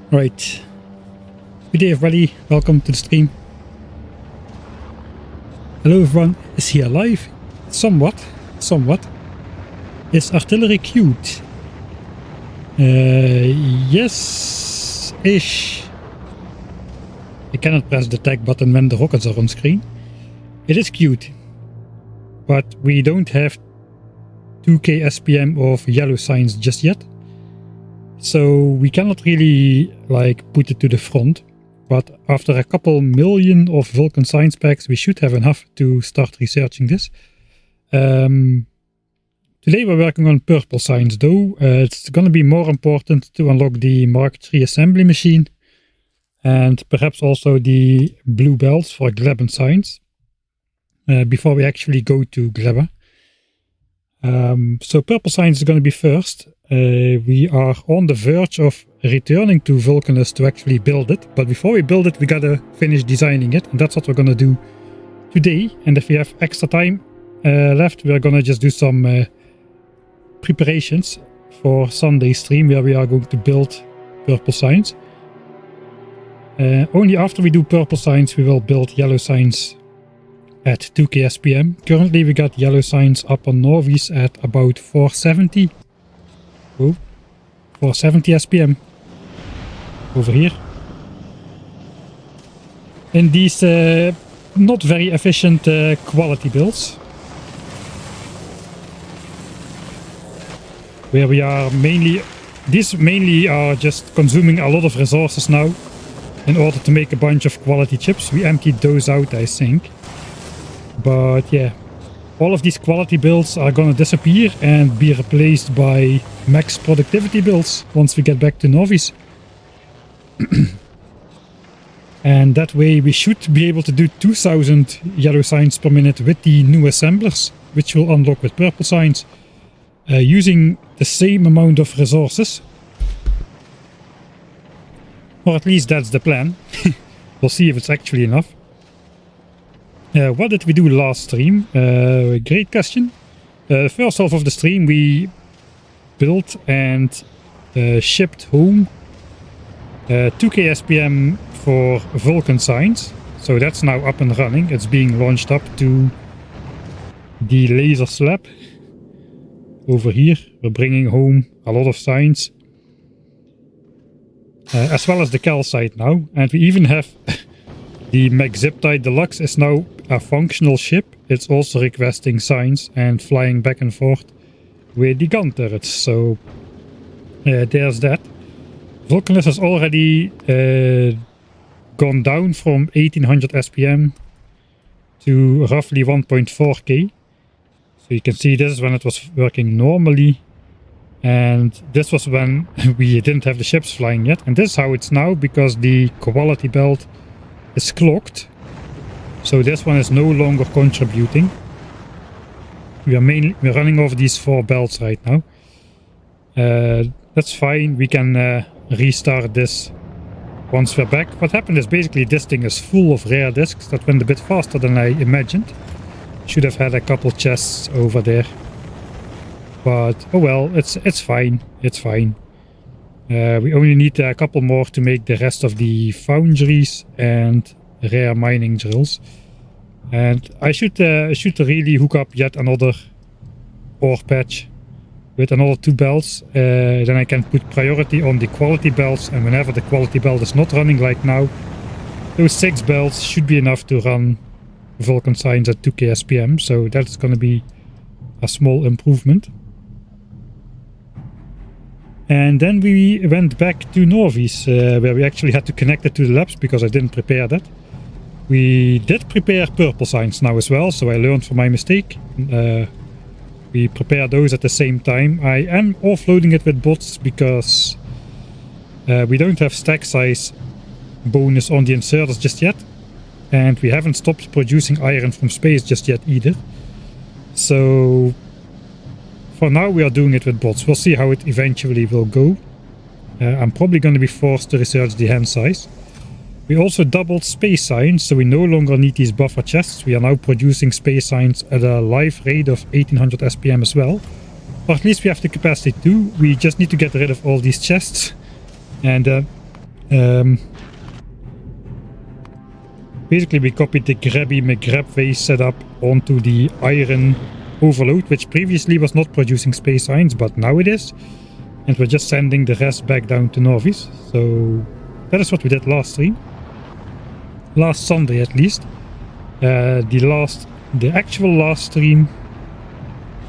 Right. Good day everybody, welcome to the stream. Hello everyone, is he alive? Somewhat. Is artillery queued? Yes-ish. I cannot press the tag button when the rockets are on screen. It is queued. But we don't have 2k SPM of yellow signs just yet. So we cannot really put it to the front. But after a couple million of Vulcan science packs, we should have enough to start researching this. Today we're working on purple signs though. It's going to be more important to unlock the Mark III assembly machine. And perhaps also the blue belts for Glebban signs. Before we actually go to Glebba. So purple signs is going to be first. We are on the verge of returning to Vulcanus to actually build it. But before we build it, we gotta finish designing it. And that's what we're gonna do today. And if we have extra time left, we're gonna just do some preparations for Sunday's stream where we are going to build purple signs. Only after we do purple signs, we will build yellow signs at 2k SPM. Currently we got yellow signs up on Norvies at about 470. Oh, 470 SPM. Over here. In these not very efficient quality builds. Where we are these mainly are just consuming a lot of resources now. In order to make a bunch of quality chips. We emptied those out, I think. But yeah, all of these quality builds are gonna disappear and be replaced by max productivity builds once we get back to Novice. And that way we should be able to do 2000 yellow signs per minute with the new assemblers, which will unlock with purple signs, using the same amount of resources. Or at least that's the plan. We'll see if it's actually enough. What did we do last stream? Great question. The first half of the stream we built and shipped home 2k SPM for Vulcan signs. So that's now up and running. It's being launched up to the laser slab. Over here we're bringing home a lot of signs. As well as the calcite now. And we even have the McZiptide Deluxe is now a functional ship. It's also requesting signs and flying back and forth with the gun turrets. So there's that. Vulcanus has already gone down from 1800 SPM to roughly 1.4k. So you can see this is when it was working normally. And this was when we didn't have the ships flying yet. And this is how it's now because the quality belt is clocked. So this one is no longer contributing. We're running over these 4 belts right now. That's fine. We can restart this once we're back. What happened is basically this thing is full of rare discs that went a bit faster than I imagined. Should have had a couple chests over there. But oh well, it's fine. It's fine. We only need a couple more to make the rest of the foundries and rare mining drills. And I should really hook up yet another ore patch with another 2 belts. Then I can put priority on the quality belts, and whenever the quality belt is not running like now, those 6 belts should be enough to run Vulcan signs at 2k SPM. So that's going to be a small improvement. And then we went back to Norvies, where we actually had to connect it to the labs because I didn't prepare that. We did prepare purple signs now as well, so I learned from my mistake. We prepared those at the same time. I am offloading it with bots because we don't have stack size bonus on the inserters just yet. And we haven't stopped producing iron from space just yet either. So for now we are doing it with bots. We'll see how it eventually will go. I'm probably going to be forced to research the hand size. We also doubled space signs, so we no longer need these buffer chests. We are now producing space signs at a live rate of 1800 SPM as well. Or at least we have the capacity to. We just need to get rid of all these chests. And Basically, we copied the grabby McGrab vase setup onto the iron overload, which previously was not producing space signs, but now it is. And we're just sending the rest back down to Norvis. So that is what we did last stream. Last Sunday at least. The actual last stream.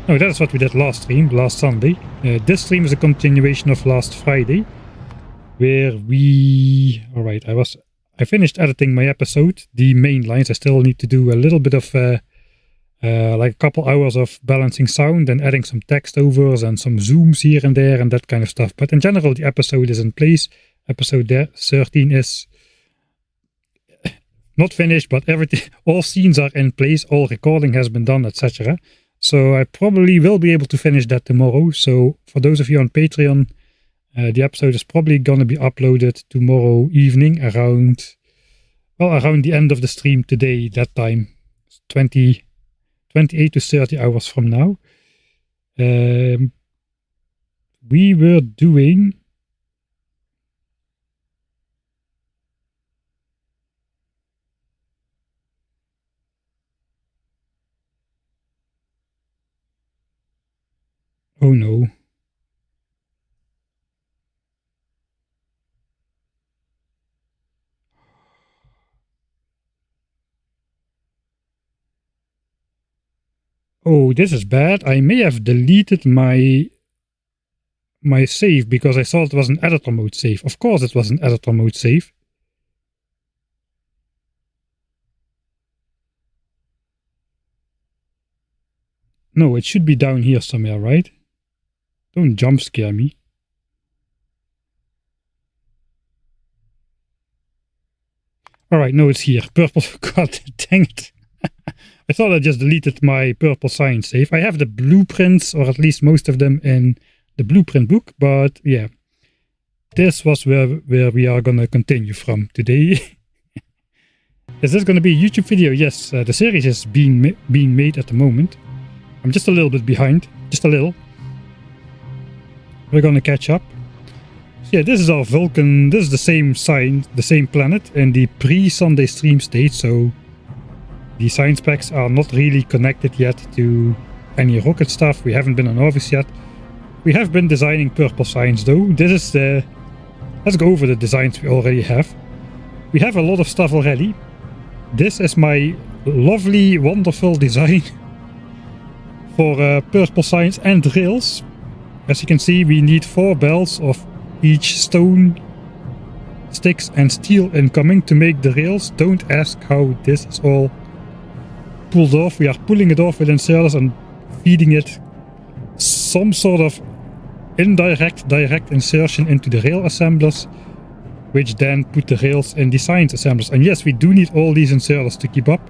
No, that is what we did last stream, last Sunday. This stream is a continuation of last Friday, where we... Alright, I finished editing my episode, the main lines. I still need to do a little bit of like a couple hours of balancing sound and adding some text overs and some zooms here and there and that kind of stuff. But in general, the episode is in place. Episode 13 is not finished, but everything, all scenes are in place, all recording has been done, etc. So I probably will be able to finish that tomorrow. So for those of you on Patreon, the episode is probably going to be uploaded tomorrow evening around the end of the stream today, that time, 28 to 30 hours from now. We were doing... Oh no. Oh, this is bad. I may have deleted my save because I thought it was an editor mode save. Of course it was an editor mode save. No, it should be down here somewhere, right? Don't jump scare me. Alright, no, it's here. Purple. God dang it. I thought I just deleted my purple science save. I have the blueprints, or at least most of them, in the blueprint book, but yeah. This was where we are gonna continue from today. Is this gonna be a YouTube video? Yes, the series is being made at the moment. I'm just a little bit behind, just a little. We're gonna catch up. So yeah, this is our Vulcan. This is the same sign, the same planet in the pre-Sunday stream state, so the science packs are not really connected yet to any rocket stuff. We haven't been on Orvis yet. We have been designing purple signs though. This is the... Let's go over the designs we already have. We have a lot of stuff already. This is my lovely, wonderful design for purple signs and rails. As you can see, we need 4 bells of each stone, sticks and steel incoming to make the rails. Don't ask how this is all pulled off. We are pulling it off with inserters and feeding it some sort of direct insertion into the rail assemblers, which then put the rails in the science assemblers. And yes, we do need all these inserters to keep up,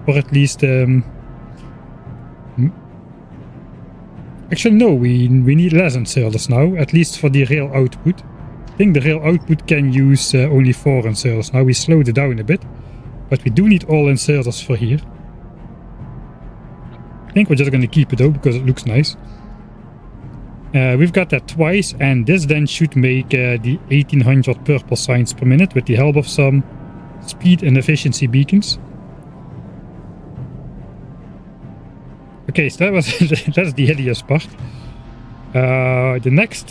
or at least actually no, we need less inserters now, at least for the rail output. I think the rail output can use only 4 inserters. Now we slowed it down a bit, but we do need all inserters for here. I think we're just going to keep it though, because it looks nice. We've got that twice, and this then should make the 1800 purple signs per minute with the help of some speed and efficiency beacons. Okay, so that was that's the hideous part. The next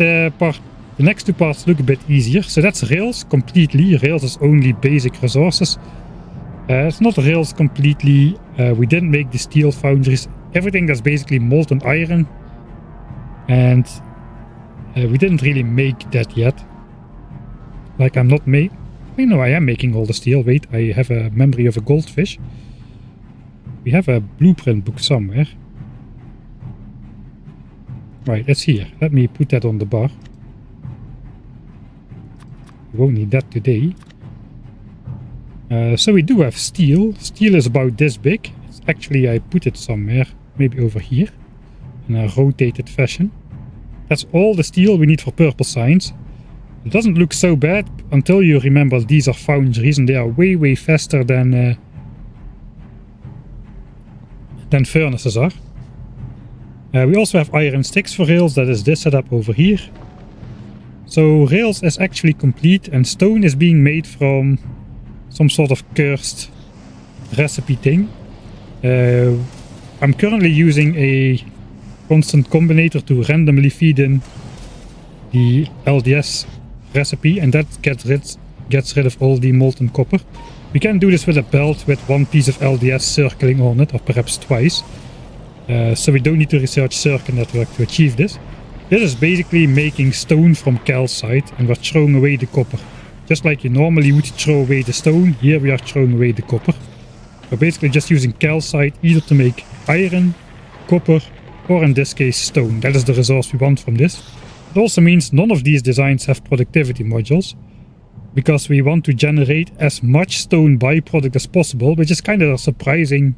two parts look a bit easier. So that's rails completely. Rails is only basic resources. It's not rails completely. We didn't make the steel foundries. Everything that's basically molten iron. And we didn't really make that yet. Like I am making all the steel. Wait, I have a memory of a goldfish. We have a blueprint book somewhere. Right, it's here. Let me put that on the bar. We won't need that today. So we do have steel. Steel is about this big. It's actually, I put it somewhere, maybe over here, in a rotated fashion. That's all the steel we need for purple signs. It doesn't look so bad until you remember these are foundries and they are way faster than furnaces are. We also have iron sticks for rails. That is this setup over here. So rails is actually complete and stone is being made from some sort of cursed recipe thing. I'm currently using a constant combinator to randomly feed in the LDS recipe, and that gets rid of all the molten copper. We can do this with a belt with one piece of LDS circling on it, or perhaps twice. So we don't need to research circuit network to achieve this. This is basically making stone from calcite, and we're throwing away the copper. Just like you normally would throw away the stone, here we are throwing away the copper. We're basically just using calcite either to make iron, copper, or in this case stone. That is the resource we want from this. It also means none of these designs have productivity modules, because we want to generate as much stone byproduct as possible, which is kind of surprising.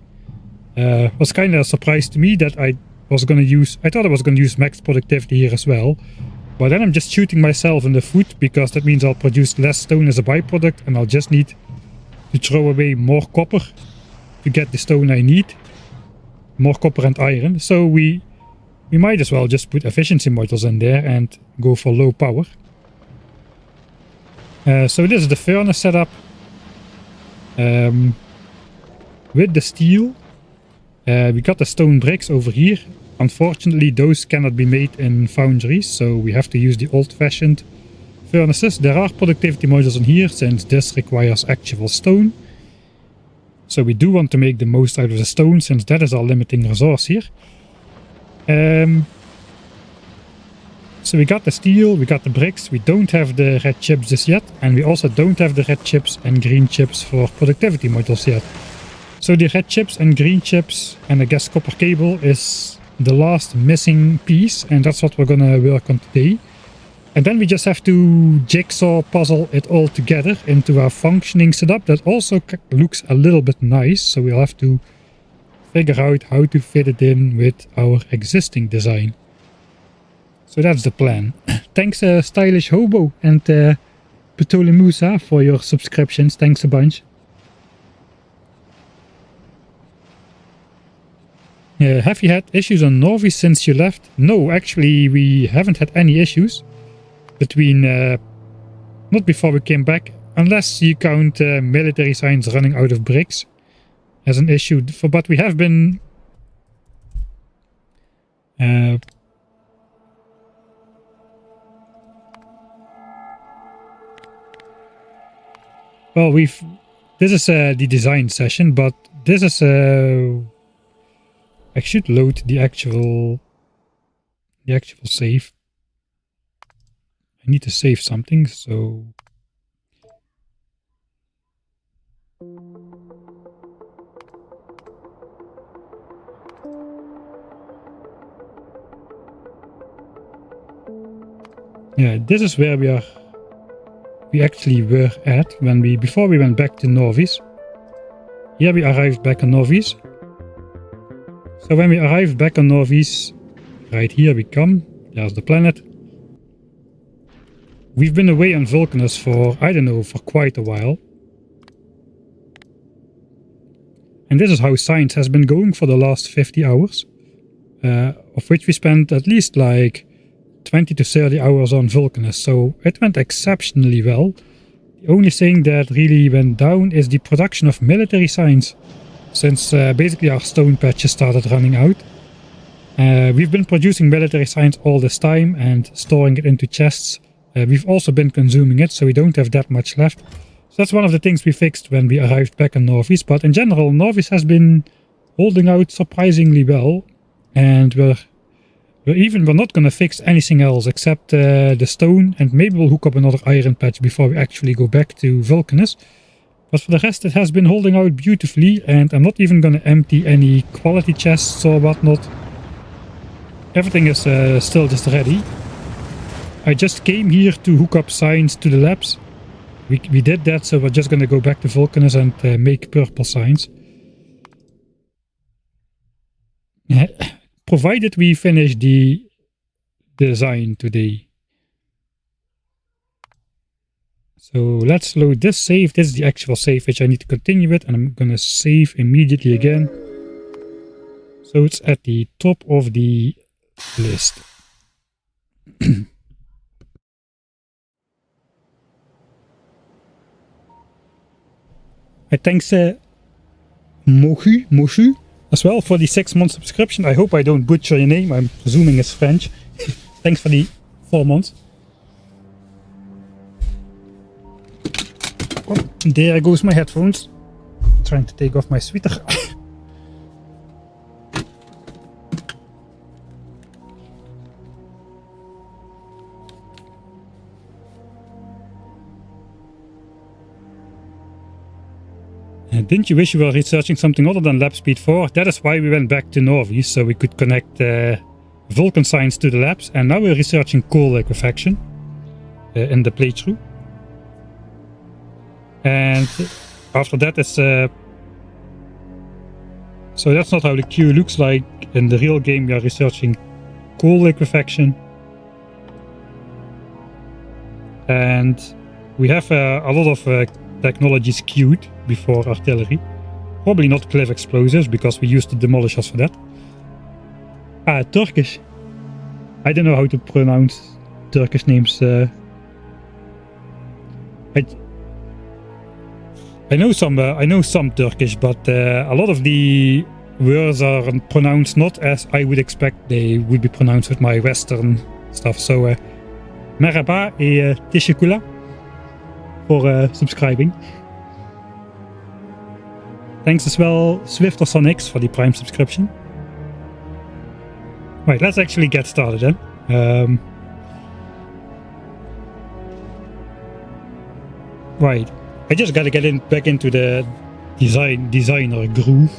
Was kind of a surprise to me that I thought I was going to use max productivity here as well. But then I'm just shooting myself in the foot, because that means I'll produce less stone as a byproduct, and I'll just need to throw away more copper to get the stone I need. More copper and iron. So we might as well just put efficiency modules in there and go for low power. So this is the furnace setup with the steel. We got the stone bricks over here. Unfortunately, those cannot be made in foundries, so we have to use the old-fashioned furnaces. There are productivity modules in here, since this requires actual stone. So we do want to make the most out of the stone, since that is our limiting resource here. So we got the steel, we got the bricks, we don't have the red chips just yet, and we also don't have the red chips and green chips for productivity modules yet. So the red chips and green chips and I guess copper cable is the last missing piece, and that's what we're gonna work on today. And then we just have to jigsaw puzzle it all together into a functioning setup that also looks a little bit nice, so we'll have to figure out how to fit it in with our existing design. So that's the plan. Thanks Stylish Hobo and Petole Musa for your subscriptions, thanks a bunch. Have you had issues on Norvi since you left? No, actually we haven't had any issues between, not before we came back, unless you count military science running out of bricks as an issue. But we have been well, this is the design session, but this is I should load the actual save. I need to save something, so yeah, this is where we actually were at before we went back to Norvis. Here we arrived back on Norvis. So when we arrived back on Norvis, right here we come, there's the planet. We've been away on Vulcanus for, I don't know, for quite a while. And this is how science has been going for the last 50 hours. Of which we spent at least like 20 to 30 hours on Vulcanus, so it went exceptionally well. The only thing that really went down is the production of military science, since basically our stone patches started running out. We've been producing military science all this time and storing it into chests. We've also been consuming it, so we don't have that much left. So that's one of the things we fixed when we arrived back on Norvis, but in general Norvis has been holding out surprisingly well, and we're not going to fix anything else except the stone, and maybe we'll hook up another iron patch before we actually go back to Vulcanus. But for the rest it has been holding out beautifully, and I'm not even going to empty any quality chests or whatnot. Everything is still just ready. I just came here to hook up science to the labs. We did that, so we're just going to go back to Vulcanus and make purple science. Provided we finish the design today. So let's load this save. This is the actual save which I need to continue with, and I'm gonna save immediately again. So it's at the top of the list. I thanks Mochu as well for the 6-month subscription. I hope I don't butcher your name. I'm presuming it's French. Thanks for the 4 months. Oh, there goes my headphones. Trying to take off my sweater. Didn't you wish you were researching something other than lab speed 4? That is why we went back to Norvis, so we could connect Vulcan science to the labs, and now we're researching coal liquefaction in the playthrough. And after that is... so that's not how the queue looks like. In the real game we are researching coal liquefaction. And we have a lot of technologies queued before artillery. Probably not cliff explosives, because we used the demolishers for that. Ah, Turkish. I don't know how to pronounce Turkish names. I know some Turkish, but a lot of the words are pronounced not as I would expect they would be pronounced with my Western stuff. So, merhaba et teşekkürler for subscribing. Thanks as well, Swifter Sonix, for the Prime subscription. Right, let's actually get started then. Right, I just gotta get back into the designer groove.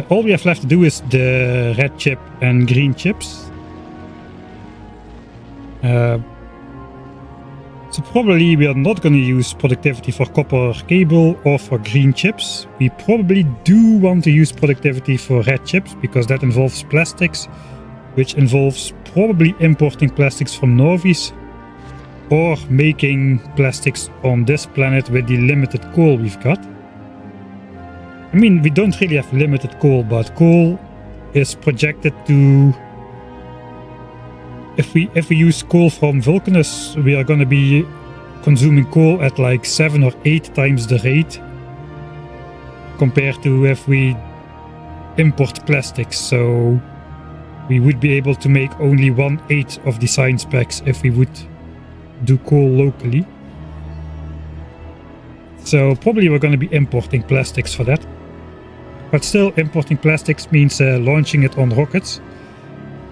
All we have left to do is the red chip and green chips. So probably we are not going to use productivity for copper cable or for green chips. We probably do want to use productivity for red chips, because that involves plastics, which involves probably importing plastics from Norvis, or making plastics on this planet with the limited coal we've got. I mean, we don't really have limited coal, but coal is projected to... If we use coal from Vulcanus, we are going to be consuming coal at like 7 or 8 times the rate compared to if we import plastics. So we would be able to make only 1/8 of the science packs if we would do coal locally. So probably we're going to be importing plastics for that. But still, importing plastics means launching it on rockets,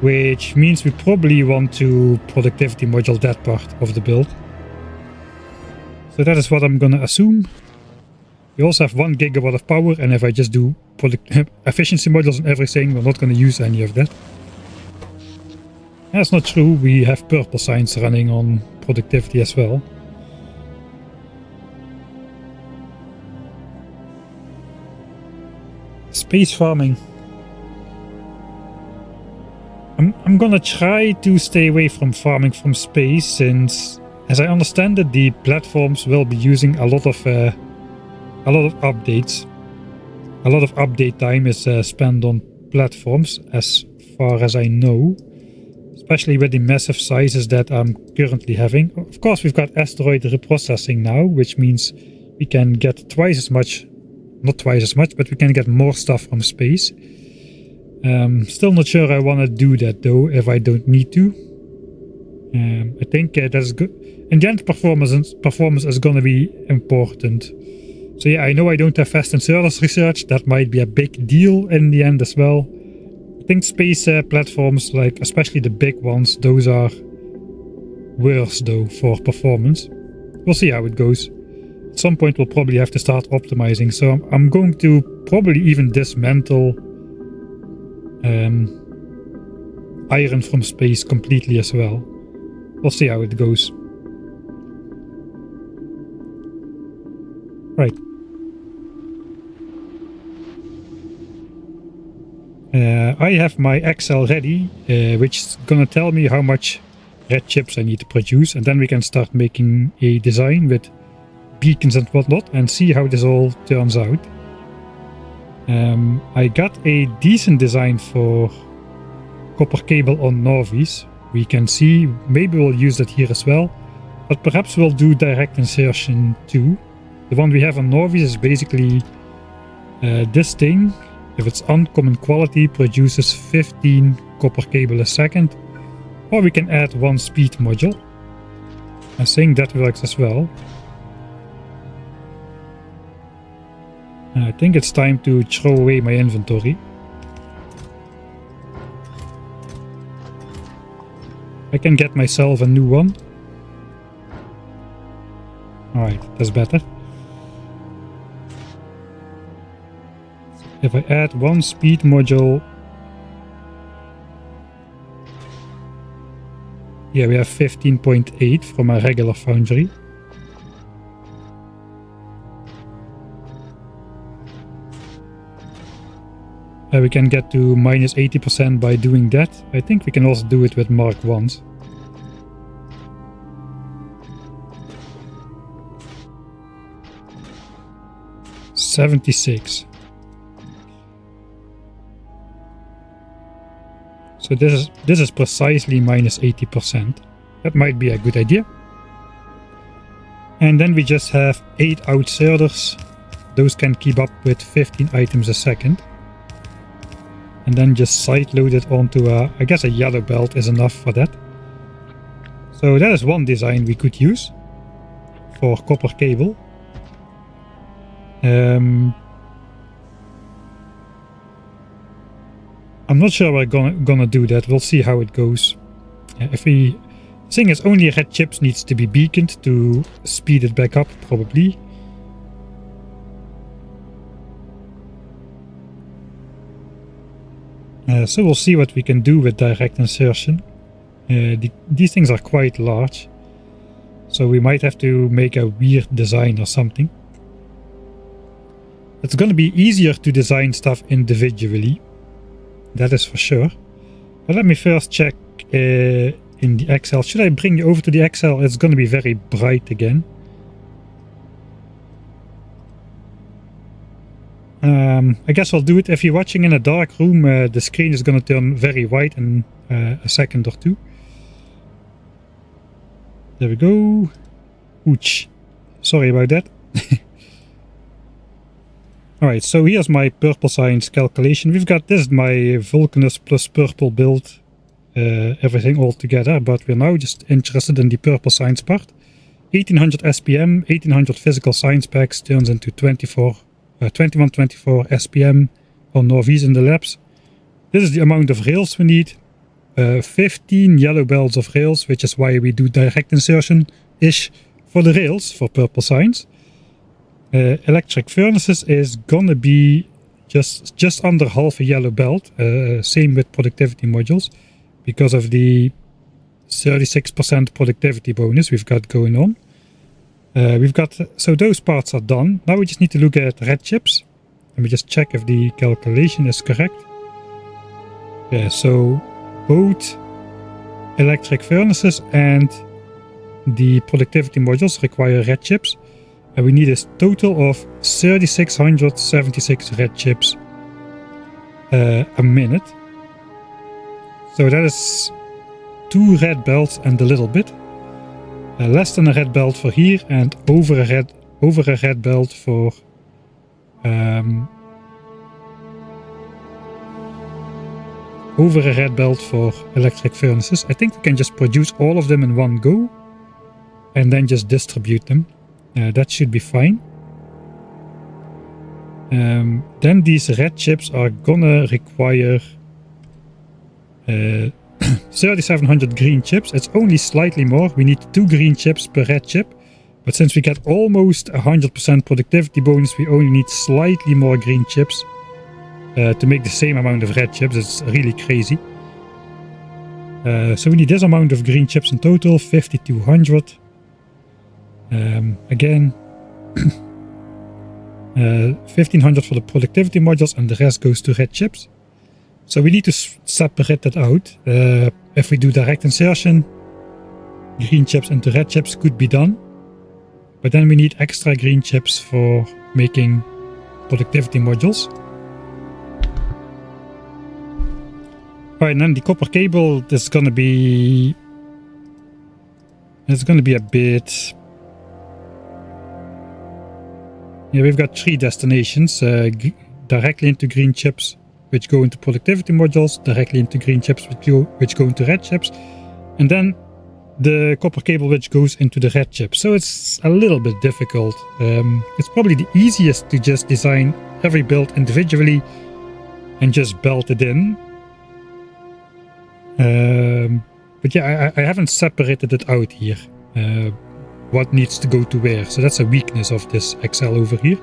which means we probably want to productivity module that part of the build. So that is what I'm gonna assume. We also have 1 gigawatt of power, and if I just do efficiency modules and everything, we're not gonna use any of that. That's not true, we have purple science running on productivity as well. Space farming. I'm gonna try to stay away from farming from space, since, as I understand it, the platforms will be using a lot of updates. A lot of update time is spent on platforms, as far as I know, especially with the massive sizes that I'm currently having. Of course, we've got asteroid reprocessing now, which means we can get twice as much, not twice as much, but we can get more stuff from space. Still not sure I want to do that though, if I don't need to. I think that's good. In the end, performance is going to be important. So yeah, I know I don't have fast and service research. That might be a big deal in the end as well. I think space platforms, like especially the big ones, those are worse though for performance. We'll see how it goes. At some point we'll probably have to start optimizing. So I'm going to probably even dismantle iron from space completely as well. We'll see how it goes. Right. I have my Excel ready, which is gonna tell me how much red chips I need to produce, and then we can start making a design with beacons and whatnot and see how this all turns out. I got a decent design for copper cable on Norvis. We can see, maybe we'll use that here as well. but perhaps we'll do direct insertion too. The one we have on Norvis is basically this thing. If it's uncommon quality, produces 15 copper cable a second. Or we can add one speed module. I think that works as well. I think it's time to throw away my inventory. I can get myself a new one. Alright, that's better. If I add one speed module, yeah, we have 15.8 from a regular foundry. We can get to minus 80% by doing that. I think we can also do it with Mark 1s. $76. So this is precisely minus 80%. That might be a good idea. And then we just have 8 outserters. Those can keep up with 15 items a second. And then just side load it onto I guess a yellow belt is enough for that. So that is one design we could use for copper cable. I'm not sure we're gonna do that. We'll see how it goes. If we thing is, only red chips needs to be beaconed to speed it back up, probably. So we'll see what we can do with direct insertion. These things are quite large, so we might have to make a weird design or something. It's gonna be easier to design stuff individually. That is for sure. But let me first check in the Excel. Should I bring you over to the Excel? It's going to be very bright again. I guess I'll do it. If you're watching in a dark room, the screen is going to turn very white in a second or two. There we go. Ouch. Sorry about that. Alright, so here's my purple science calculation. We've got this, my Vulcanus plus purple build, everything all together, but we're now just interested in the purple science part. 1800 SPM, 1800 physical science packs turns into 2124 SPM on Norvis in the labs. This is the amount of rails we need. 15 yellow belts of rails, which is why we do direct insertion-ish for the rails for purple science. Electric furnaces is gonna be just under half a yellow belt, same with productivity modules, because of the 36% productivity bonus we've got going on. So those parts are done. Now we just need to look at red chips. Let me just check if the calculation is correct. Yeah, so both electric furnaces and the productivity modules require red chips. And we need a total of 3676 red chips a minute. So that is 2 red belts and a little bit. Less than a red belt for here, and over a red belt for electric furnaces. I think we can just produce all of them in one go and then just distribute them. That should be fine. Then these red chips are gonna require 3700 green chips. It's only slightly more. We need 2 green chips per red chip. But since we get almost 100% productivity bonus, we only need slightly more green chips to make the same amount of red chips. It's really crazy. So we need this amount of green chips in total, 5200. Again, 1500 for the productivity modules, and the rest goes to red chips. So we need to separate that out. If we do direct insertion, green chips into red chips could be done. But then we need extra green chips for making productivity modules. Alright, and then the copper cable is going to be It's going to be a bit... Yeah, we've got 3 destinations. Directly into green chips, which go into productivity modules. Directly into green chips, which go into red chips. And then the copper cable which goes into the red chip. So it's a little bit difficult. It's probably the easiest to just design every build individually and just belt it in. But yeah, I haven't separated it out here. What needs to go to where. So that's a weakness of this Excel over here.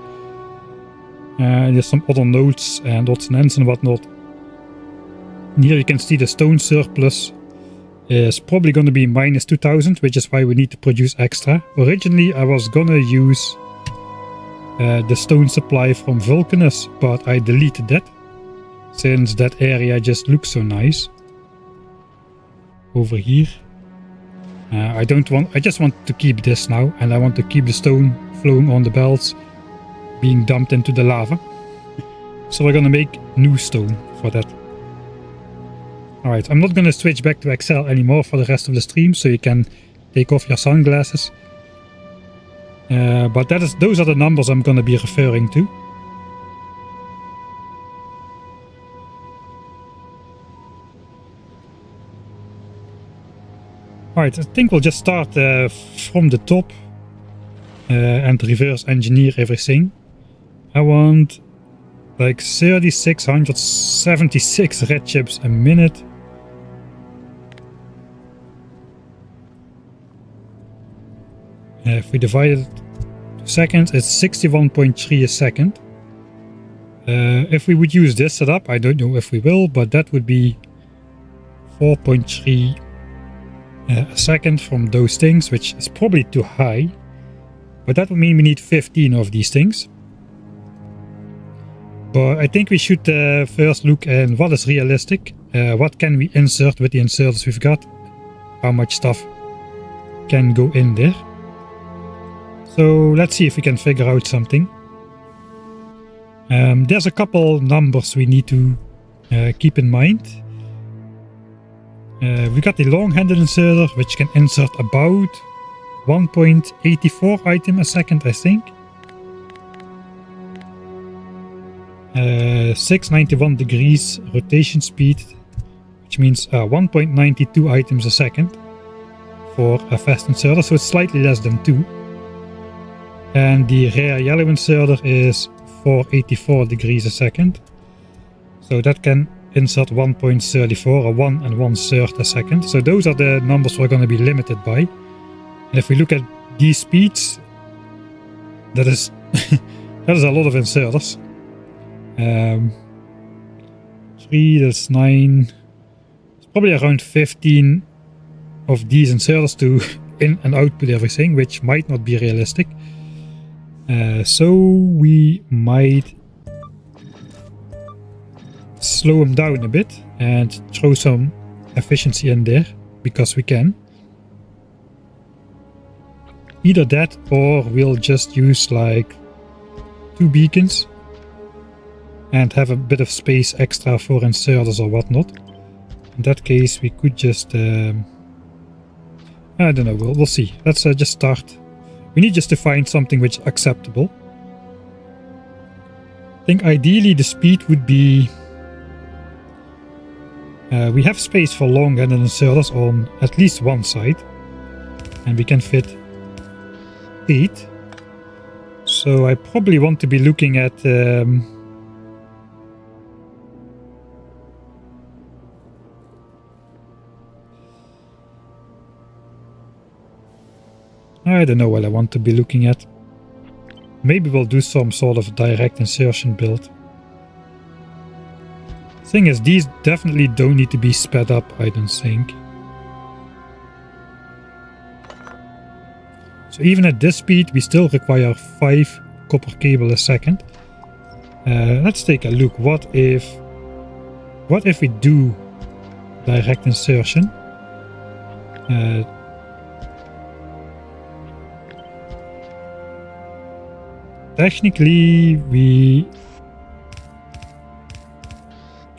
There's some other nodes and odds and ends and whatnot. And here you can see the stone surplus is probably going to be minus 2000, which is why we need to produce extra. Originally I was gonna use the stone supply from Vulcanus, but I deleted that since that area just looks so nice over here. I just want to keep this now, and I want to keep the stone flowing on the belts being dumped into the lava. So we're gonna make new stone for that. Alright, I'm not gonna switch back to Excel anymore for the rest of the stream, so you can take off your sunglasses. But those are the numbers I'm gonna be referring to. Alright, I think we'll just start from the top and reverse engineer everything. I want like 3676 red chips a minute. If we divide it to seconds, it's 61.3 a second. If we would use this setup, I don't know if we will, but that would be 4.3 a second from those things, which is probably too high. But that would mean we need 15 of these things. But I think we should first look at what is realistic. What can we insert with the inserters we've got? How much stuff can go in there? So let's see if we can figure out something. There's a couple numbers we need to keep in mind. We got the long-handed inserter, which can insert about 1.84 items a second, I think. 691 degrees rotation speed, which means 1.92 items a second for a fast inserter, so it's slightly less than 2. And the rare yellow inserter is 484 degrees a second, so that can insert 1.34 or 1 1/3 a second. So those are the numbers we're going to be limited by. And if we look at these speeds, that is that is a lot of inserters. 3, that's 9. It's probably around 15 of these inserters to in and output everything, which might not be realistic. So we might slow them down a bit and throw some efficiency in there, because we can. Either that, or we'll just use like 2 beacons and have a bit of space extra for inserters or whatnot. In that case, we could just I don't know, we'll see. Let's just start. We need just to find something which is acceptable. I think ideally the speed would be... we have space for long-handed inserters on at least one side, and we can fit 8. So I probably want to be looking at I don't know what I want to be looking at. Maybe we'll do some sort of direct insertion build. Thing is, these definitely don't need to be sped up, I don't think. So even at this speed, we still require 5 copper cable a second. Let's take a look. What if we do direct insertion? Technically, we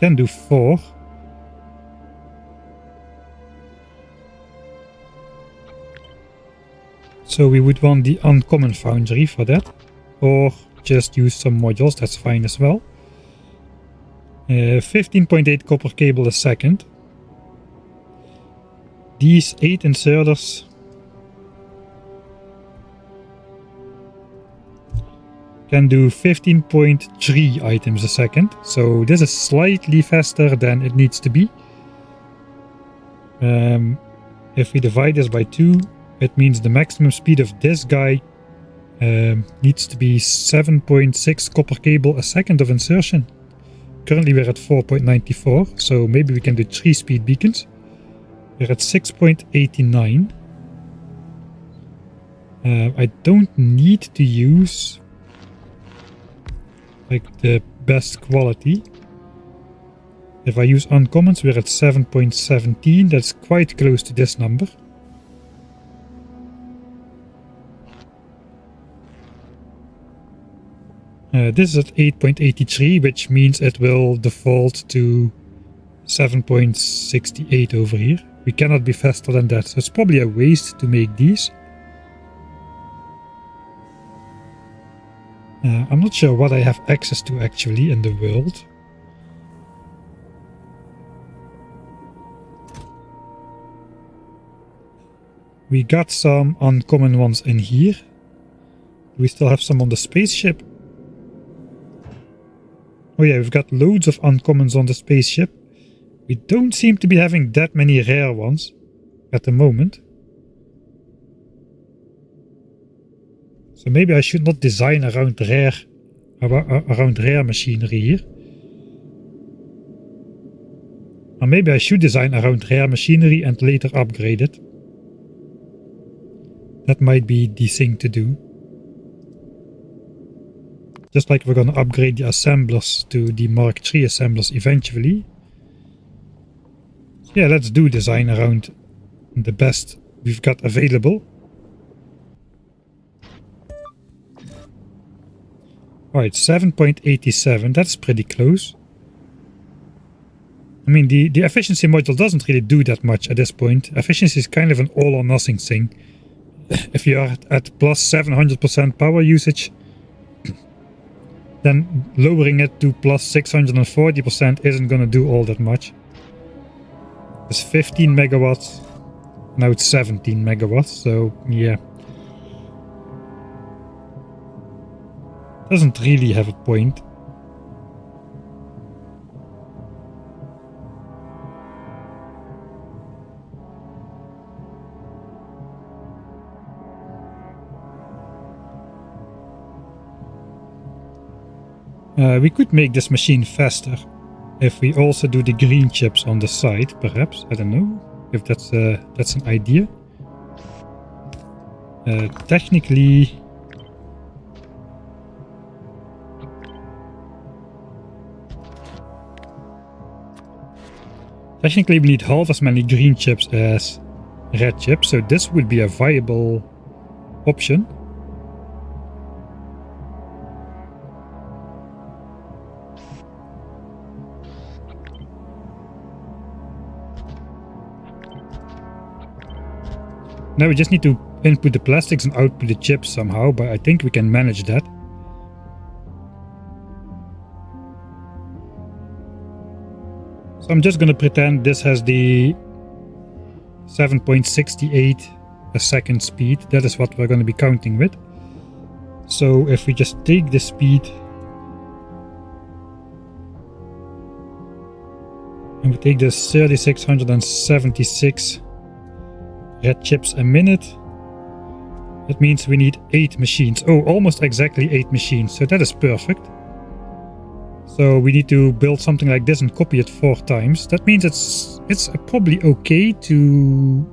can do 4. So we would want the uncommon foundry for that, or just use some modules, that's fine as well. 15.8 copper cable a second. These 8 inserters can do 15.3 items a second, so this is slightly faster than it needs to be. If we divide this by 2, it means the maximum speed of this guy needs to be 7.6 copper cable a second of insertion. Currently we're at 4.94, so maybe we can do 3 speed beacons. We're at 6.89. I don't need to use like the best quality. If I use uncommons, we're at 7.17. That's quite close to this number. This is at 8.83, which means it will default to 7.68 over here. We cannot be faster than that, so it's probably a waste to make these. I'm not sure what I have access to actually in the world. We got some uncommon ones in here. We still have some on the spaceship. Oh yeah, we've got loads of uncommons on the spaceship. We don't seem to be having that many rare ones at the moment. So maybe I should not design around rare machinery here. Or maybe I should design around rare machinery and later upgrade it. That might be the thing to do. Just like we're gonna upgrade the assemblers to the Mark III assemblers eventually. So yeah, let's do design around the best we've got available. Alright, 7.87, that's pretty close. I mean, the efficiency module doesn't really do that much at this point. Efficiency is kind of an all or nothing thing. If you are at plus 700% power usage, then lowering it to plus 640% isn't going to do all that much. It's 15 megawatts, now it's 17 megawatts, so yeah. Doesn't really have a point. We could make this machine faster if we also do the green chips on the side, perhaps. I don't know if that's an idea. Technically, we need half as many green chips as red chips, so this would be a viable option. Now we just need to input the plastics and output the chips somehow, but I think we can manage that. So I'm just going to pretend this has the 7.68 a second speed. That is what we're going to be counting with. So if we just take the speed and we take this 3676 red chips a minute, that means we need 8 machines. Oh, almost exactly 8 machines, so that is perfect. So we need to build something like this and copy it 4 times. That means it's probably okay to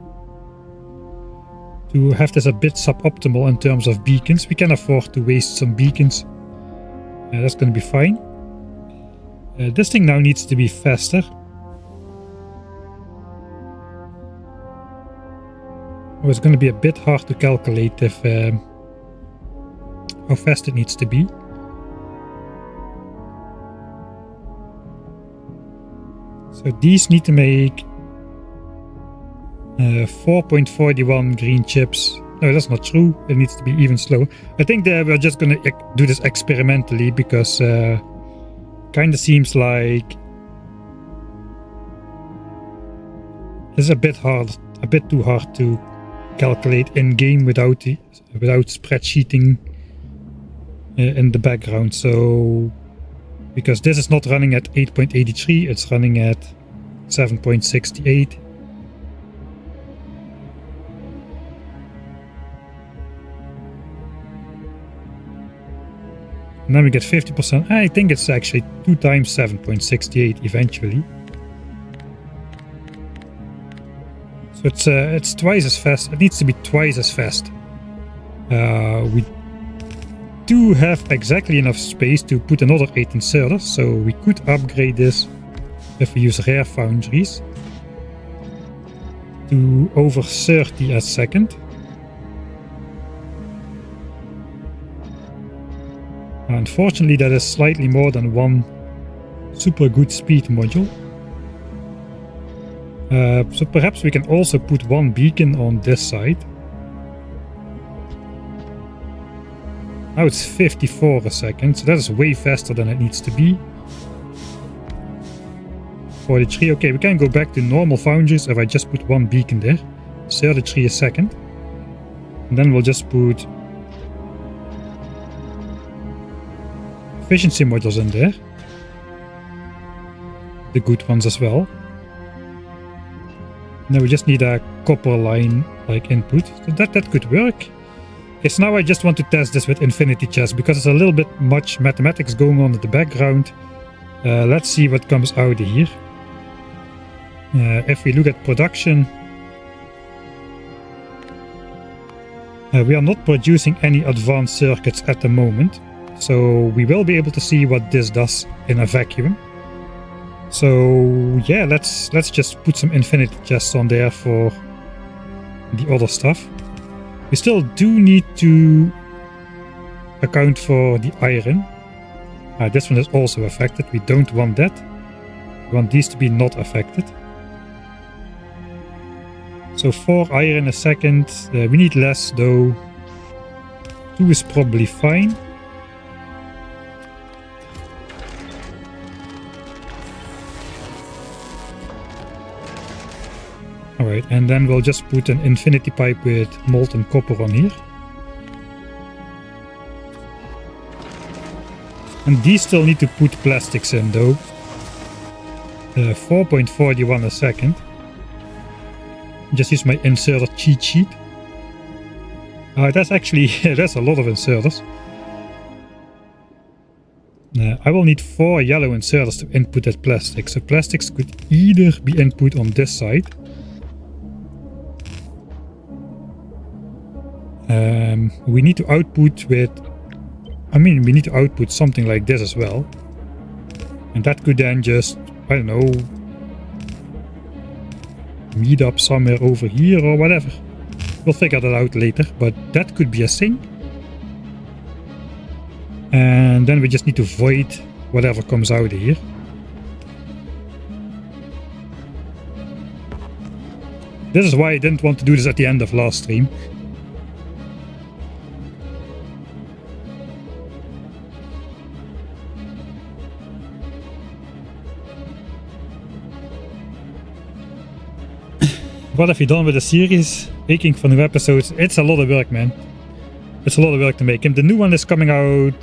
have this a bit suboptimal in terms of beacons. We can afford to waste some beacons. That's going to be fine. This thing now needs to be faster. Oh, it's going to be a bit hard to calculate if how fast it needs to be. So these need to make 4.41 green chips No, that's not true. It needs to be even slower. I think that we're just gonna do this experimentally because kind of seems like it's a bit too hard to calculate in game without spreadsheeting in the background. So because this is not running at 8.83, it's running at 7.68. And then we get 50%. I think it's actually 2 times 7.68 eventually. So it's twice as fast. It needs to be twice as fast. We do have exactly enough space to put another 8 inserters, so we could upgrade this if we use rare foundries to over 30 a second. Unfortunately, that is slightly more than one super good speed module. So perhaps we can also put one beacon on this side. Now it's 54 a second, so that is way faster than it needs to be. 43, okay, we can go back to normal foundries if I just put one beacon there. 33 a second. And then we'll just put efficiency modules in there. The good ones as well. Now we just need a copper line like input, so that could work. Okay, so now I just want to test this with infinity chess because there's a little bit much mathematics going on in the background. Let's see what comes out of here. If we look at production, we are not producing any advanced circuits at the moment, so we will be able to see what this does in a vacuum. So yeah, let's just put some infinity chests on there for the other stuff. We still do need to account for the iron. This one is also affected. We don't want that. We want these to be not affected. So 4 iron a second. We need less though. 2 is probably fine. Alright, and then we'll just put an infinity pipe with molten copper on here. And these still need to put plastics in though. 4.41 a second. Just use my inserter cheat sheet. That's actually, that's a lot of inserters. I will need 4 yellow inserters to input that plastic. So plastics could either be input on this side. We need to output with, we need to output something like this as well. And that could then just, I don't know, meet up somewhere over here or whatever. We'll figure that out later, but that could be a thing. And then we just need to void whatever comes out of here. This is why I didn't want to do this at the end of last stream. What have you done with the series? Aching for new episodes. It's a lot of work, man. It's a lot of work to make. And the new one is coming out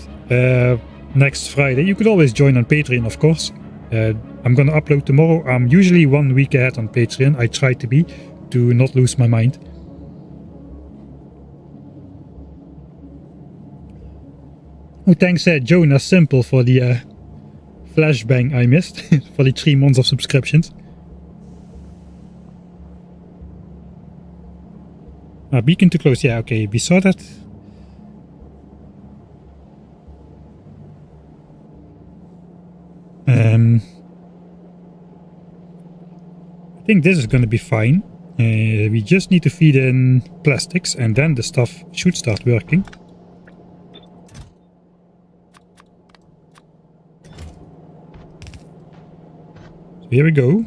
next Friday. You could always join on Patreon, of course. I'm gonna upload tomorrow. I'm usually 1 week ahead on Patreon. I try to be, to not lose my mind. Oh, thanks Jonas Simple for the flashbang I missed. For the 3 months of subscriptions. Beacon too close, yeah, okay, we saw that. I think this is gonna be fine. We just need to feed in plastics and then the stuff should start working. So here we go.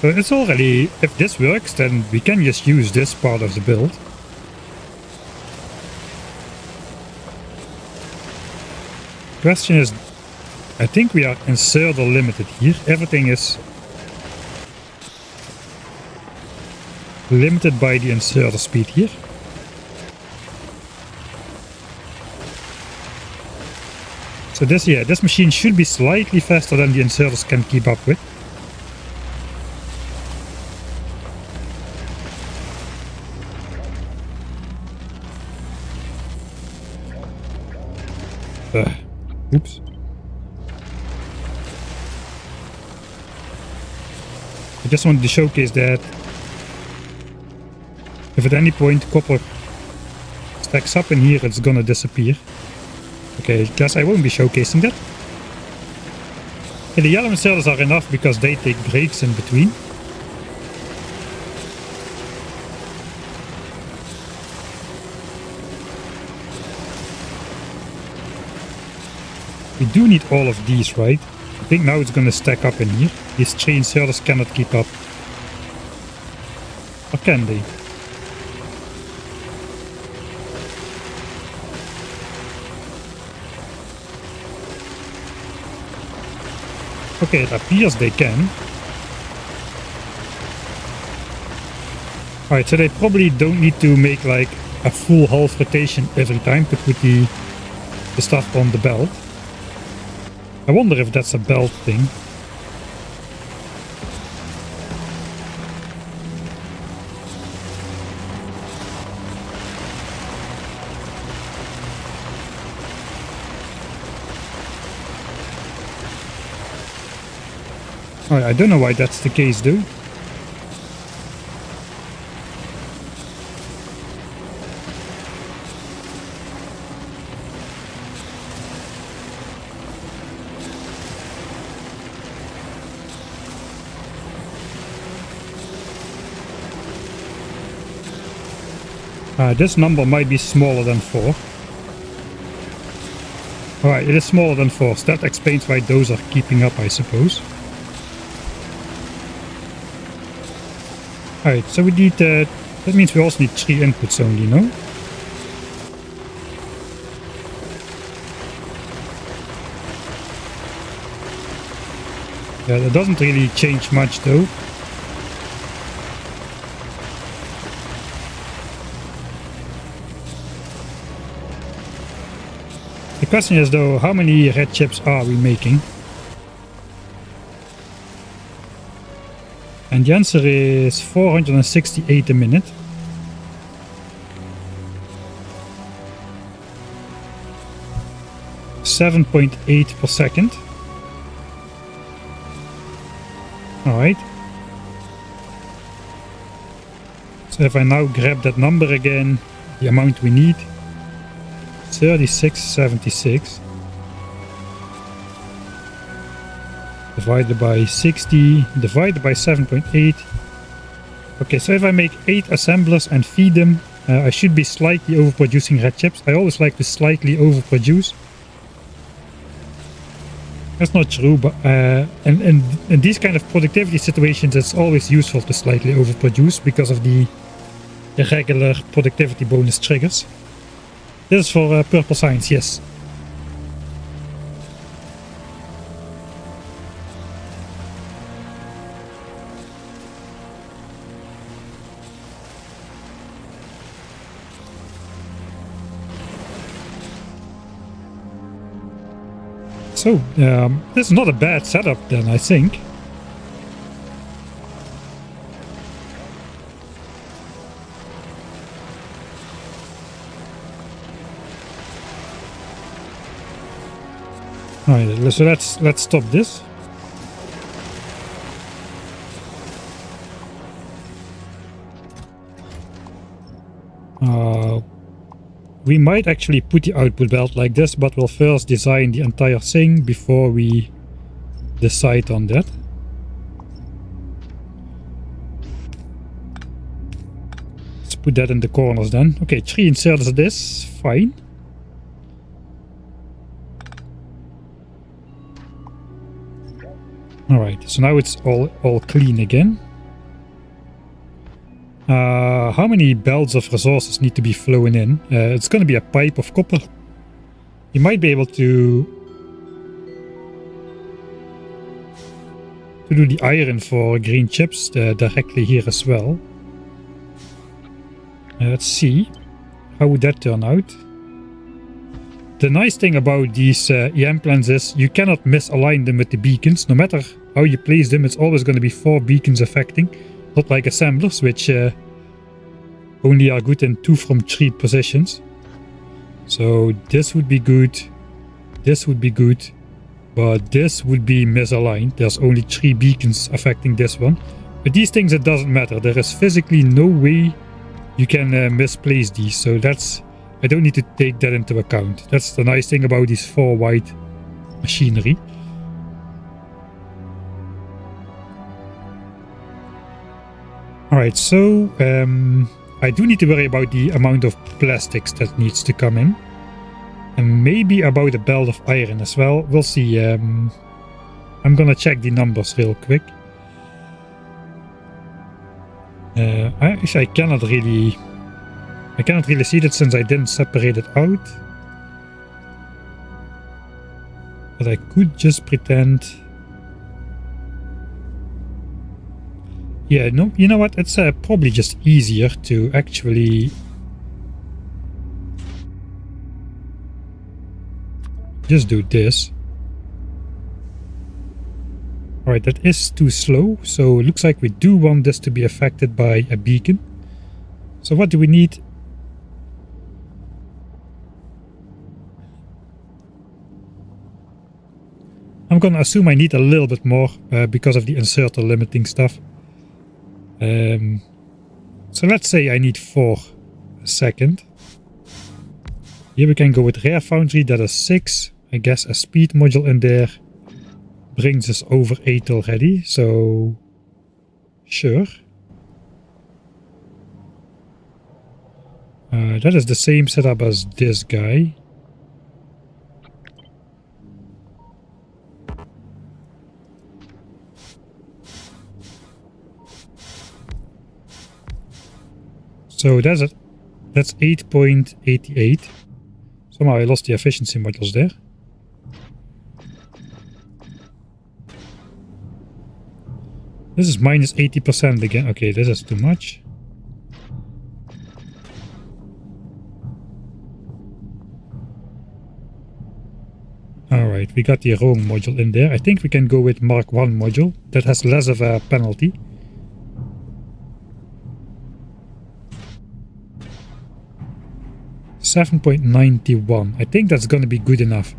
So it's already, if this works, then we can just use this part of the build. Question is, I think we are inserter limited here. Everything is limited by the inserter speed here. So this machine should be slightly faster than the inserters can keep up with. Oops. I just wanted to showcase that if at any point copper stacks up in here, it's gonna disappear. Okay, guess I won't be showcasing that. Okay, the yellow inserters are enough because they take breaks in between. We do need all of these, right? I think now it's gonna stack up in here. These 3 inserters cannot keep up. Or can they? Okay, it appears they can. Alright, so they probably don't need to make like a full half rotation every time to put the stuff on the belt. I wonder if that's a belt thing. I don't know why that's the case though. This number might be smaller than 4. Alright, it is smaller than 4, so that explains why those are keeping up, I suppose. Alright, so we need, that means we also need 3 inputs only, no? Yeah, that doesn't really change much though. The question is though, how many red chips are we making? And the answer is 468 a minute. .8 per second. Alright. So if I now grab that number again, the amount we need, 3676 divided by 60 divided by 7.8. Okay, so if I make 8 assemblers and feed them, I should be slightly overproducing red chips. I always like to slightly overproduce. That's not true, but in these kind of productivity situations, it's always useful to slightly overproduce because of the irregular productivity bonus triggers. This is for purple science, yes. So, this is not a bad setup then, I think. Alright, so let's stop this. We might actually put the output belt like this, but we'll first design the entire thing before we decide on that. Let's put that in the corners then. Okay, 3 inserters of this, fine. Alright, so now it's all clean again. How many belts of resources need to be flown in? It's going to be a pipe of copper. You might be able to do the iron for green chips directly here as well. Let's see. How would that turn out? The nice thing about these EM plans is you cannot misalign them with the beacons. No matter how you place them, it's always going to be 4 beacons affecting. Not like assemblers, which only are good in 2 from 3 positions. So this would be good. This would be good. But this would be misaligned. There's only 3 beacons affecting this one. But these things, it doesn't matter. There is physically no way you can misplace these. So that's... I don't need to take that into account. That's the nice thing about these 4 white machinery. Alright, so I do need to worry about the amount of plastics that needs to come in. And maybe about a belt of iron as well. We'll see. I'm gonna check the numbers real quick. I cannot really see that since I didn't separate it out. But I could just pretend. Yeah, no, you know what? It's probably just easier to actually just do this. Alright, that is too slow. So it looks like we do want this to be affected by a beacon. So what do we need? I'm gonna assume I need a little bit more because of the inserter limiting stuff. So let's say I need 4 a second. Here we can go with Rare Foundry, that is 6. I guess a speed module in there brings us over 8 already, so sure. That is the same setup as this guy. So that's it. That's 8.88. Somehow I lost the efficiency modules there. This is minus 80% again. Okay, this is too much. Alright, we got the wrong module in there. I think we can go with Mark 1 module. That has less of a penalty. $7.91. I think that's gonna be good enough.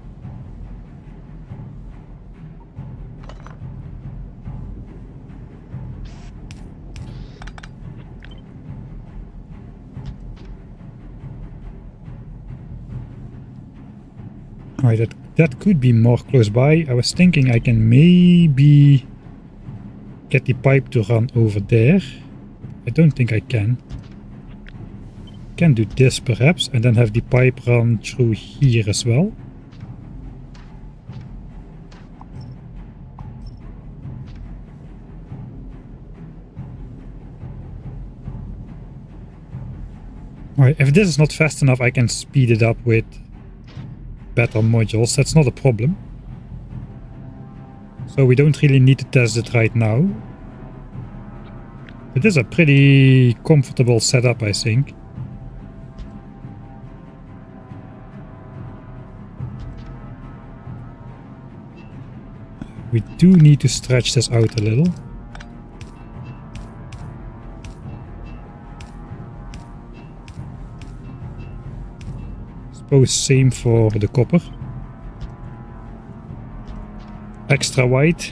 Alright, that could be more close by. I was thinking I can maybe get the pipe to run over there. I don't think I can. Can do this perhaps, and then have the pipe run through here as well. Alright, if this is not fast enough, I can speed it up with better modules. That's not a problem. So we don't really need to test it right now. It is a pretty comfortable setup, I think. We do need to stretch this out a little. Suppose same for the copper. Extra wide.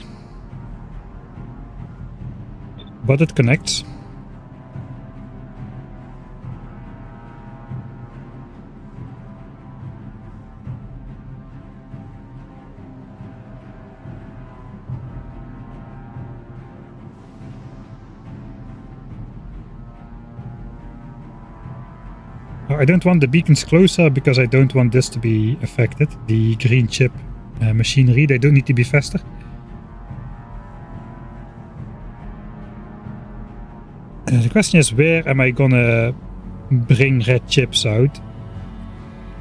But it connects. I don't want the beacons closer because I don't want this to be affected. The green chip machinery, they don't need to be faster. question is, where am I gonna bring red chips out?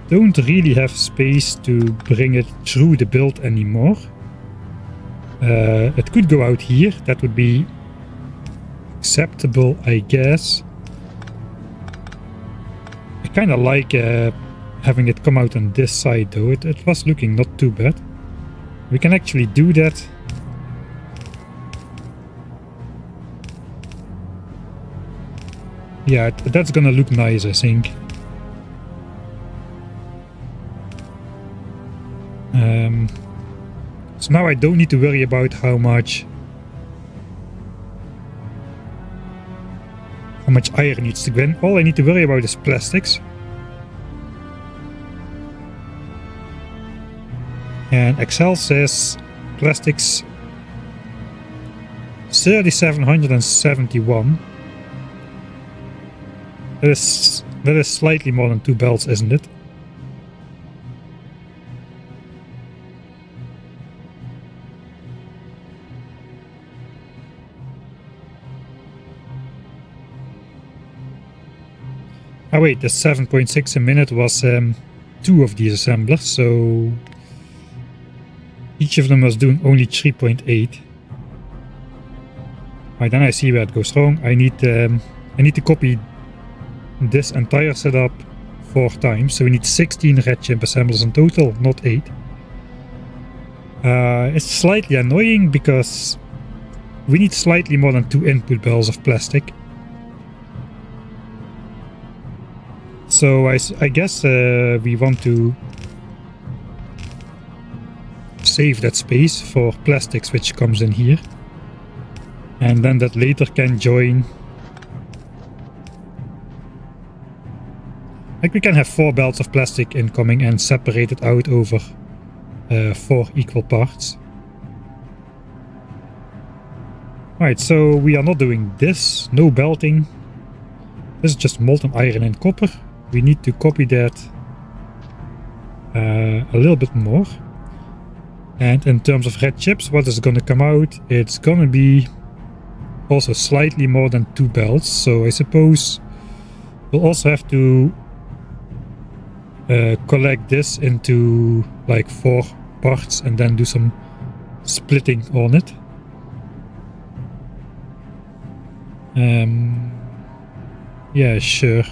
Don't really have space to bring it through the build anymore. It could go out here. That would be acceptable, I guess. I kind of like having it come out on this side though. It was looking not too bad. We can actually do that. Yeah, that's gonna look nice, I think. So now I don't need to worry about how much iron needs to go in. All I need to worry about is plastics. And Excel says plastics 3,771. That is slightly more than 2 belts, isn't it? Oh wait, the 7.6 a minute was 2 of these assemblers, so each of them was doing only 3.8. Right, then I see where it goes wrong. I need to copy this entire setup 4 times, so we need 16 red chip assemblers in total, not 8. It's slightly annoying because we need slightly more than 2 input belts of plastic. So I guess we want to save that space for plastics, which comes in here, and then that later can join. Like we can have 4 belts of plastic incoming and separate it out over 4 equal parts. Right, so we are not doing this, no belting. This is just molten iron and copper. We need to copy that a little bit more. And in terms of red chips, what is going to come out? It's going to be also slightly more than 2 belts. So I suppose we'll also have to collect this into like 4 parts and then do some splitting on it. Yeah, sure.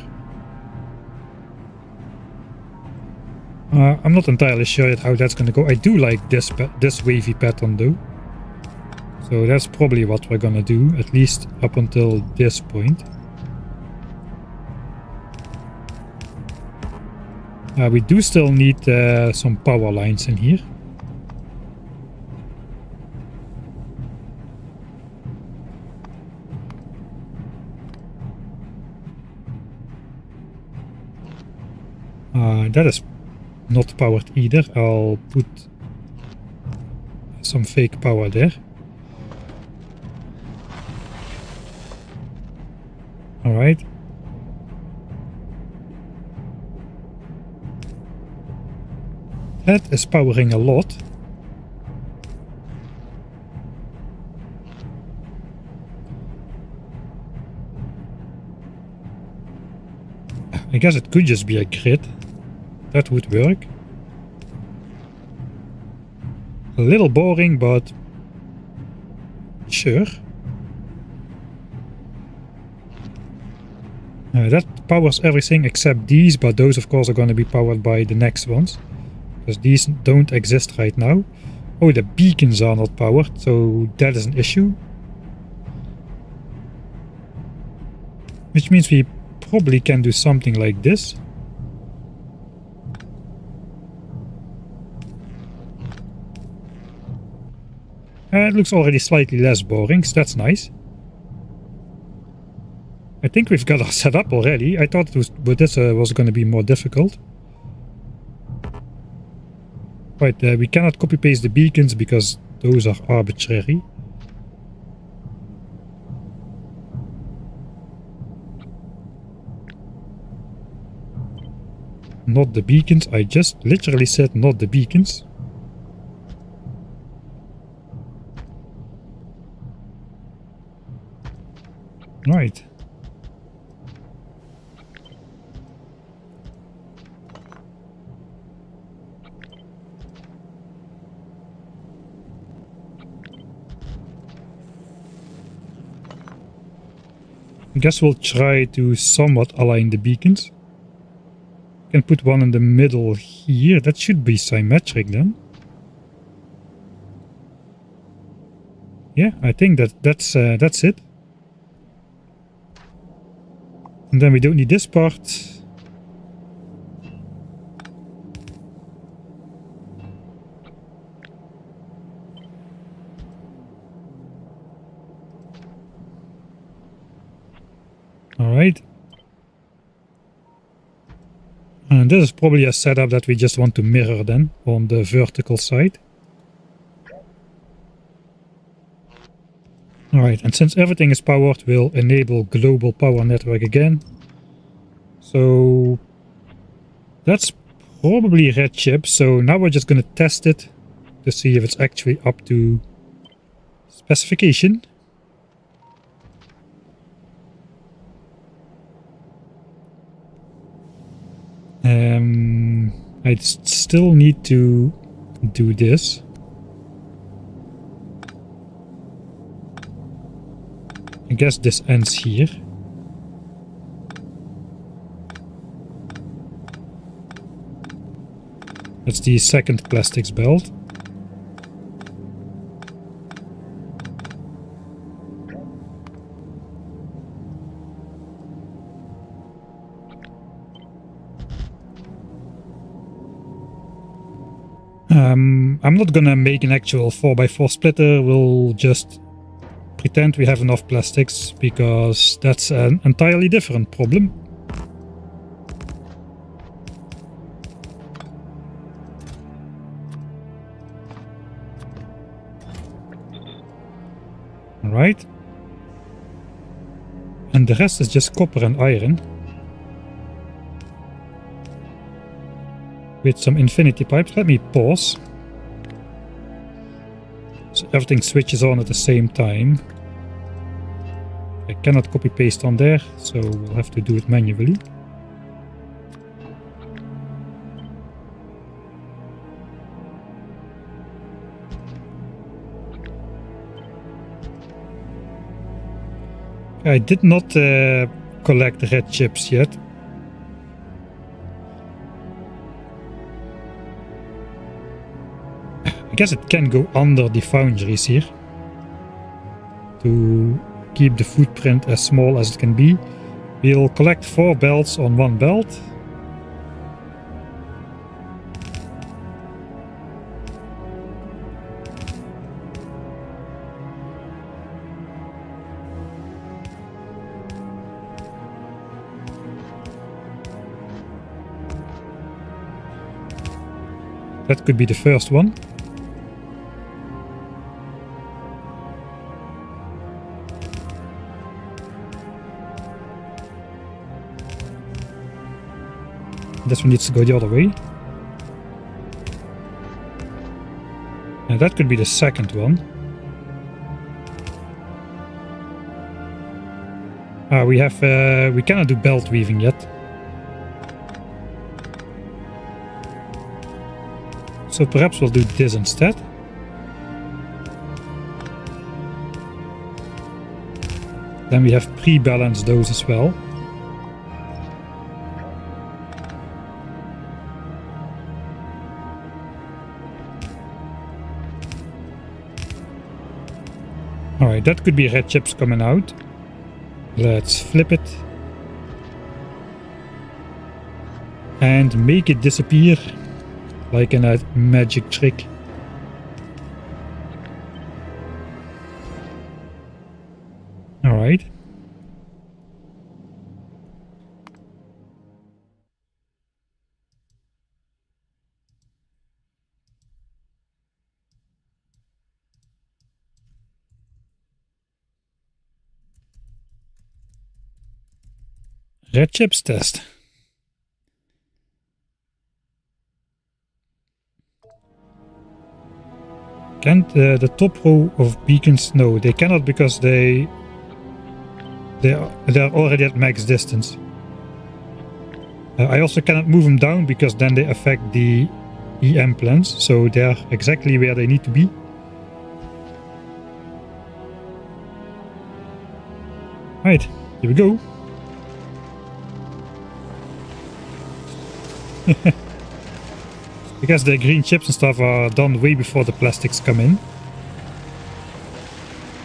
I'm not entirely sure yet how that's gonna go. I do like this wavy pattern though. So that's probably what we're gonna do, at least up until this point. We do still need some power lines in here. That is not powered either. I'll put some fake power there. Alright. That is powering a lot. I guess it could just be a grid. That would work. A little boring, but sure. That powers everything except these, but those of course are going to be powered by the next ones. Because these don't exist right now. Oh, the beacons are not powered, so that is an issue. Which means we probably can do something like this. It looks already slightly less boring, so that's nice. I think we've got our setup already. I thought this was going to be more difficult. Right, we cannot copy paste the beacons because those are arbitrary. Not the beacons, I just literally said not the beacons. Right. I guess we'll try to somewhat align the beacons. Can put one in the middle here. That should be symmetric then. Yeah, I think that's it. And then we don't need this part. All right. And this is probably a setup that we just want to mirror then on the vertical side. Alright, and since everything is powered, we'll enable global power network again. So that's probably red chip. So now we're just going to test it to see if it's actually up to specification. I still need to do this. I guess this ends here. That's the second plastics belt. I'm not gonna make an actual 4x4 splitter. We'll just pretend we have enough plastics, because that's an entirely different problem. Alright. And the rest is just copper and iron. With some infinity pipes. Let me pause. So everything switches on at the same time. I cannot copy paste on there, so we'll have to do it manually. I did not collect the red chips yet. I guess it can go under the foundries here to keep the footprint as small as it can be. We'll collect 4 belts on one belt. That could be the first one. This one needs to go the other way. And that could be the second one. We cannot do belt weaving yet. So perhaps we'll do this instead. Then we have pre-balanced those as well. Alright, that could be red chips coming out. Let's flip it. And make it disappear like in a magic trick. Alright. Red chips test. Can't the top row of beacons? No, they cannot, because they're already at max distance. I also cannot move them down, because then they affect the EM plans, so they're exactly where they need to be. Right. Here we go. I guess the green chips and stuff are done way before the plastics come in.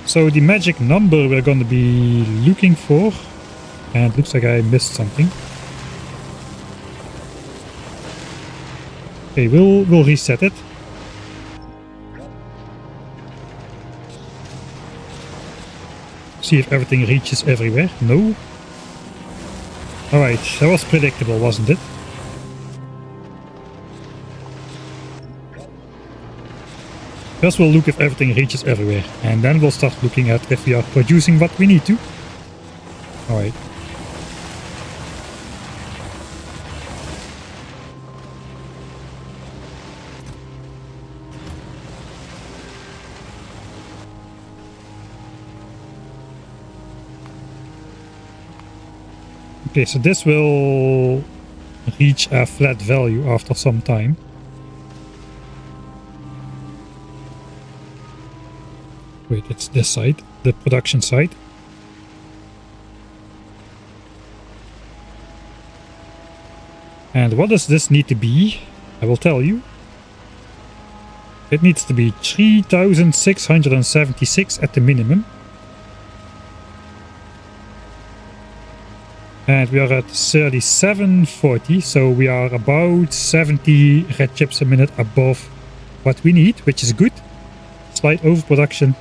So the magic number we're going to be looking for, and it looks like I missed something. Okay, we'll reset it. See if everything reaches everywhere. No. Alright, that was predictable, wasn't it? First we'll look if everything reaches everywhere, and then we'll start looking at if we are producing what we need to. Alright. Okay, so this will reach a flat value after some time. Wait, it's this side, the production side. And what does this need to be? I will tell you. It needs to be 3676 at the minimum. And we are at 3740, so we are about 70 red chips a minute above what we need, which is good. Slight overproduction.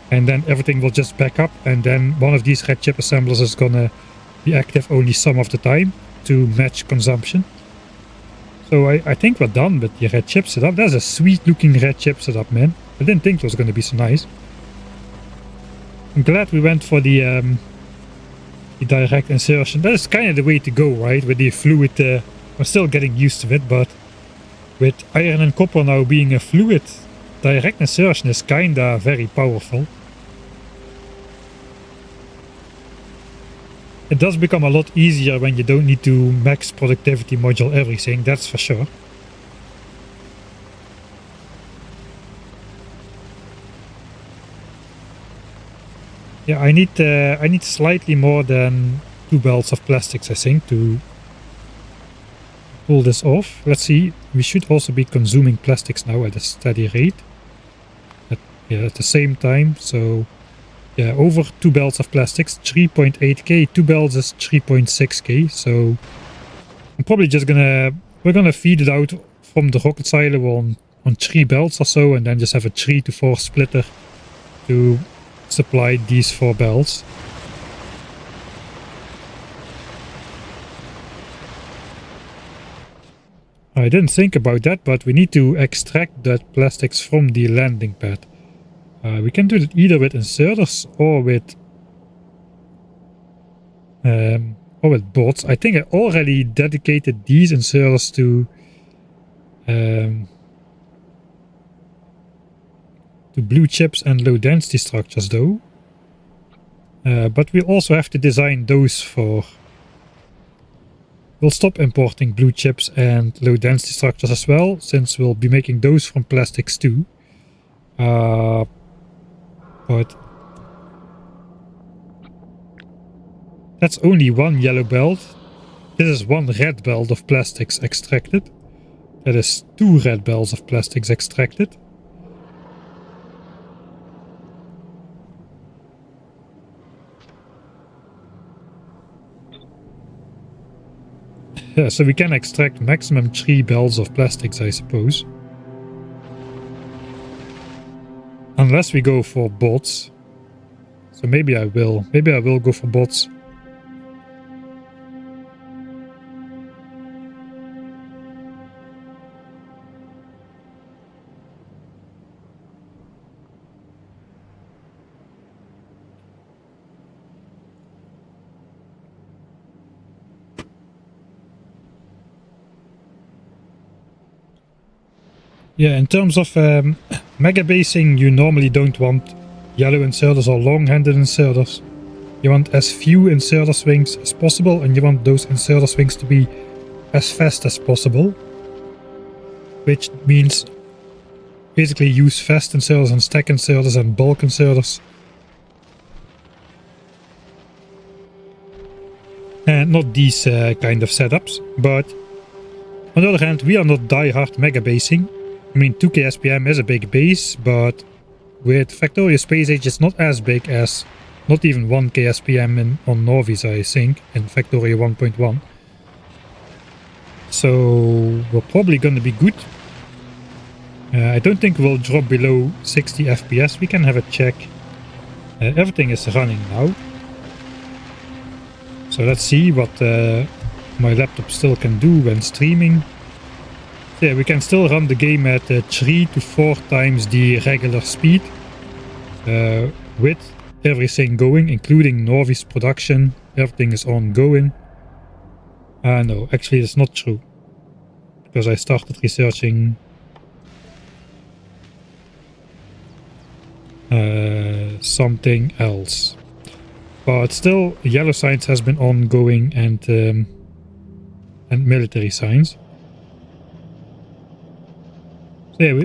And then everything will just back up, and then one of these red chip assemblers is gonna be active only some of the time to match consumption. So I think we're done with the red chip setup. That's a sweet looking red chip setup, man. I didn't think it was gonna be so nice. I'm glad we went for the direct insertion. That is kind of the way to go, right? With the fluid, I'm still getting used to it, but with iron and copper now being a fluid, direct insertion is kinda very powerful. It does become a lot easier when you don't need to max productivity module everything, that's for sure. Yeah, I need slightly more than 2 belts of plastics, I think, to pull this off. Let's see, we should also be consuming plastics now at a steady rate. At the same time, so yeah, over 2 belts of plastics, 3.8k, 2 belts is 3.6k, so I'm probably just we're gonna feed it out from the rocket silo on 3 belts or so, and then just have a 3 to 4 splitter to supply these 4 belts. I didn't think about that, but we need to extract that plastics from the landing pad. We can do it either with inserters or with bots. I think I already dedicated these inserters to blue chips and low density structures though. But we also have to design those for... We'll stop importing blue chips and low density structures as well, since we'll be making those from plastics too. But that's only 1 yellow belt. This is 1 red belt of plastics extracted. That is 2 red belts of plastics extracted. Yeah, so we can extract maximum 3 belts of plastics, I suppose. Unless we go for bots. So maybe I will. Maybe I will go for bots. Yeah, in terms of mega basing, you normally don't want yellow inserters or long-handed inserters. You want as few inserter swings as possible, and you want those inserter swings to be as fast as possible. Which means basically use fast inserters and stack inserters and bulk inserters. not these kind of setups, but on the other hand, we are not die-hard mega basing. I mean, 2k SPM is a big base, but with Factorio Space Age, it's not as big as not even 1k SPM on Novice, I think, in Factorio 1.1. So we're probably going to be good. I don't think we'll drop below 60 FPS. We can have a check. Everything is running now. So let's see what my laptop still can do when streaming. So yeah, we can still run the game at 3 to 4 times the regular speed. With everything going, including Novice production. Everything is ongoing. No, actually it's not true. Because I started researching something else. But still, yellow science has been ongoing and military science. So yeah,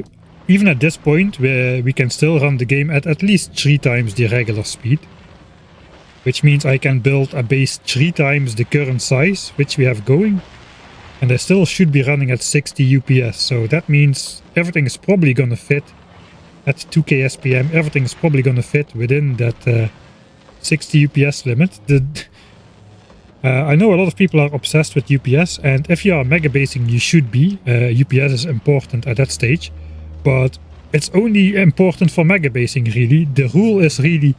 even at this point, we can still run the game at least 3 times the regular speed. Which means I can build a base 3 times the current size, which we have going. And I still should be running at 60 UPS. So that means everything is probably gonna fit at 2k SPM. Everything is probably gonna fit within that 60 UPS limit. I know a lot of people are obsessed with UPS, and if you are mega basing, you should be. UPS is important at that stage, but it's only important for mega basing, really. The rule is really,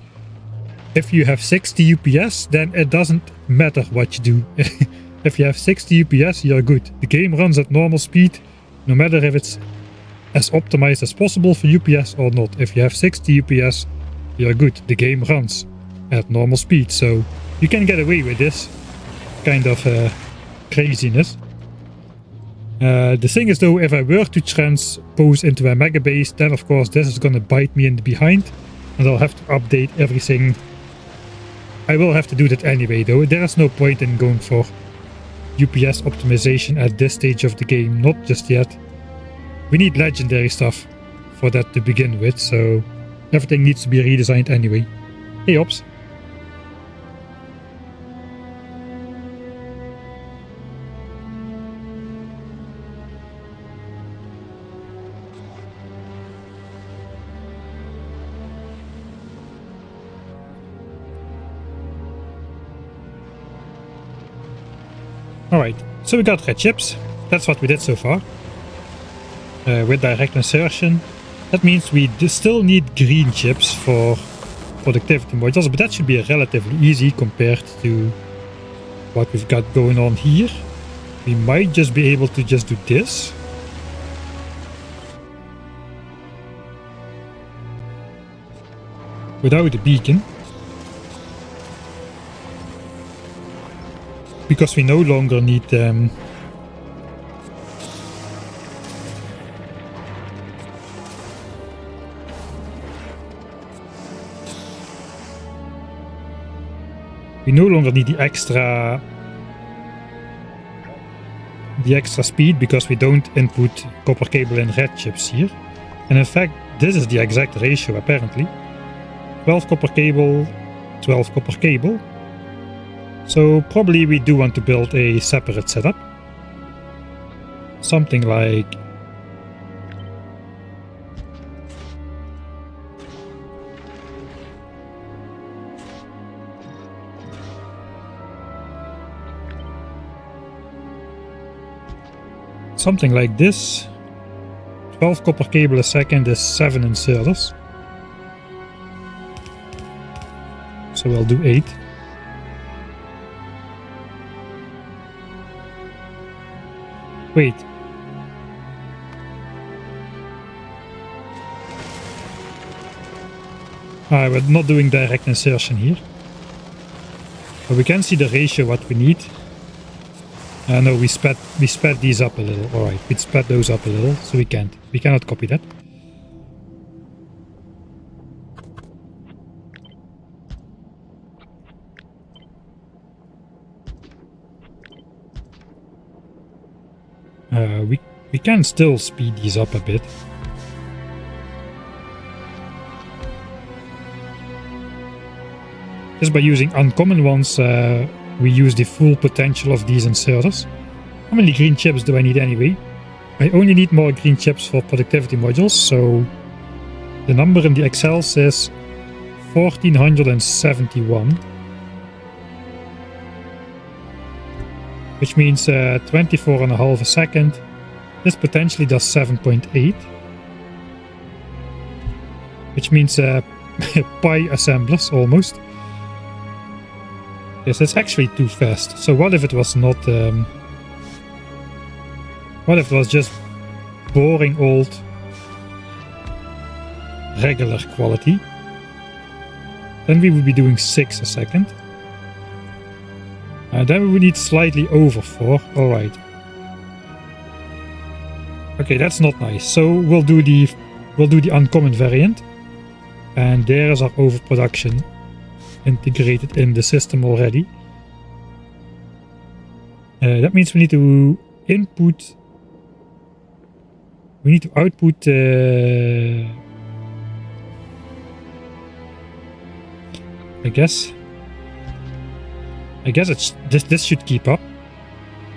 if you have 60 UPS, then it doesn't matter what you do. If you have 60 UPS, you're good. The game runs at normal speed, no matter if it's as optimized as possible for UPS or not. If you have 60 UPS, you're good. The game runs at normal speed, so you can get away with this kind of craziness. The thing is though, if I were to transpose into a mega base, then of course this is gonna bite me in the behind, and I'll have to update everything. I will have to do that anyway though. There is no point in going for UPS optimization at this stage of the game, not just yet. We need legendary stuff for that to begin with, so everything needs to be redesigned anyway. Hey Ops. Alright, so we got red chips. That's what we did so far. With direct insertion. That means we still need green chips for productivity modules, but that should be relatively easy compared to what we've got going on here. We might just be able to just do this. Without a beacon. Because we no longer need we no longer need the extra speed, because we don't input copper cable and red chips here. And in fact, this is the exact ratio apparently. 12 copper cable, 12 copper cable. So probably we do want to build a separate setup. Something like this. 12 copper cable a second is 7 inserters. So we'll do 8. Wait. We're not doing direct insertion here. But we can see the ratio what we need. No, we sped these up a little. Alright, we sped those up a little, so we cannot copy that. We can still speed these up a bit. Just by using uncommon ones we use the full potential of these inserters. How many green chips do I need anyway? I only need more green chips for productivity modules, so the number in the Excel says 1471, which means 24.5 a second. This potentially does 7.8, which means pi assemblers almost. Yes, it's actually too fast. So what if it was not... what if it was just boring old regular quality? Then we would be doing 6 a second. Then we would need slightly over 4. Alright. Okay, that's not nice. So we'll do the uncommon variant. And there is our overproduction integrated in the system already. That means we need to input... We need to output... I guess it's this should keep up.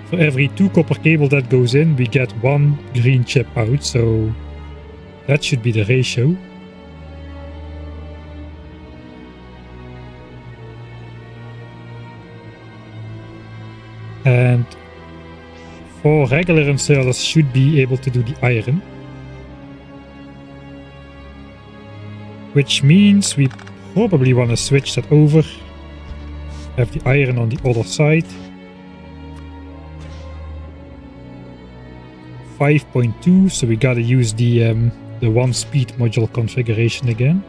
For every 2 copper cable that goes in, we get 1 green chip out, so that should be the ratio. And 4 regular inserters should be able to do the iron. Which means we probably want to switch that over. Have the iron on the other side. 5.2, so we gotta use the 1 speed module configuration again.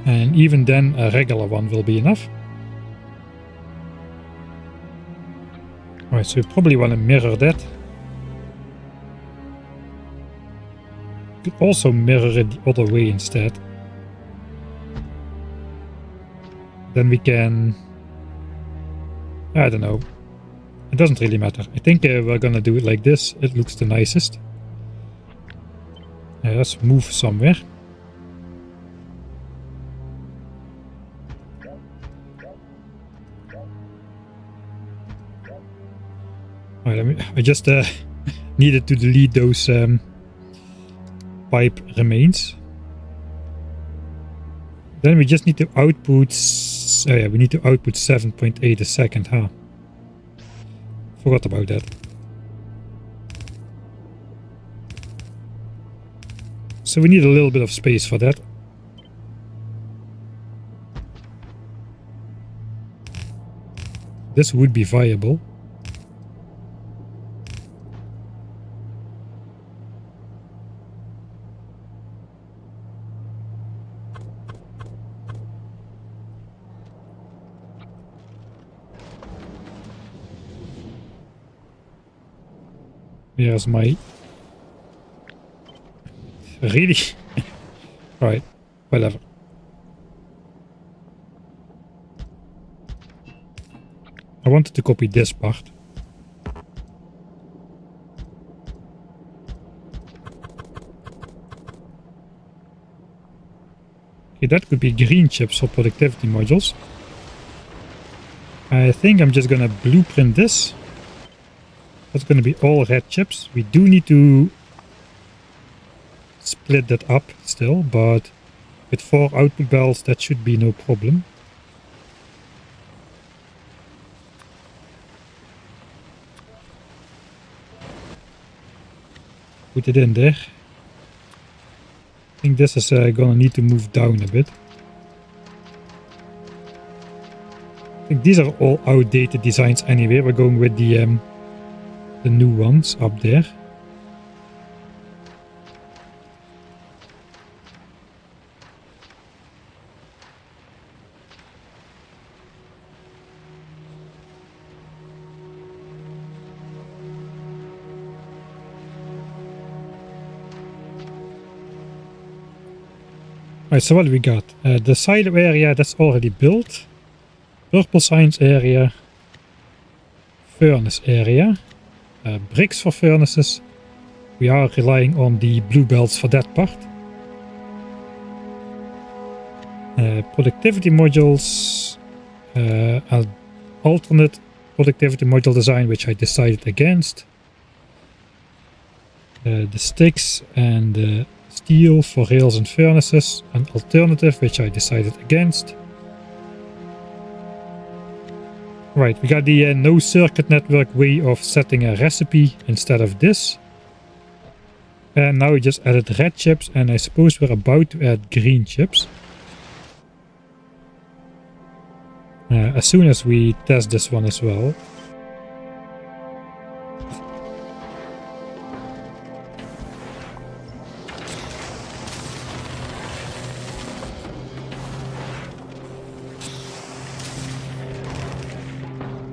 And even then, a regular one will be enough. Alright, so we probably want to mirror that. Could also mirror it the other way instead. Then we can... I don't know. It doesn't really matter. I think we're gonna do it like this. It looks the nicest. Let's move somewhere. I just needed to delete those pipe remains. Then we just need to output... Oh yeah, we need to output 7.8 a second, huh? Forgot about that. So we need a little bit of space for that. This would be viable. Here's my... Really? Right, whatever. I wanted to copy this part. Okay, that could be green chips for productivity modules. I think I'm just gonna blueprint this. That's going to be all red chips. We do need to split that up still, but with 4 output bells that should be no problem. Put it in there. I think this is going to need to move down a bit. I think these are all outdated designs anyway. We're going with the new ones up there. Alright, so what do we got? The silo area, that's already built. purple signs area, furnace area, bricks for furnaces. We are relying on the blue belts for that part. Productivity modules, alternate productivity module design, which I decided against. The sticks and the steel for rails and furnaces, an alternative, which I decided against. Right, we got the no circuit network way of setting a recipe instead of this. And now we just added red chips, and I suppose we're about to add green chips. As soon as we test this one as well.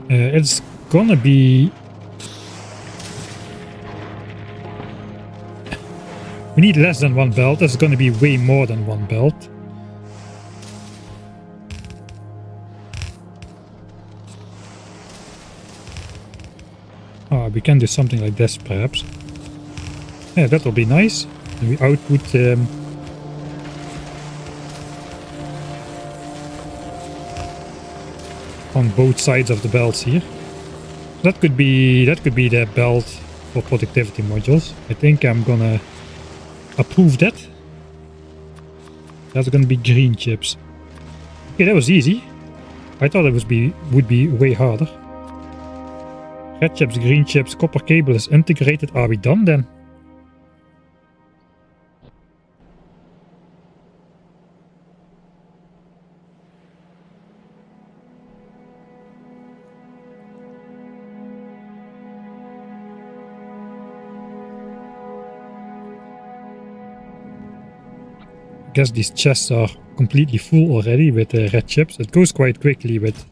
It's gonna be... We need less than one belt. It's gonna be way more than one belt. Oh, we can do something like this, perhaps. Yeah, that will be nice. And we output... on both sides of the belts here. That could be the belt for productivity modules. I think I'm gonna approve that. That's gonna be green chips. Okay, that was easy. I thought it would be way harder. Red chips, green chips, copper cable is integrated. Are we done then? I guess these chests are completely full already with red chips. It goes quite quickly with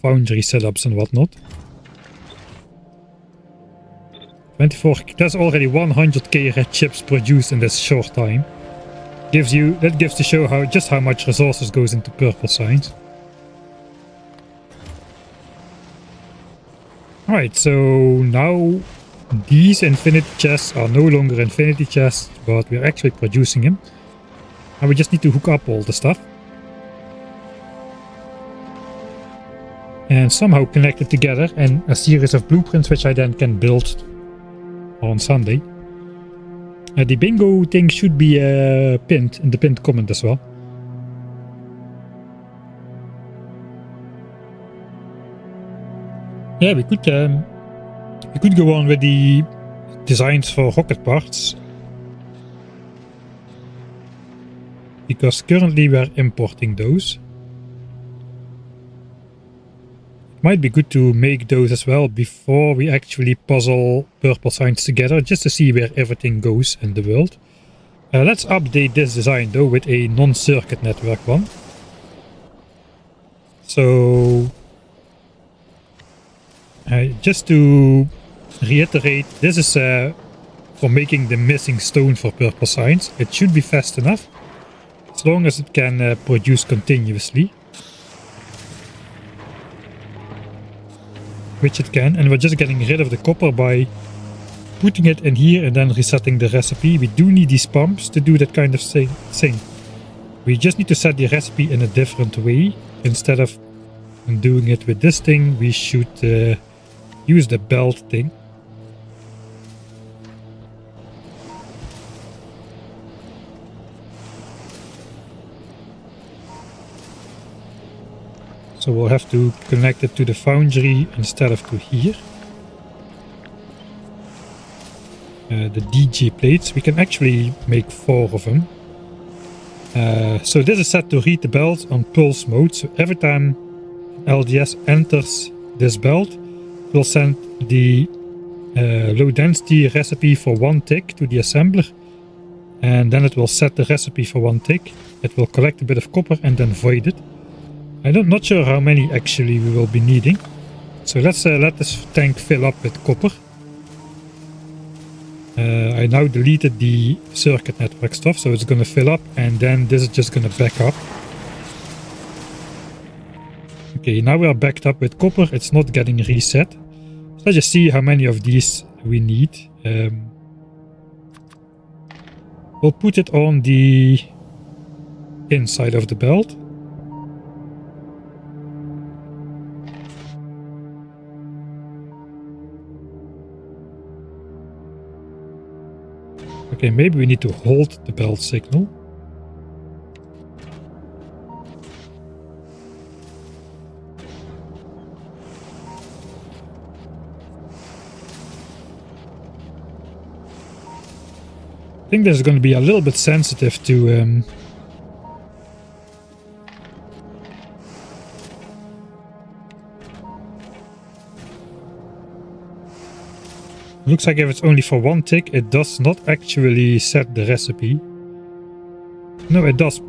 foundry setups and whatnot. 24, that's already 100k red chips produced in this short time. That gives to show just how much resources goes into purple signs. Alright, so now these infinity chests are no longer infinity chests, but we're actually producing them. And we just need to hook up all the stuff. And somehow connect it together in a series of blueprints, which I then can build on Sunday. The bingo thing should be pinned in the pinned comment as well. Yeah, we could go on with the designs for rocket parts. Because currently we are importing those. It might be good to make those as well before we actually puzzle purple signs together, just to see where everything goes in the world. Let's update this design though with a non-circuit network one. So just to reiterate, this is for making the missing stone for purple signs. It should be fast enough. As long as it can produce continuously. Which it can, and we're just getting rid of the copper by putting it in here and then resetting the recipe. We do need these pumps to do that kind of thing. We just need to set the recipe in a different way. Instead of doing it with this thing, we should use the belt thing. So we'll have to connect it to the foundry instead of to here. The DJ plates, we can actually make 4 of them. So this is set to read the belt on pulse mode. So every time LDS enters this belt, we'll send the low density recipe for 1 tick to the assembler. And then it will set the recipe for 1 tick. It will collect a bit of copper and then void it. I'm not sure how many actually we will be needing. So let's let this tank fill up with copper. I now deleted the circuit network stuff, so it's gonna fill up and then this is just gonna back up. Okay, now we are backed up with copper. It's not getting reset. So let's just see how many of these we need. We'll put it on the inside of the belt. Okay, maybe we need to hold the belt signal. I think this is going to be a little bit sensitive to looks like if it's only for one tick, it does not actually set the recipe. No, it does.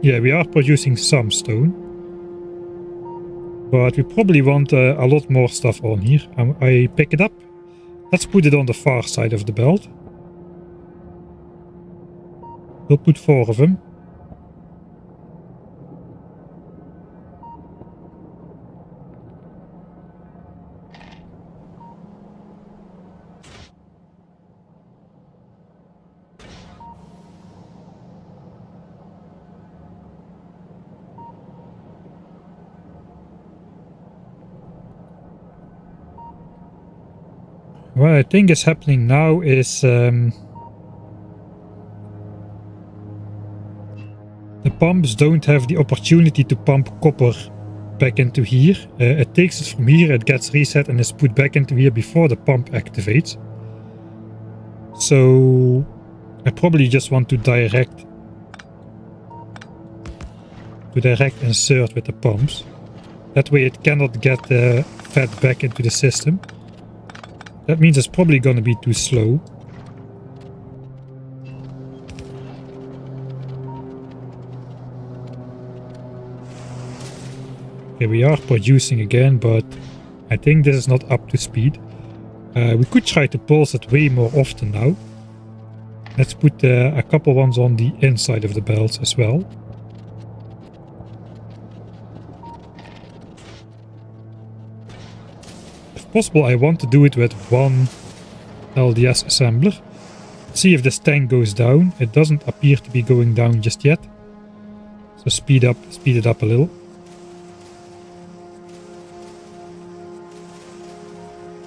Yeah, we are producing some stone. But we probably want a lot more stuff on here. I pick it up. Let's put it on the far side of the belt. We'll put 4 of them. What I think is happening now is the pumps don't have the opportunity to pump copper back into here. It takes it from here, it gets reset and is put back into here before the pump activates. So I probably just want to direct insert with the pumps. That way it cannot get fed back into the system. That means it's probably going to be too slow. Okay, we are producing again, but I think this is not up to speed. We could try to pulse it way more often now. Let's put a couple ones on the inside of the belts as well. If possible, I want to do it with one LDS assembler. See if this tank goes down. It doesn't appear to be going down just yet. So speed it up a little.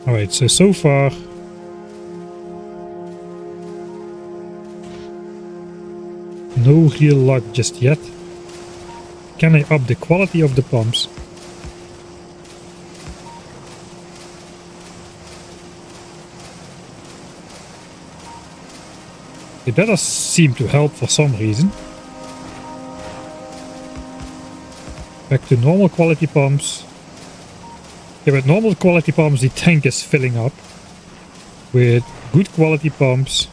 Alright, so far no real luck just yet. Can I up the quality of the pumps? It does seem to help for some reason. Back to normal quality pumps. Yeah, with normal quality pumps the tank is filling up. With good quality pumps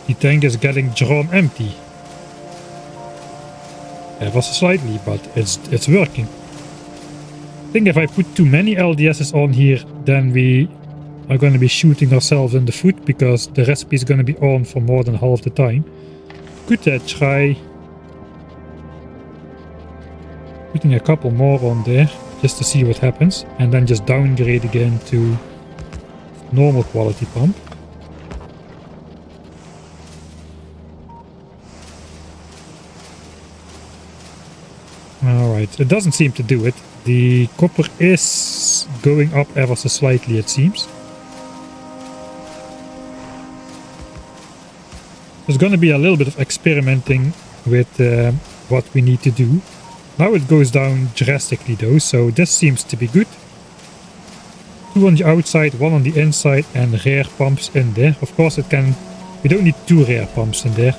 the tank is getting drawn empty. Ever so slightly, but it's working. I think if I put too many LDSs on here, then we are going to be shooting ourselves in the foot, because the recipe is going to be on for more than half the time. Could try putting a couple more on there just to see what happens, and then just downgrade again to normal quality pump. Alright, it doesn't seem to do it. The copper is going up ever so slightly, it seems. There's going to be a little bit of experimenting with what we need to do. Now it goes down drastically though, so this seems to be good. 2 on the outside, 1 on the inside, and rear pumps in there. Of course we don't need 2 rear pumps in there.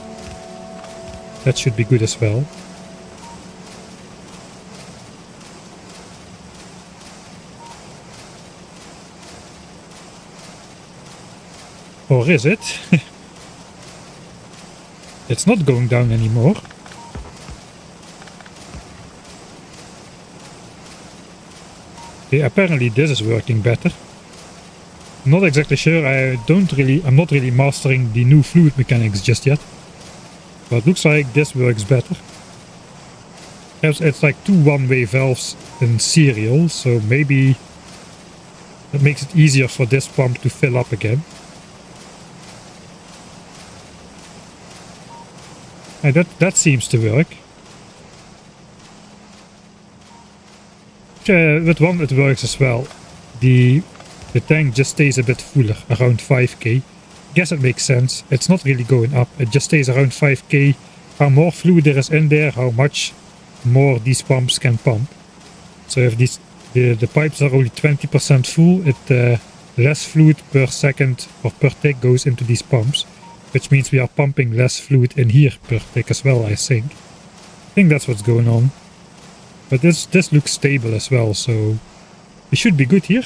That should be good as well. Or is it? It's not going down anymore. Okay, apparently this is working better. I'm not exactly sure. I'm not really mastering the new fluid mechanics just yet. But it looks like this works better. It's like 2 one-way valves in serial, so maybe that makes it easier for this pump to fill up again. And that seems to work. With one it works as well. The tank just stays a bit fuller, around 5k. Guess it makes sense. It's not really going up. It just stays around 5k. How more fluid there is in there, how much more these pumps can pump. So if the pipes are only 20% full, less fluid per second or per tick goes into these pumps, which means we are pumping less fluid in here per tick as well, I think. I think that's what's going on. But this looks stable as well, so we should be good here.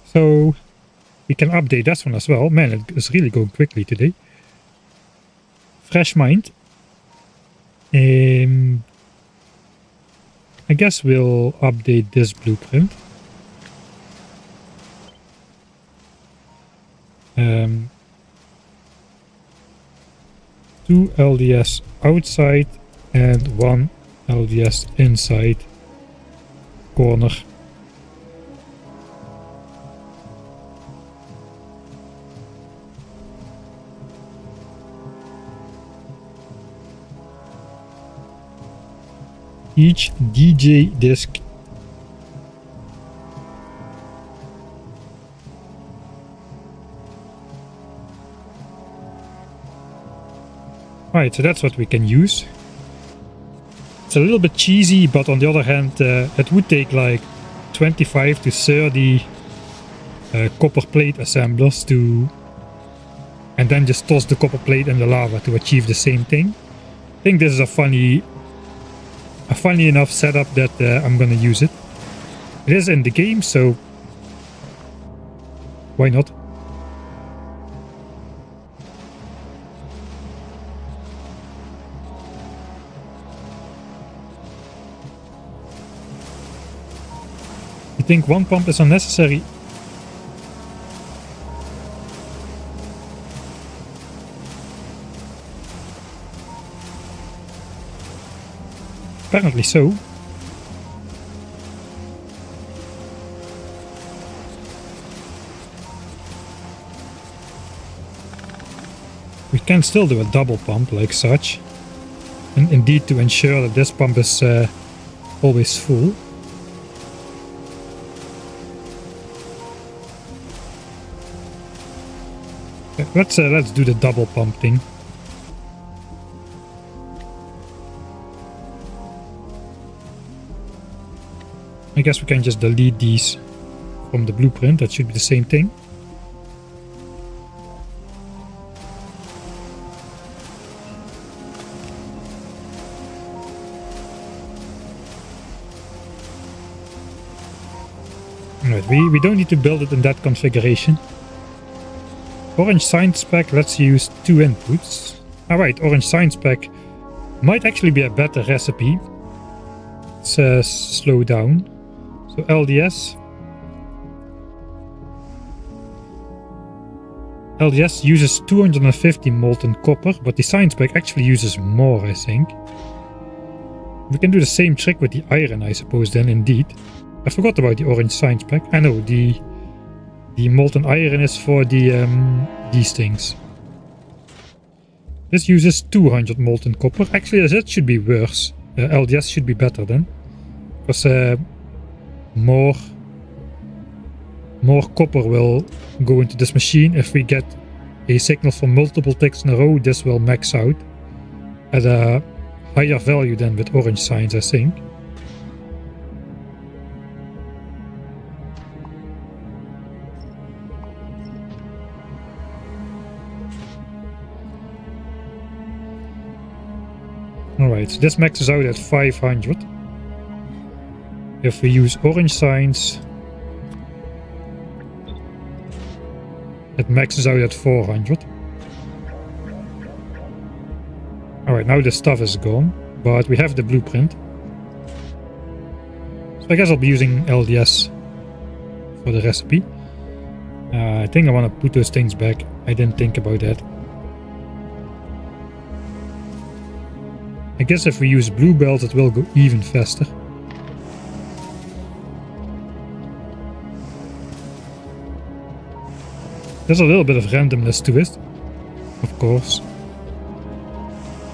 So we can update this one as well. Man, it is really going quickly today. Fresh mind. I guess we'll update this blueprint. 2 LDS outside and 1 LDS inside corner. Each DJ disc. Right, so that's what we can use. It's a little bit cheesy, but on the other hand, it would take like 25 to 30 copper plate assemblers to, and then just toss the copper plate in the lava to achieve the same thing. I think this is a funny enough setup that I'm gonna use it. It is in the game, so why not? You think one pump is unnecessary? Apparently so. We can still do a double pump like such. And indeed to ensure that this pump is always full. Let's do the double pump thing. I guess we can just delete these from the blueprint. That should be the same thing. Alright, we don't need to build it in that configuration. Orange sign spec, let's use 2 inputs. Alright, orange sign spec might actually be a better recipe. Let's slow down. So LDS. LDS uses 250 molten copper, but the sign spec actually uses more, I think. We can do the same trick with the iron, I suppose, then indeed. I forgot about the orange sign spec. I know, the molten iron is for these things. This uses 200 molten copper. Actually, that should be worse. LDS should be better then. Because more copper will go into this machine. If we get a signal for multiple ticks in a row, this will max out at a higher value than with orange signs, I think. Alright, so this maxes out at 500. If we use orange signs, it maxes out at 400. Alright, now the stuff is gone, but we have the blueprint. So I guess I'll be using LDS for the recipe. I think I want to put those things back. I didn't think about that. I guess if we use blue belts it will go even faster. There's a little bit of randomness to it, of course.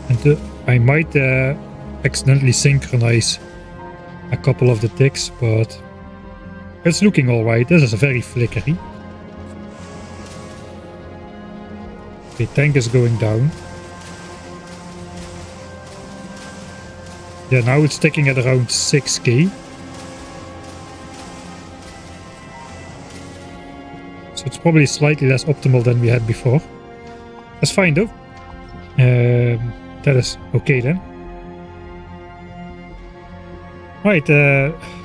And I might accidentally synchronize a couple of the ticks, but it's looking alright. This is very flickery. Okay, tank is going down. Yeah, now it's sticking at around 6k. So it's probably slightly less optimal than we had before. That's fine though. That is okay then. Right,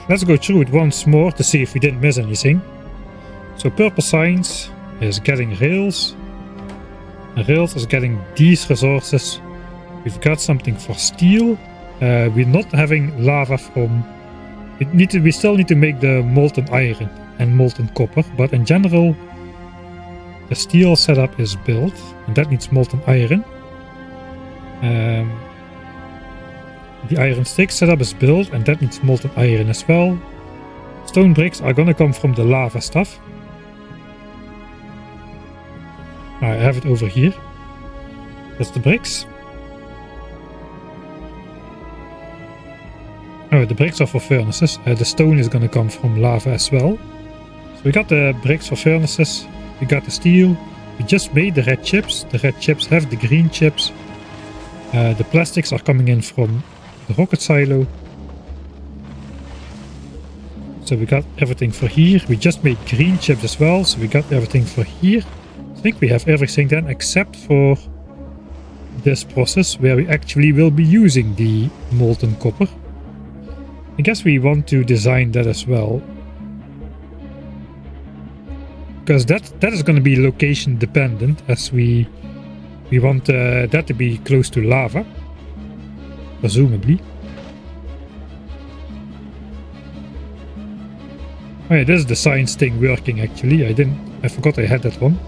let's go through it once more to see if we didn't miss anything. So purple signs is getting rails. And rails is getting these resources. We've got something for steel. We're not having lava from... We still need to make the molten iron and molten copper, but in general the steel setup is built and that needs molten iron. The iron stick setup is built and that needs molten iron as well. Stone bricks are gonna come from the lava stuff. I have it over here. That's the bricks. Oh, the bricks are for furnaces. The stone is gonna come from lava as well. So we got the bricks for furnaces. We got the steel. We just made the red chips. The red chips have the green chips. The plastics are coming in from the rocket silo. So we got everything for here. We just made green chips as well. So we got everything for here. I think we have everything then except for this process where we actually will be using the molten copper. I guess we want to design that as well. Because that is going to be location dependent, as we want that to be close to lava, presumably. Oh yeah, this is the science thing working actually. I forgot I had that one.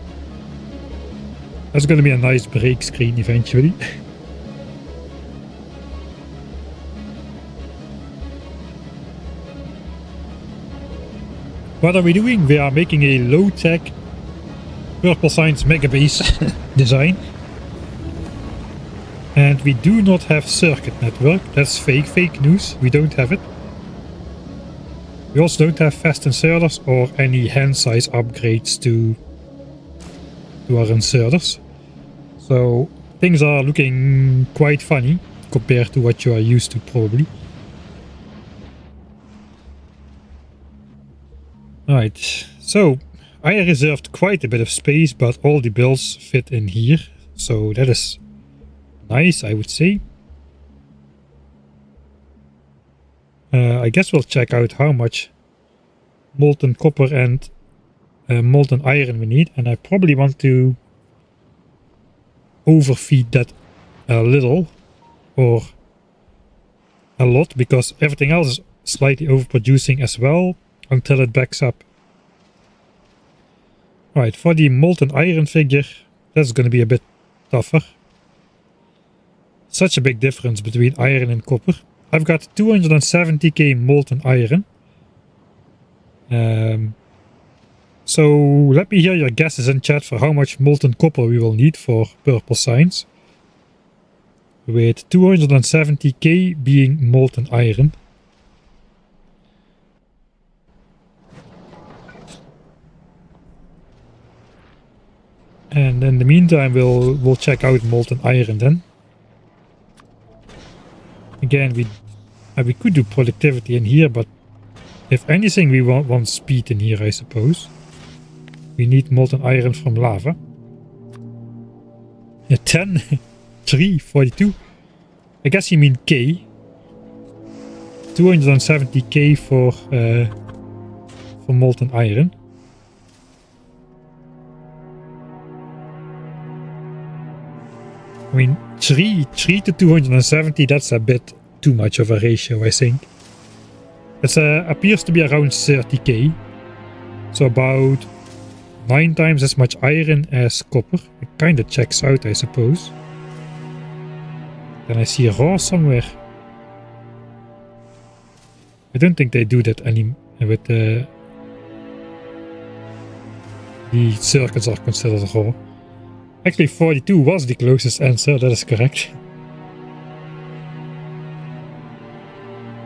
That's going to be a nice break screen eventually. What are we doing? We are making a low-tech Purple Science Megabase design. And we do not have circuit network. That's fake news. We don't have it. We also don't have fast inserters or any hand size upgrades to our inserters. So things are looking quite funny compared to what you are used to probably. Right, so I reserved quite a bit of space, but all the builds fit in here, so that is nice, I would say. I guess we'll check out how much molten copper and molten iron we need, and I probably want to overfeed that a little or a lot, because everything else is slightly overproducing as well. Until it backs up. Right, for the molten iron figure, that's going to be a bit tougher. Such a big difference between iron and copper. I've got 270k molten iron. So let me hear your guesses in chat for how much molten copper we will need for Purple Science. With 270k being molten iron. And in the meantime, we'll check out molten iron then. Again, we could do productivity in here, but if anything, we want speed in here, I suppose. We need molten iron from lava. 10, 3, 42. I guess you mean K. 270k for molten iron. I mean, 3 to 270, that's a bit too much of a ratio, I think. It appears to be around 30k. So about 9 times as much iron as copper. It kinda checks out, I suppose. Can I see raw somewhere? I don't think they do that any with the circuits are considered raw. Actually 42 was the closest answer, that is correct.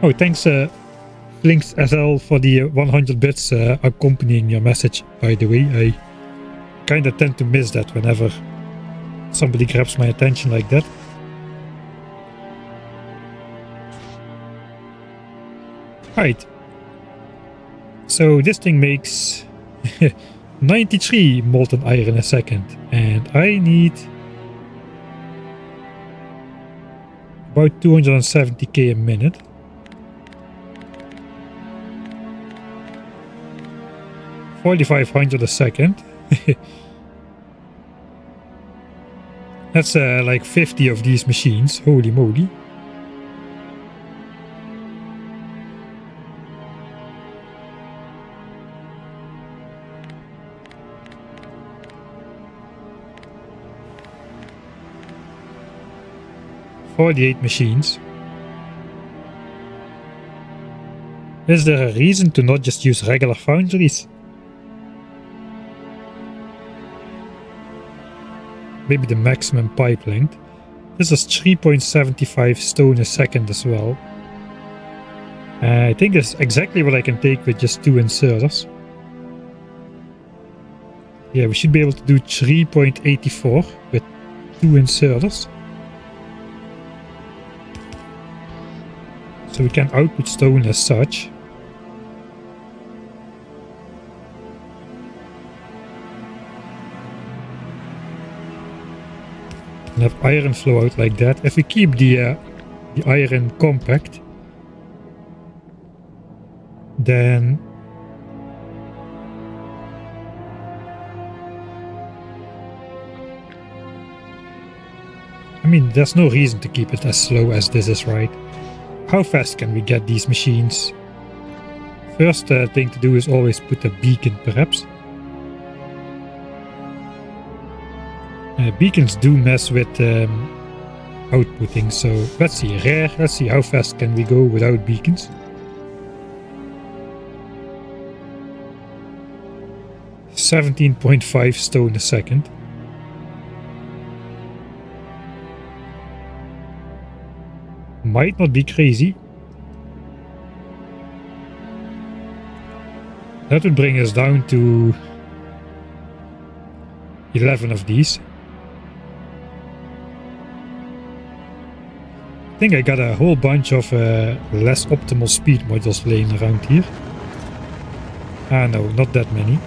Oh, thanks Links SL for the 100 bits accompanying your message, by the way. I kinda tend to miss that whenever somebody grabs my attention like that. Right. So this thing makes 93 molten iron a second, and I need about 270k a minute. $4,500 a second. That's like 50 of these machines. Holy moly. $48 machines. Is there a reason to not just use regular foundries? Maybe the maximum pipe length. This is 3.75 stone a second as well. I think that's exactly what I can take with just 2 inserters. Yeah, we should be able to do 3.84 with 2 inserters. So we can output stone as such. And have iron flow out like that. If we keep the iron compact, then I mean, there's no reason to keep it as slow as this is, right? How fast can we get these machines? First thing to do is always put a beacon, perhaps. Beacons do mess with outputting, so let's see, rare, let's see how fast can we go without beacons. $17.5 stone a second. Might not be crazy. That would bring us down to 11 of these. I think I got a whole bunch of less optimal speed modules laying around here. Ah no, not that many.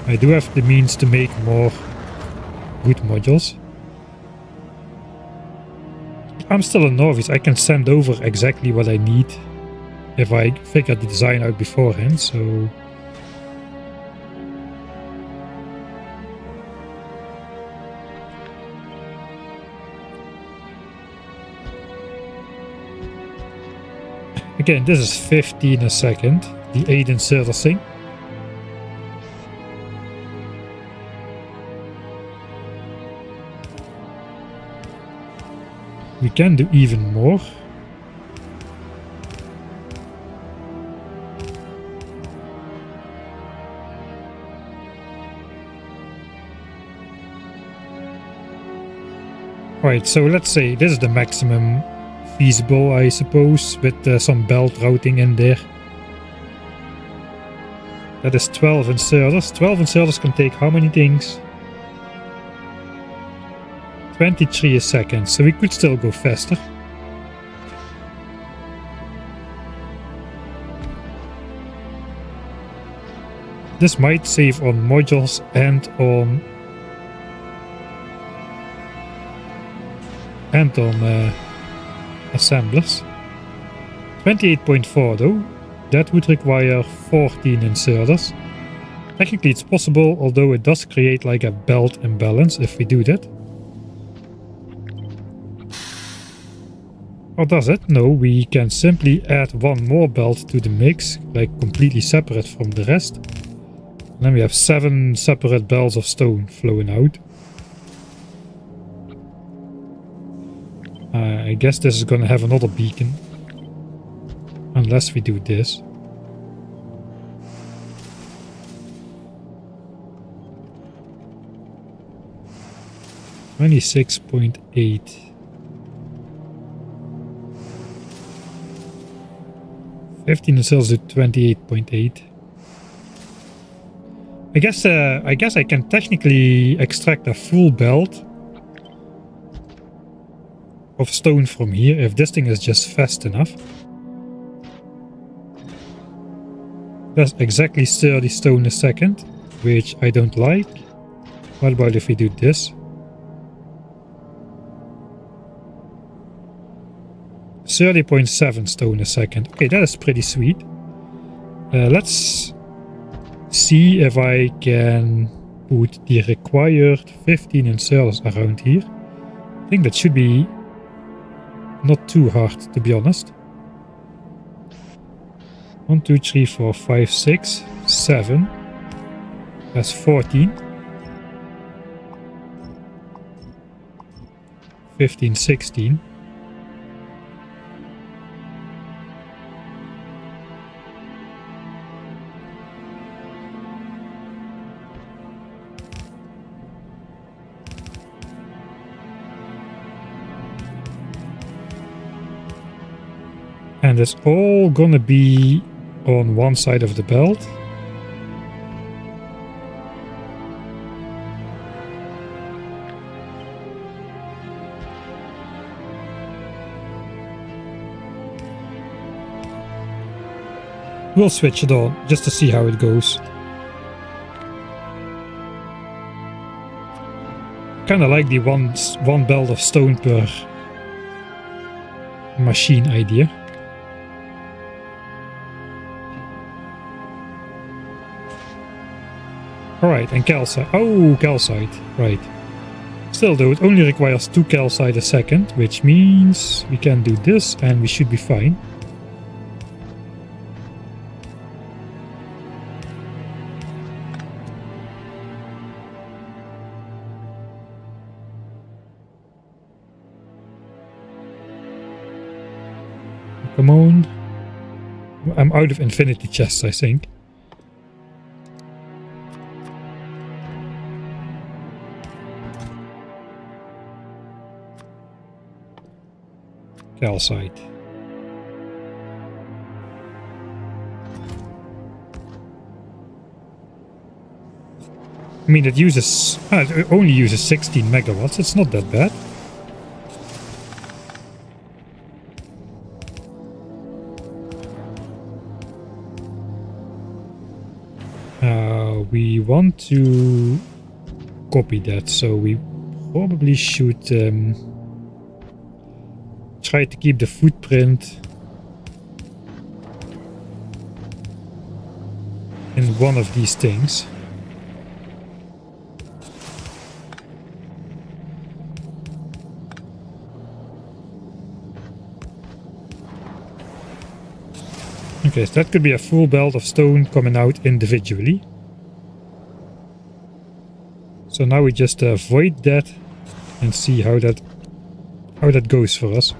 I do have the means to make more good modules. I'm still a novice, I can send over exactly what I need if I figure the design out beforehand, so... Again, this is 15 a second, the 8 inserter thing. We can do even more. Right, so let's say this is the maximum feasible, I suppose, with some belt routing in there. That is 12 inserters. 12 inserters can take how many things? 23 a second, so we could still go faster. This might save on modules and on assemblers. 28.4 though, that would require 14 inserters. Technically it's possible, although it does create like a belt imbalance if we do that. Or does it? No, we can simply add one more belt to the mix, like completely separate from the rest. And then we have 7 separate belts of stone flowing out. I guess this is gonna have another beacon. Unless we do this. $26.8. 15 cells to 28.8. I guess I can technically extract a full belt of stone from here if this thing is just fast enough. That's exactly 30 stone a second, which I don't like. What about if we do this? 30.7 stone a second. Okay, that is pretty sweet. Let's see if I can put the required 15 inserters around here. I think that should be not too hard, to be honest. 1, 2, 3, 4, 5, 6, 7. That's 14. 15, 16. And it's all gonna be on one side of the belt. We'll switch it on just to see how it goes. Kinda like the one belt of stone per machine idea. Alright, and calcite. Oh, calcite. Right. Still though, it only requires 2 calcite a second, which means we can do this and we should be fine. Come on. I'm out of infinity chests, I think. Calcite. I mean, it uses... it only uses 16 megawatts. It's not that bad. We want to copy that, so we probably should try to keep the footprint in one of these things. Okay, so that could be a full belt of stone coming out individually. So now we just avoid that and see how that goes for us.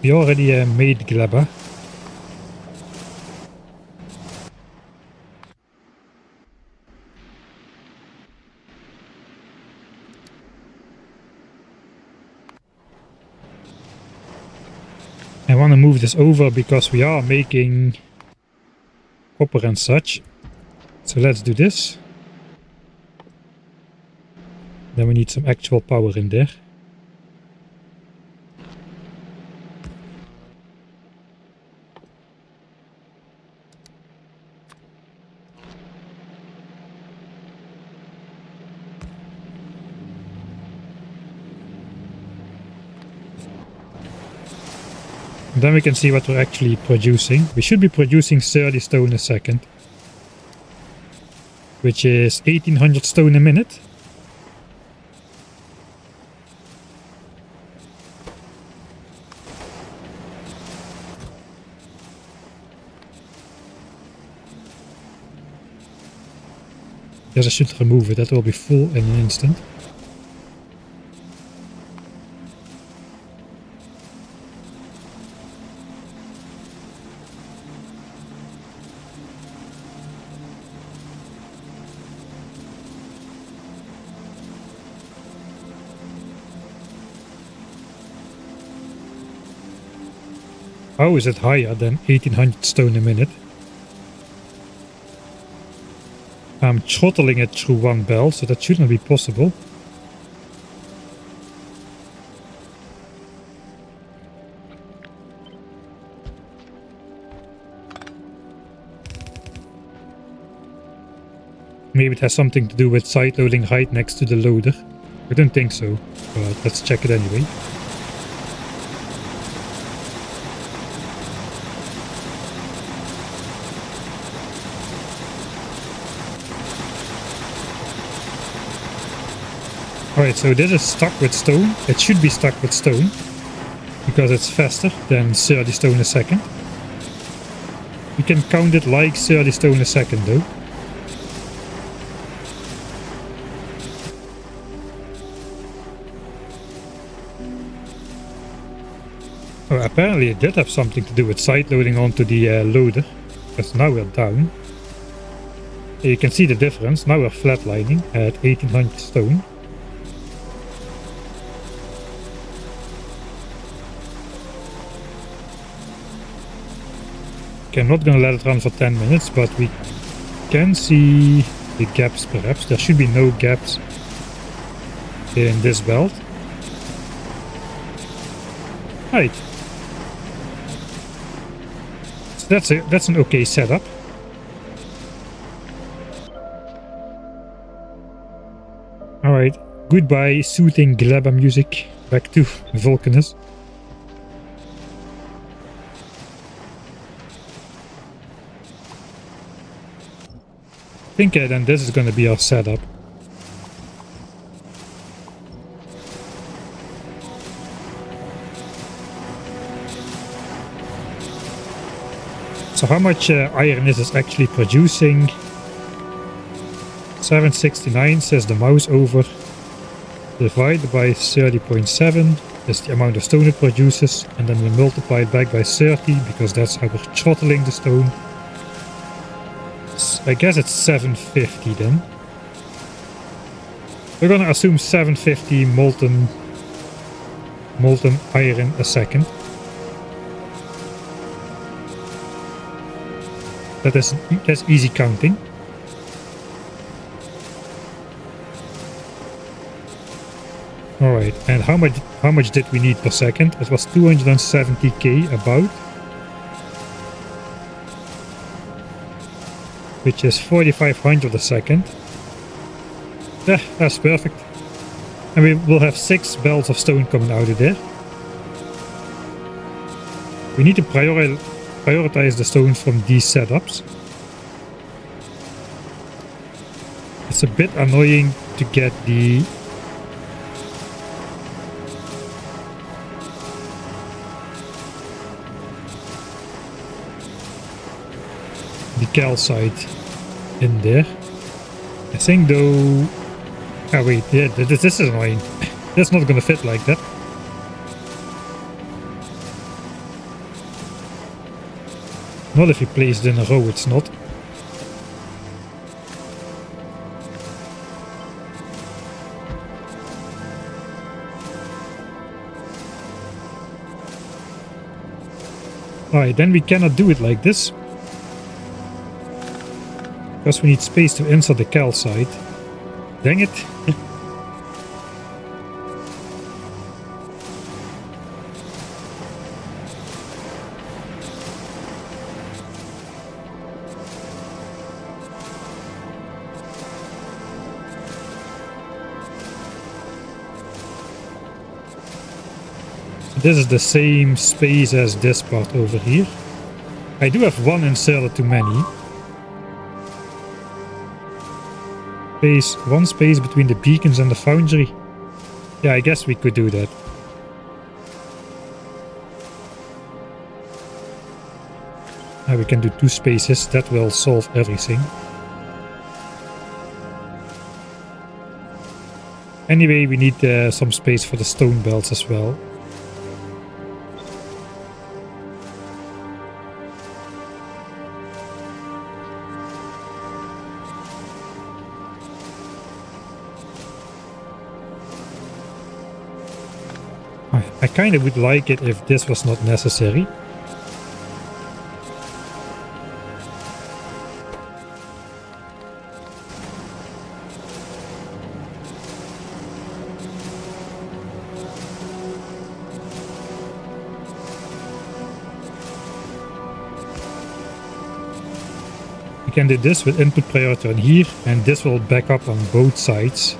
We already made Gleba. I want to move this over because we are making copper and such. So let's do this. Then we need some actual power in there. Then we can see what we're actually producing. We should be producing 30 stone a second. which is 1800 stone a minute. Yes, I should remove it. That will be full in an instant. How is it higher than 1800 stone a minute? I'm throttling it through one belt, so that shouldn't be possible. Maybe it has something to do with side loading right next to the loader. I don't think so, but let's check it anyway. Alright, so this is stuck with stone. It should be stuck with stone, because it's faster than 30 stone a second. You can count it like 30 stone a second though. Oh, apparently it did have something to do with side loading onto the loader, because now we're down. You can see the difference. Now we're flatlining at 1800 stone. Okay, I'm not gonna let it run for 10 minutes, but we can see the gaps perhaps. There should be no gaps in this belt. Right. So that's an okay setup. Alright, goodbye soothing glabber music. Back to Vulcanus. I think then this is going to be our setup. So how much iron is this actually producing? 769 says the mouse over. Divided by 30.7 is the amount of stone it produces, and then we multiply it back by 30 because that's how we're throttling the stone. I guess it's 750 then. We're gonna assume 750 molten iron a second. That's easy counting. Alright, and how much did we need per second? It was 270k about. Which is 4500 a second. Yeah, that's perfect. And we will have 6 belts of stone coming out of there. We need to prioritize the stone from these setups. It's a bit annoying to get the calcite in there. I think though... Oh wait, yeah, this is annoying. That's not gonna fit like that. Not if you place it in a row, it's not. Alright, then we cannot do it like this. Because we need space to insert the calcite. Dang it. So this is the same space as this part over here. I do have one inserter too many. Space, one space between the beacons and the foundry. Yeah, I guess we could do that. We can do 2 spaces, that will solve everything. Anyway, we need some space for the stone belts as well. I kind of would like it if this was not necessary. We can do this with input priority on here, and this will back up on both sides.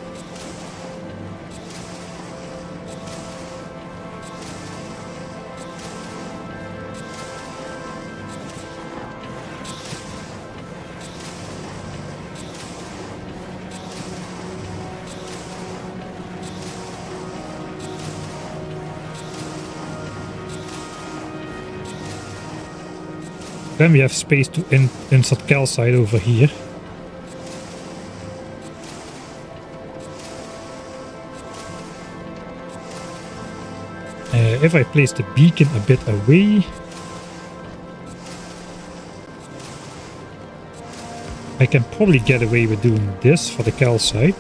Then we have space to insert calcite over here. If I place the beacon a bit away, I can probably get away with doing this for the calcite.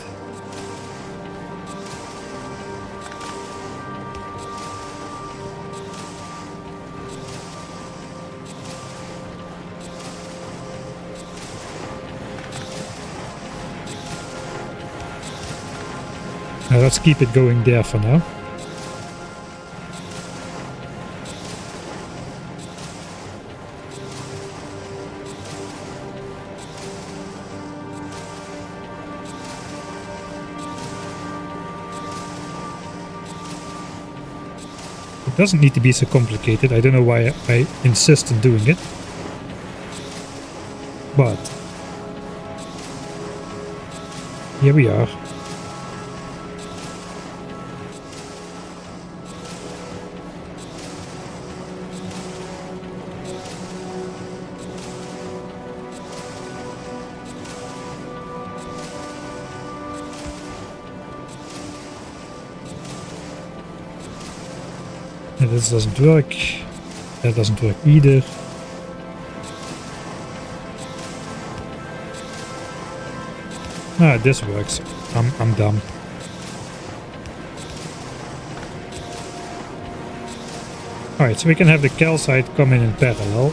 Let's keep it going there for now. It doesn't need to be so complicated. I don't know why I insist on doing it. But here we are. This doesn't work. That doesn't work either. Ah, this works. I'm dumb. Alright, so we can have the calcite come in parallel.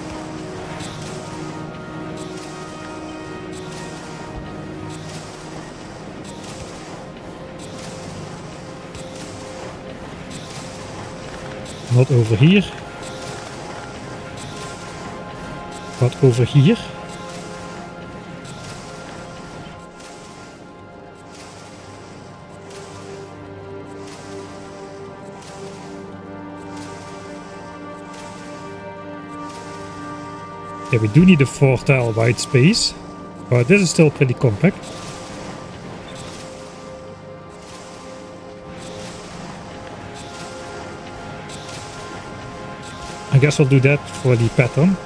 Not over here, but over here. Yeah, we do need a 4-tile white space, but this is still pretty compact. I guess I'll do that for the pattern.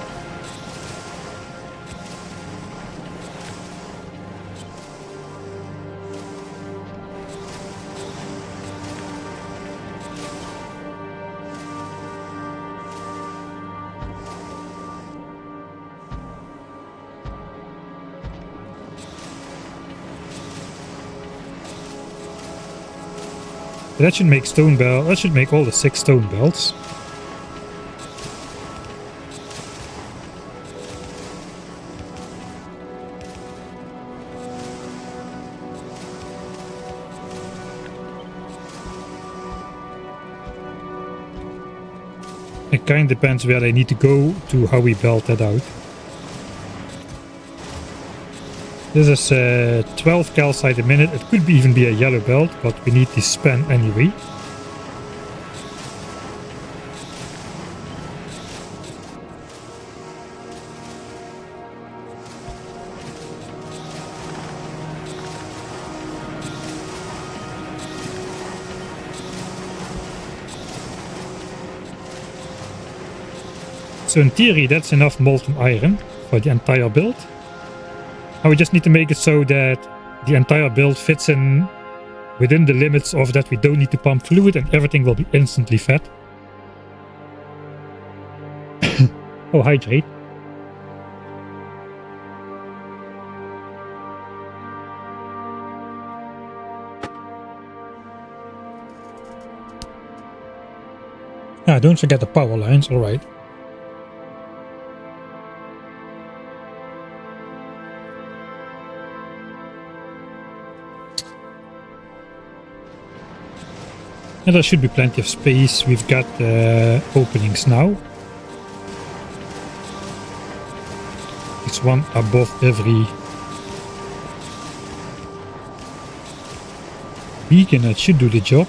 That should make stone belt. That should make all the 6 stone belts. It kind of depends where they need to go to how we belt that out. This is 12 calcite a minute. It could even be a yellow belt, but we need this span anyway. So in theory, that's enough molten iron for the entire build. Now we just need to make it so that the entire build fits in within the limits of that we don't need to pump fluid and everything will be instantly fed. Oh, hydrate. Ah, don't forget the power lines, alright. And there should be plenty of space. We've got openings now. It's one above every beacon. That should do the job.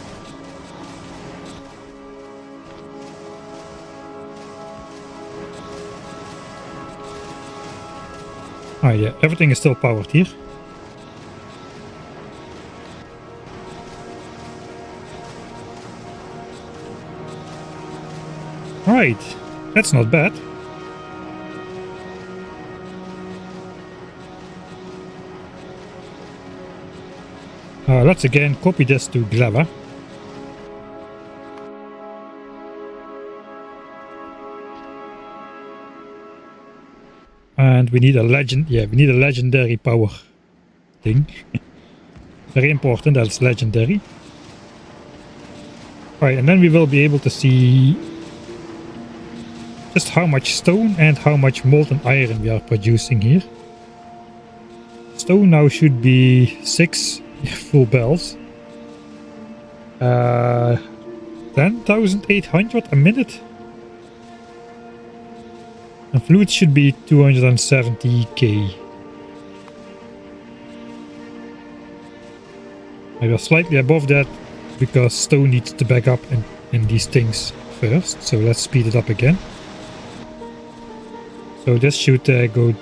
Ah yeah, everything is still powered here. Right, that's not bad. Let's again copy this to Glava. And we need a legendary power thing. Very important, that's legendary. Right, and then we will be able to see just how much stone and how much molten iron we are producing here. Stone now should be 6 full bells. 10,800 a minute. And fluid should be 270k. I was slightly above that because stone needs to back up in these things first. So let's speed it up again. So this should go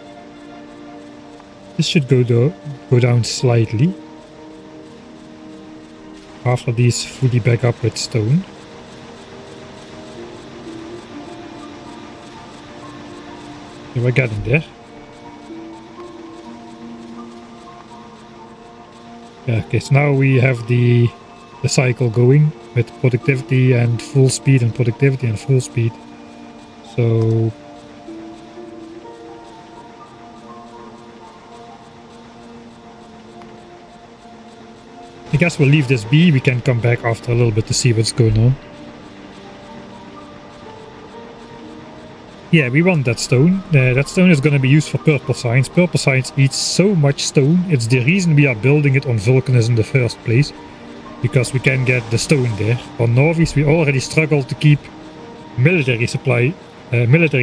down slightly after these fully back up with stone. We're getting there. Yeah, okay, so now we have the cycle going with productivity and full speed and productivity and full speed. So I guess we'll leave this be. We can come back after a little bit to see what's going on. Yeah, we want that stone. That stone is going to be used for purple signs. Purple signs eat so much stone. It's the reason we are building it on Vulcanus in the first place. Because we can get the stone there. On Novice we already struggle to keep military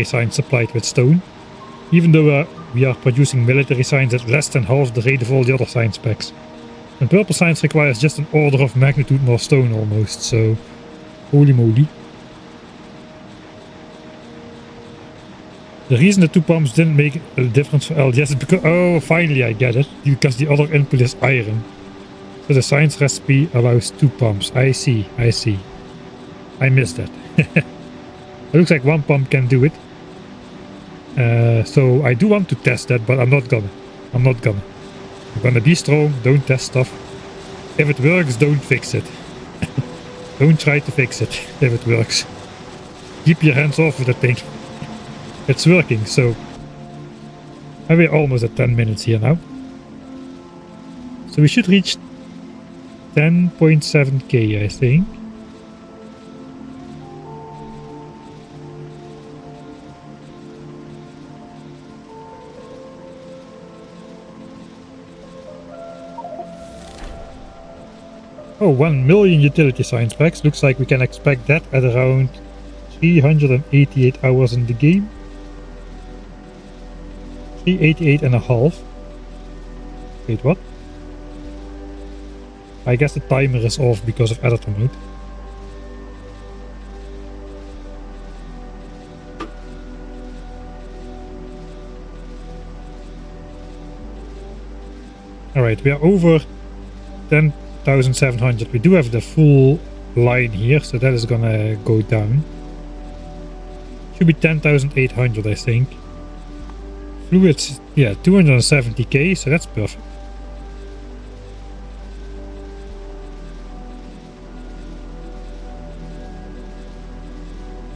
signs supplied with stone. Even though we are producing military signs at less than half the rate of all the other sign specs. And purple signs requires just an order of magnitude more stone almost, so holy moly. The reason the 2 pumps didn't make a difference for LGS is because, oh, finally I get it, because the other input is iron. So the science recipe allows 2 pumps. I see. I missed that. It looks like 1 pump can do it. So I do want to test that, but I'm not gonna. I'm gonna be strong, don't test stuff. If it works, don't fix it. Don't try to fix it if it works. Keep your hands off with the thing. It's working, so we're almost at 10 minutes here now. So we should reach 10.7k, I think. Oh, 1 million utility science packs. Looks like we can expect that at around 388 hours in the game. 388 and a half. Wait, what? I guess the timer is off because of editor mode. Alright, we are over 10,700. We do have the full line here, so that is gonna go down. Should be 10,800, I think. Fluids, yeah, 270k, so that's perfect.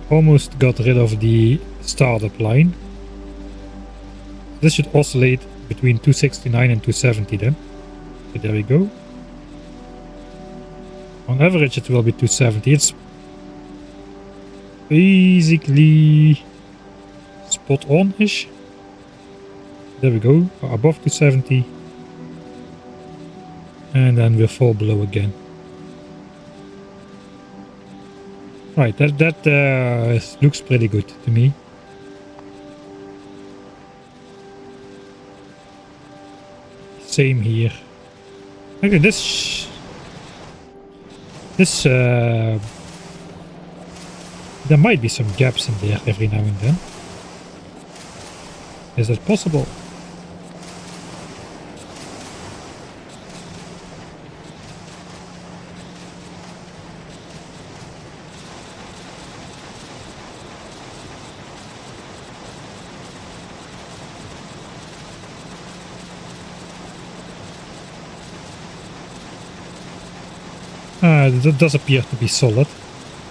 Almost got rid of the startup line. This should oscillate between 269 and 270 then. Okay, there we go. On average it will be 270. It's basically spot on-ish. There we go, above 270. And then we'll fall below again. Right, that looks pretty good to me. Same here. Okay, there might be some gaps in there every now and then. Is that possible? That does appear to be solid.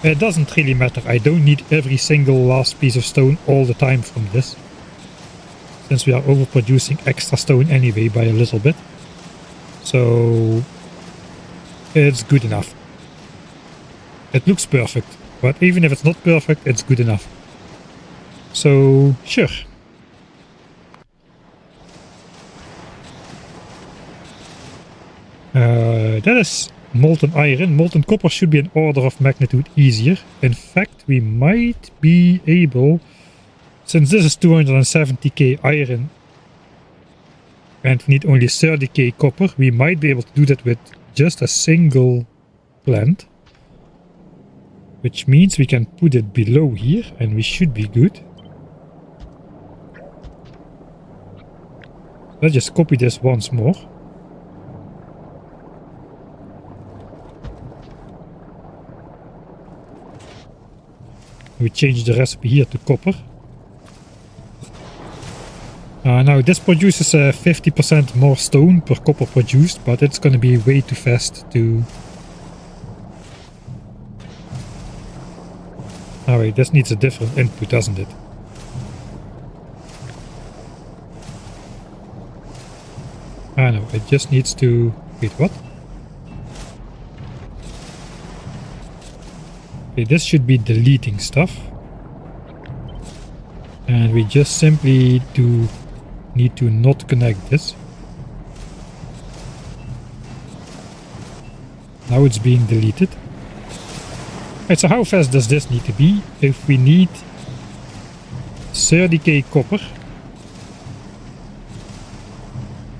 It doesn't really matter. I don't need every single last piece of stone all the time from this, since we are overproducing extra stone anyway by a little bit. So it's good enough. It looks perfect, but even if it's not perfect, it's good enough. So sure. That is molten iron. Molten copper should be an order of magnitude easier. In fact, we might be able, since this is 270k iron and we need only 30k copper, we might be able to do that with just a single plant. Which means we can put it below here and we should be good. Let's just copy this once more. We change the recipe here to copper. Now this produces 50% more stone per copper produced, but it's going to be way too fast to... Oh wait, this needs a different input, doesn't it? Ah no, it just needs to... Wait, what? Okay, this should be deleting stuff. And we just simply need to not connect this. Now it's being deleted. Right, so how fast does this need to be? If we need 30k copper,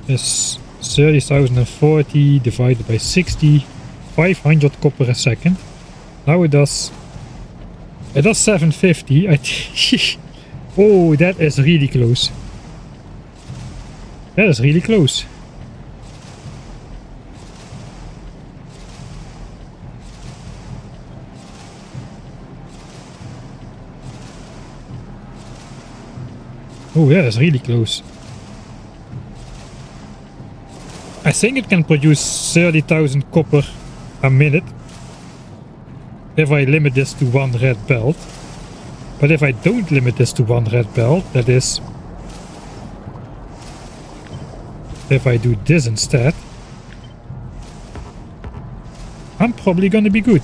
is 30,040 divided by 60, 500 copper a second. Now it does 750. Oh, that is really close. That is really close. Oh, that is really close. I think it can produce 30,000 copper a minute if I limit this to one red belt. But if I don't limit this to one red belt, that is, if I do this instead, I'm probably gonna be good.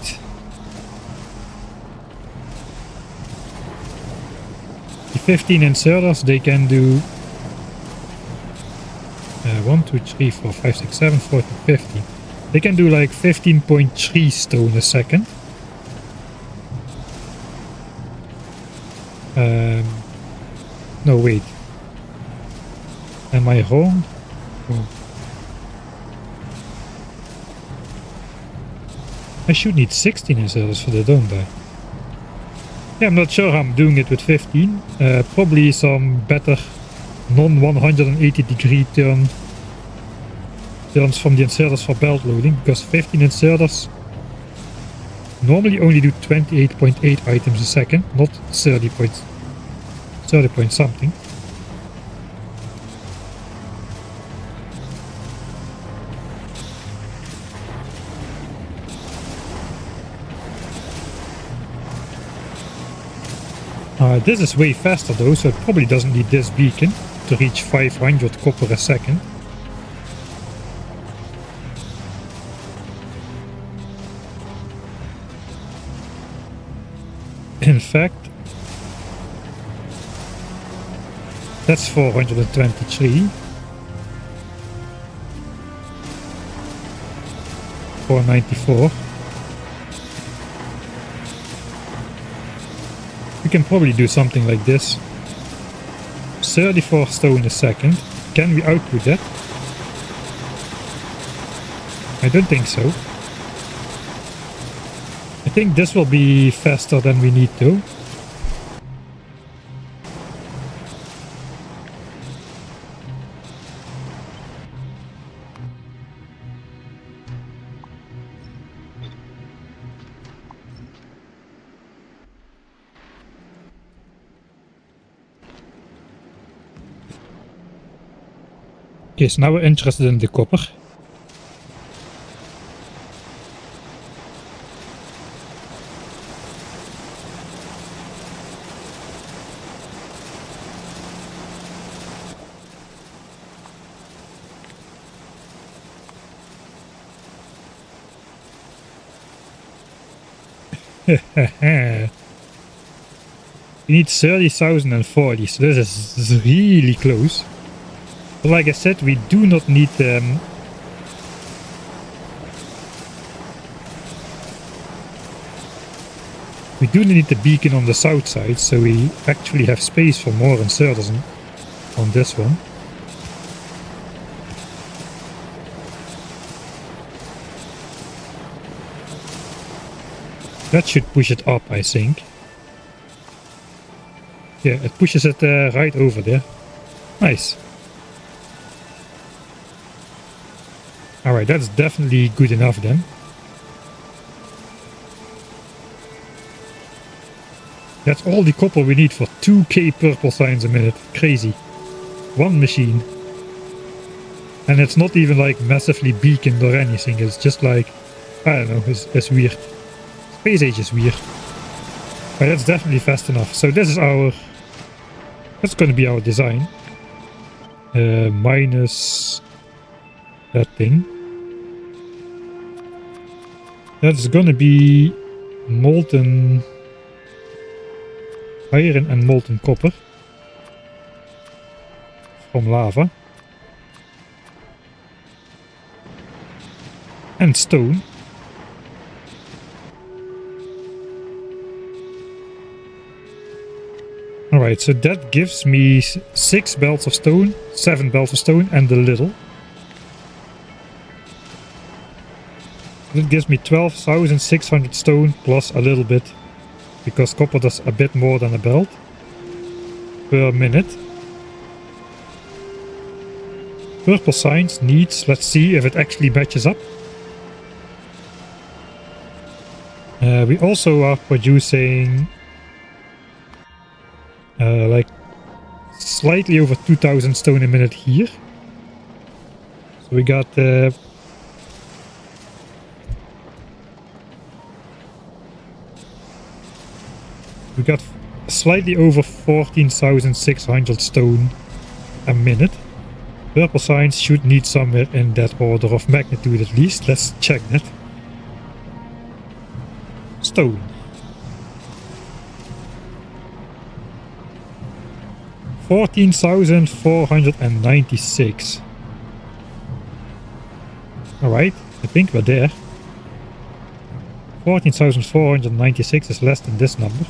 The 15 inserters, they can do 1, 2, 3, 4, 5, 6, 7, 14, 15. They can do like 15.3 stone a second. No, wait. Am I wrong? Oh. I should need 16 inserters for that, don't I? Yeah, I'm not sure how I'm doing it with 15. Probably some better non-180 degree turns from the inserters for belt loading, because 15 inserters normally only do 28.8 items a second, not 30. 30 point something. This is way faster though, so it probably doesn't need this beacon to reach 500 copper a second. In fact, that's 423. 494. We can probably do something like this. 34 stone a second. Can we output that? I don't think so. I think this will be faster than we need to. Okay, so now we're interested in the copper. We need 30,040, so this is really close. But like I said, we do not need we do need the beacon on the south side, so we actually have space for more inserters on this one. That should push it up, I think. Yeah, it pushes it right over there. Nice. Alright, that's definitely good enough then. That's all the copper we need for 2k purple signs a minute. Crazy. One machine. And it's not even like massively beaconed or anything. It's just like, I don't know, it's weird. Space Age is weird. But that's definitely fast enough. So this is that's gonna be our design. Minus that thing. That's gonna be molten iron and molten copper from lava. And stone. Alright, so that gives me 6 belts of stone, 7 belts of stone, and a little. That gives me 12,600 stone plus a little bit, because copper does a bit more than a belt per minute. Purple signs needs, let's see if it actually matches up. We also are producing like slightly over 2,000 stone a minute here. So we got slightly over 14,600 stone a minute. Purple signs should need somewhere in that order of magnitude at least. Let's check that. Stone. 14,496. Alright, I think we're there. 14,496 is less than this number.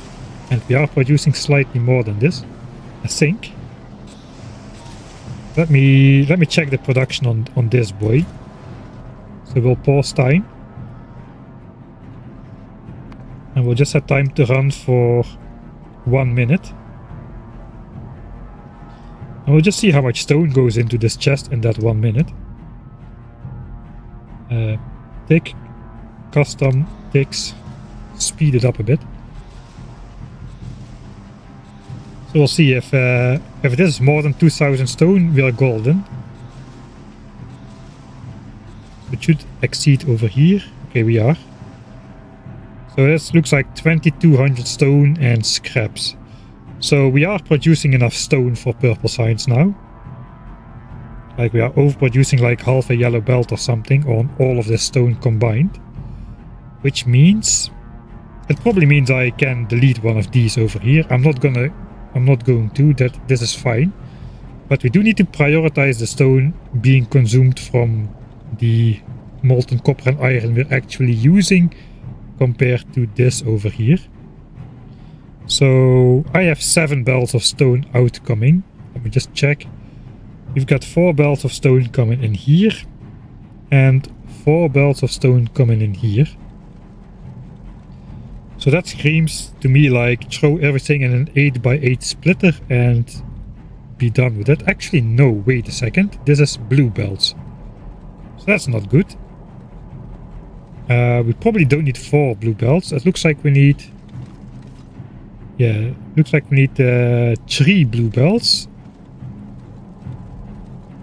And we are producing slightly more than this, I think. Let me check the production on this boy. So we'll pause time. And we'll just set time to run for 1 minute. And we'll just see how much stone goes into this chest in that 1 minute. Tick, custom, ticks, speed it up a bit. So we'll see if it is more than 2000 stone, we are golden. It should exceed over here. Okay, we are. So this looks like 2200 stone and scraps. So we are producing enough stone for purple signs now. Like we are overproducing like half a yellow belt or something on all of this stone combined. Which means... it probably means I can delete one of these over here. I'm not going to. This is fine. But we do need to prioritize the stone being consumed from the molten copper and iron we're actually using compared to this over here. So I have 7 belts of stone outcoming. Let me just check. We've got 4 belts of stone coming in here and 4 belts of stone coming in here. So that screams to me like throw everything in an 8x8 splitter and be done with it. Actually, no, wait a second. This is blue belts. So that's not good. We probably don't need 4 blue belts. It looks like we need... yeah, looks like we need 3 blue belts.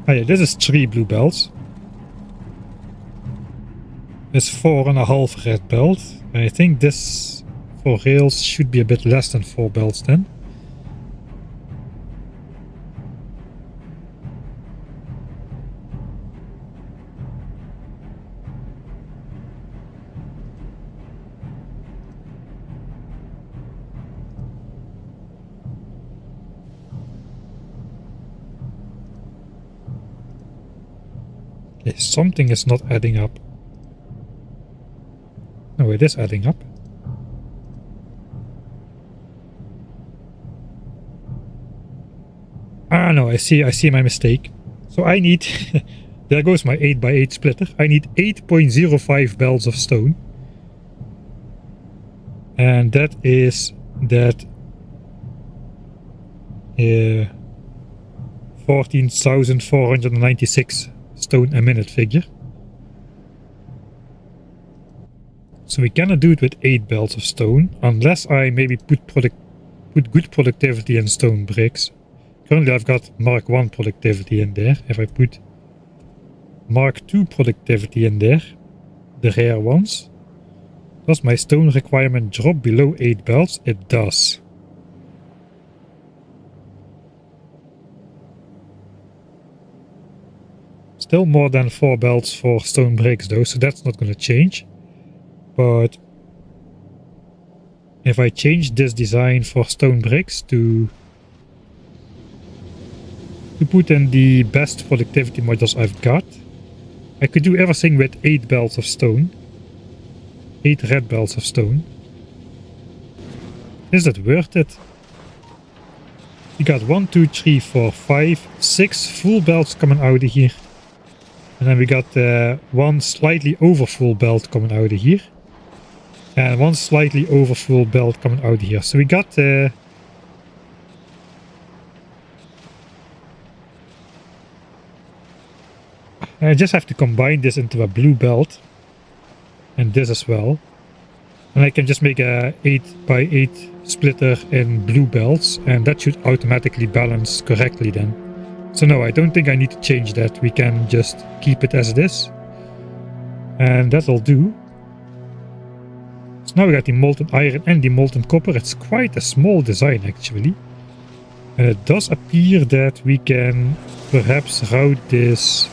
Oh yeah, this is 3 blue belts. It's 4.5 red belt. I think this for rails should be a bit less than 4 belts then. Okay, something is not adding up. No, it is adding up. Ah, no, I see my mistake. So I need... there goes my 8x8 splitter. I need 8.05 belts of stone. And that is that... 14,496 stone a minute figure. So we cannot do it with 8 belts of stone, unless I maybe put good productivity in stone bricks. Currently I've got Mark 1 productivity in there. If I put Mark 2 productivity in there, the rare ones, does my stone requirement drop below 8 belts? It does. Still more than 4 belts for stone bricks though, so that's not going to change. But if I change this design for stone bricks to put in the best productivity modules I've got, I could do everything with 8 belts of stone. 8 red belts of stone. Is it worth it? You got 1, 2, 3, 4, 5, 6 full belts coming out of here. And then we got 1 slightly over full belt coming out of here. And 1 slightly over full belt coming out of here. So we got... I just have to combine this into a blue belt. And this as well. And I can just make a 8x8 splitter in blue belts. And that should automatically balance correctly then. So no, I don't think I need to change that. We can just keep it as it is. And that'll do. So now we got the molten iron and the molten copper. It's quite a small design actually. And it does appear that we can perhaps route this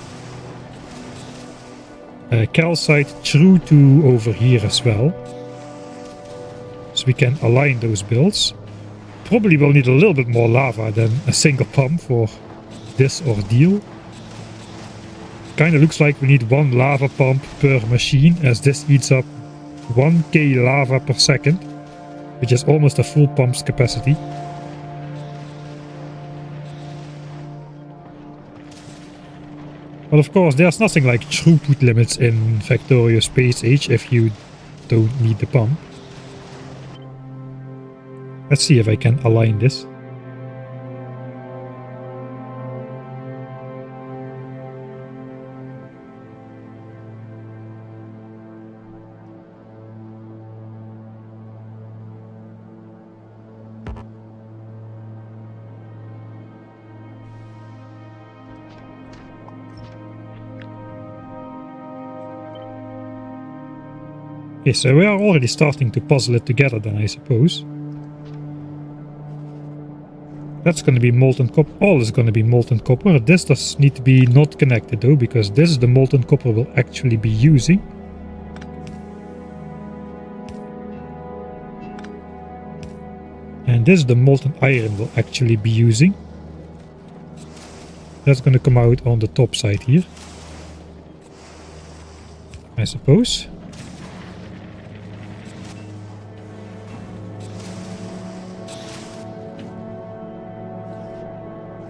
calcite through to over here as well. So we can align those builds. Probably will need a little bit more lava than a single pump for this ordeal. Kinda looks like we need 1 lava pump per machine, as this eats up 1k lava per second, which is almost a full pump's capacity. But of course there's nothing like throughput limits in Factorio Space Age if you don't need the pump. Let's see if I can align this. Okay, so we are already starting to puzzle it together then, I suppose. That's going to be molten copper. All is going to be molten copper. This does need to be not connected though, because this is the molten copper we'll actually be using. And this is the molten iron we'll actually be using. That's going to come out on the top side here, I suppose.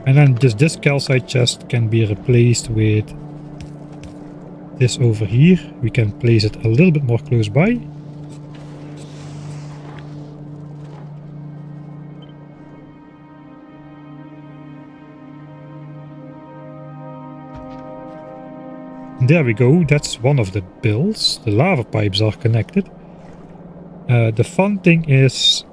And then just this calcite chest can be replaced with this over here. We can place it a little bit more close by. There we go, that's one of the builds. The lava pipes are connected. The fun thing is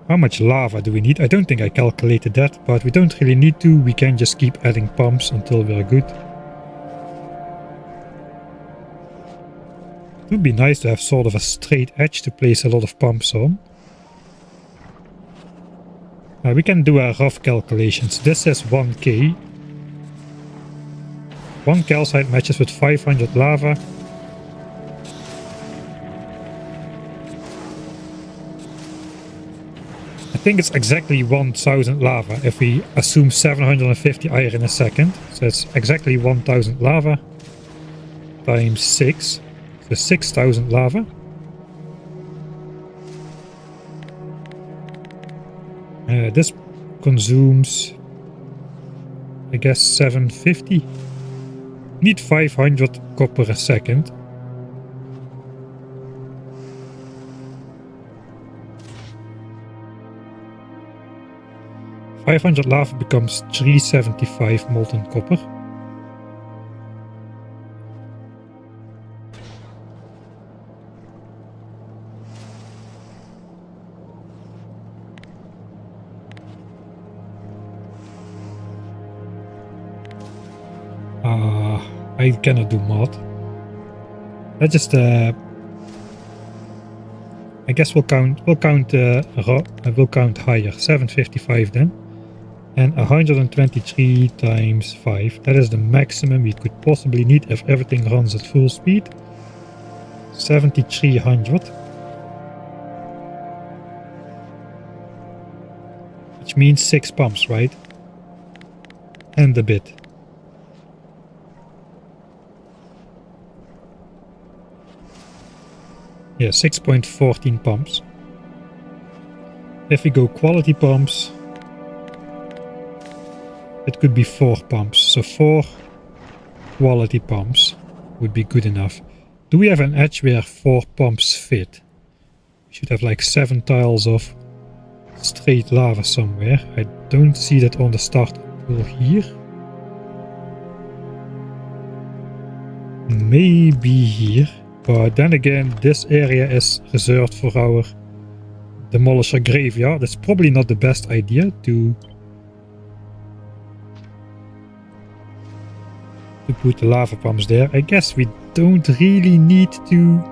how much lava do we need? I don't think I calculated that, but we don't really need to. We can just keep adding pumps until we're good. It would be nice to have sort of a straight edge to place a lot of pumps on. We can do our rough calculations. This says 1k. 1 calcite matches with 500 lava. I think it's exactly 1000 lava if we assume 750 iron a second. So it's exactly 1000 lava times 6. So 6000 lava. This consumes, I guess, 750. Need 500 copper a second. $500 lava becomes 375 molten copper. I cannot do math. Let's just I guess we'll count higher. 755 then. And 123 times 5. That is the maximum we could possibly need if everything runs at full speed. 7300. Which means 6 pumps, right? And a bit. Yeah, 6.14 pumps. If we go quality pumps, it could be 4 pumps. So 4 quality pumps would be good enough. Do we have an edge where 4 pumps fit? We should have like 7 tiles of straight lava somewhere. I don't see that on the start pool here. Maybe here. But then again, this area is reserved for our demolisher graveyard. It's probably not the best idea to put the lava pumps there. I guess we don't really need to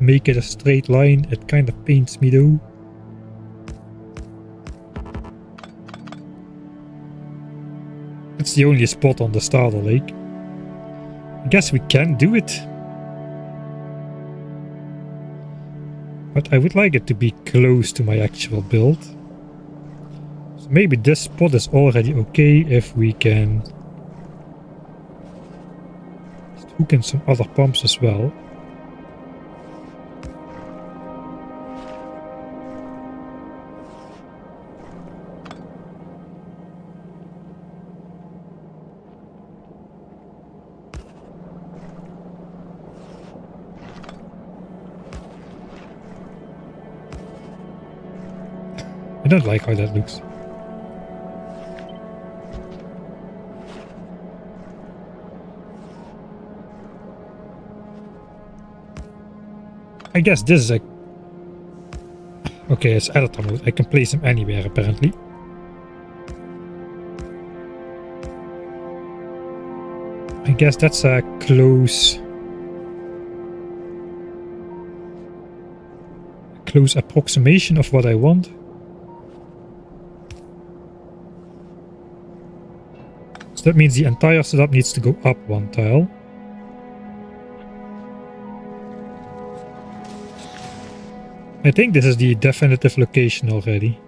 make it a straight line. It kind of pains me though. It's the only spot on the starter lake. I guess we can do it. But I would like it to be close to my actual build. So maybe this spot is already okay if we can just hook in some other pumps as well. I don't like how that looks. I guess this is a... Okay, it's editor mode. I can place them anywhere apparently. guess that's a close approximation of what I want. So that means the entire setup needs to go up one tile. I think this is the definitive location already.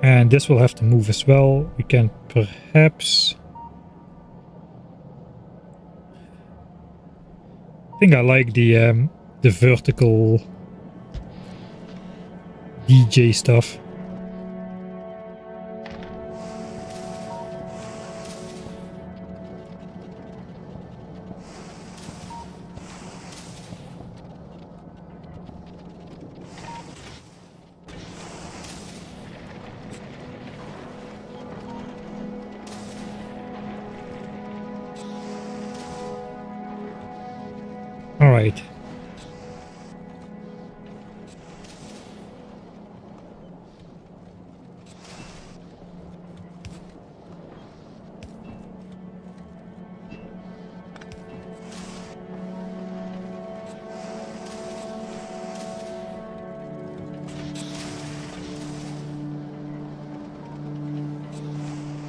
And this will have to move as well. We can perhaps... I think I like the vertical DJ stuff. All right.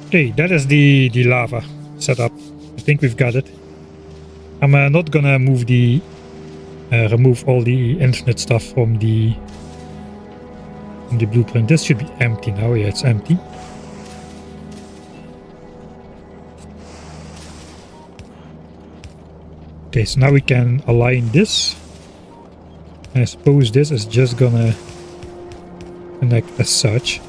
Okay, that is the lava setup. I think we've got it. I'm not gonna move the remove all the infinite stuff from the blueprint. This should be empty now. Yeah, it's empty. Okay, so now we can align this. And I suppose this is just gonna connect as such.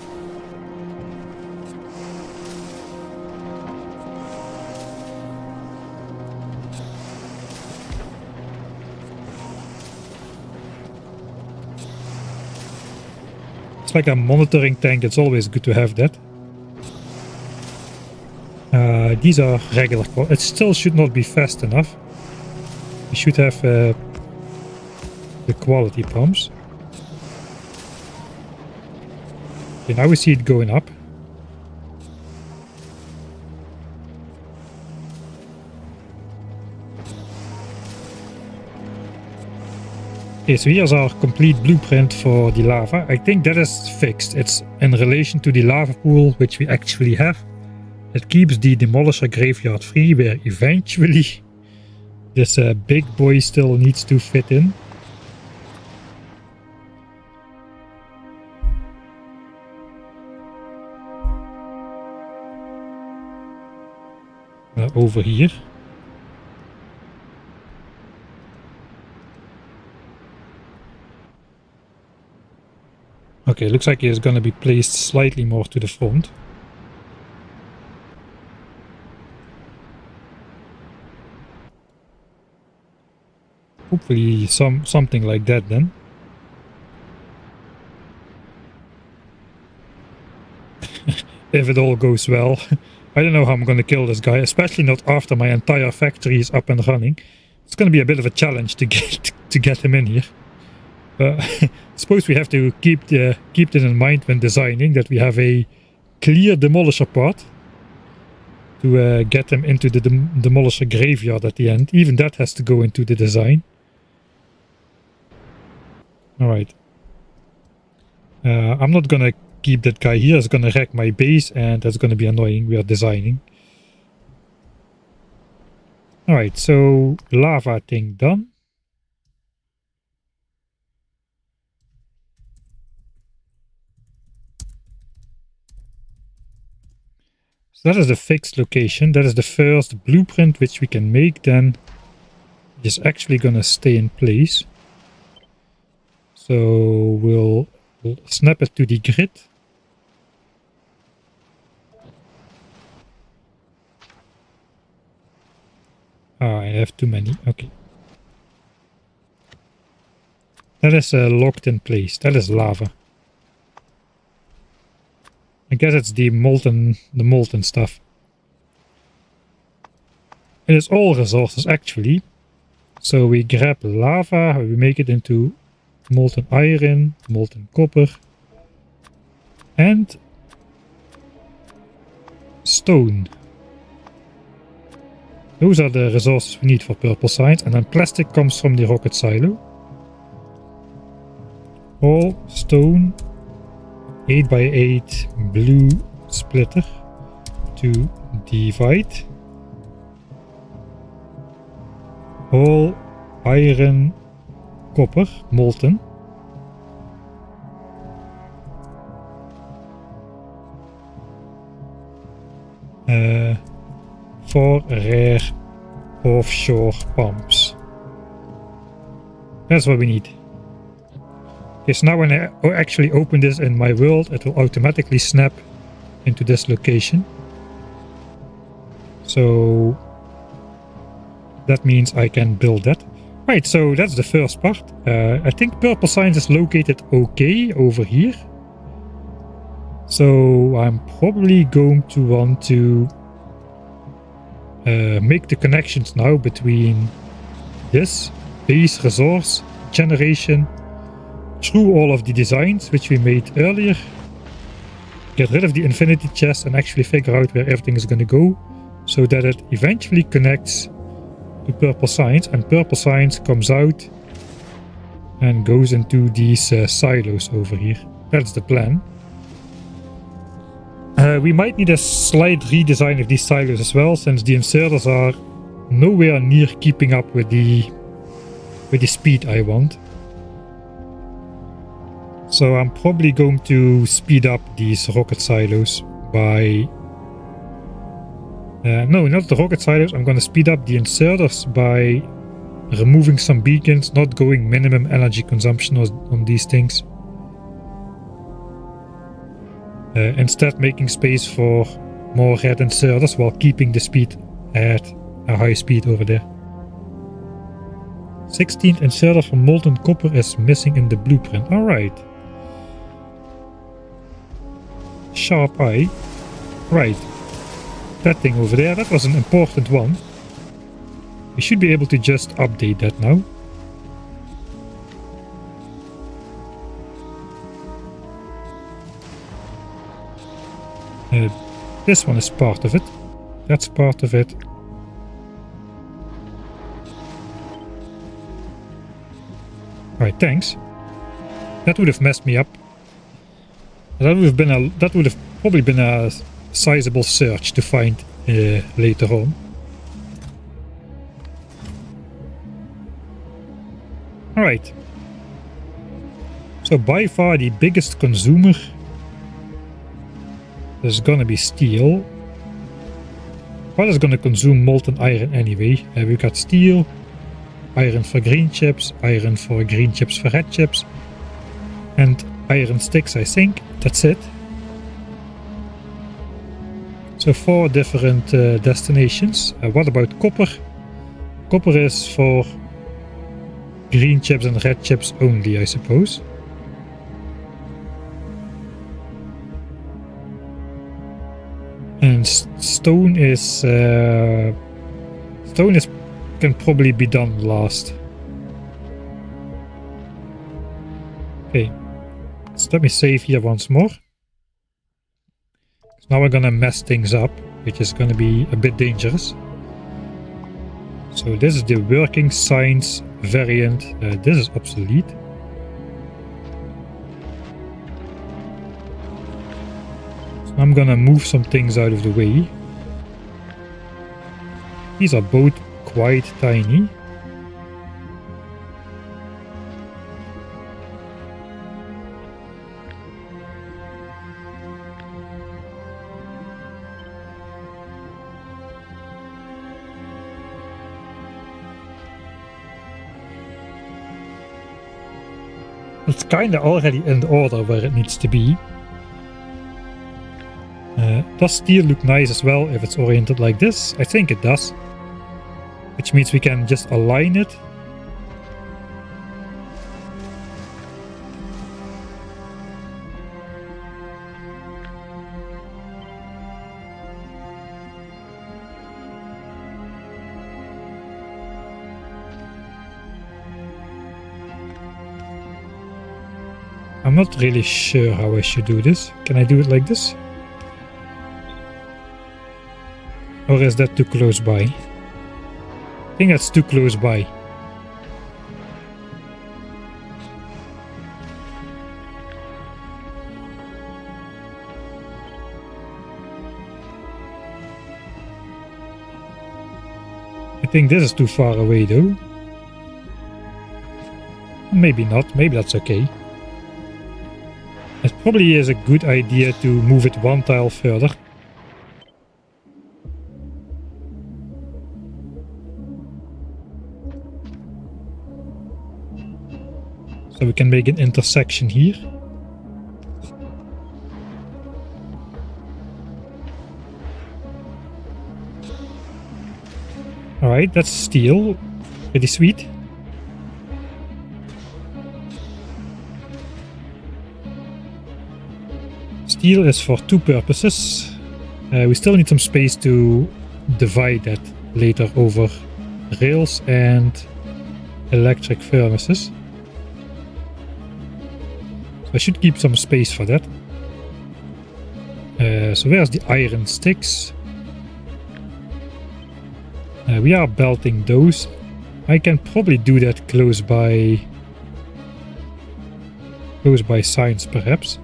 It's like a monitoring tank. It's always good to have that. These are regular. It still should not be fast enough. We should have the quality pumps. Okay, now we see it going up. Okay, so here's our complete blueprint for the lava. I think that is fixed. It's in relation to the lava pool, which we actually have. It keeps the demolisher graveyard free, where eventually this big boy still needs to fit in. Over here. Okay, looks like it's going to be placed slightly more to the front. Hopefully something like that then. If it all goes well. I don't know how I'm going to kill this guy, especially not after my entire factory is up and running. It's going to be a bit of a challenge to get him in here. I suppose we have to keep that in mind when designing, that we have a clear demolisher part to get him into the demolisher graveyard at the end. Even that has to go into the design. Alright. I'm not gonna keep that guy here. It's gonna wreck my base and that's gonna be annoying. We are designing. Alright, so lava thing done. So that is the fixed location. That is the first blueprint which we can make. Then it's actually gonna stay in place. So we'll snap it to the grid. I have too many. Okay. That is locked in place. That is lava. I guess it's the molten stuff. It is all resources actually. So we grab lava, we make it into molten iron, molten copper, and stone. Those are the resources we need for purple science, and then plastic comes from the rocket silo. All stone, 8x8 blue splitter to divide. All iron, copper, molten. For rare offshore pumps. That's what we need. Okay, so now when I actually open this in my world, it will automatically snap into this location. So that means I can build that. Right, so that's the first part. I think purple science is located okay over here. So I'm probably going to want to make the connections now between this base resource generation through all of the designs which we made earlier. Get rid of the infinity chest and actually figure out where everything is going to go, so that it eventually connects to purple science, and purple science comes out and goes into these silos over here. That's the plan. We might need a slight redesign of these silos as well, since the inserters are nowhere near keeping up with the speed I want. So I'm probably going to speed up these rocket silos by... no, not the rocket silos. I'm going to speed up the inserters by removing some beacons, not going minimum energy consumption on these things. Instead making space for more red inserters while keeping the speed at a high speed over there. 16th inserter for molten copper is missing in the blueprint. Alright. Sharp eye. Right. That thing over there, that was an important one. We should be able to just update that now. This one is part of it. That's part of it. Right, thanks. That would have messed me up. That would have probably been a sizable search to find later on. Alright. So by far the biggest consumer is gonna be steel. What is gonna consume molten iron anyway? We've got steel, iron for green chips, iron for green chips for red chips, and iron sticks, I think. That's it. So 4 different destinations. What about copper? Copper is for green chips and red chips only, I suppose. And stone can probably be done last. Okay, so let me save here once more. Now we're gonna mess things up, which is gonna be a bit dangerous. So this is the working science variant. This is obsolete. So I'm gonna move some things out of the way. These are both quite tiny. It's kinda already in order where it needs to be. Does steel look nice as well if it's oriented like this? I think it does. Which means we can just align it. I'm not really sure how I should do this. Can I do it like this? Or is that too close by? I think that's too close by. I think this is too far away though. Maybe not, maybe that's okay. It probably is a good idea to move it one tile further. So we can make an intersection here. Alright, that's steel. Pretty sweet. Steel is for two purposes. We still need some space to divide that later over rails and electric furnaces. So I should keep some space for that. So where's the iron sticks? We are belting those. I can probably do that close by signs perhaps.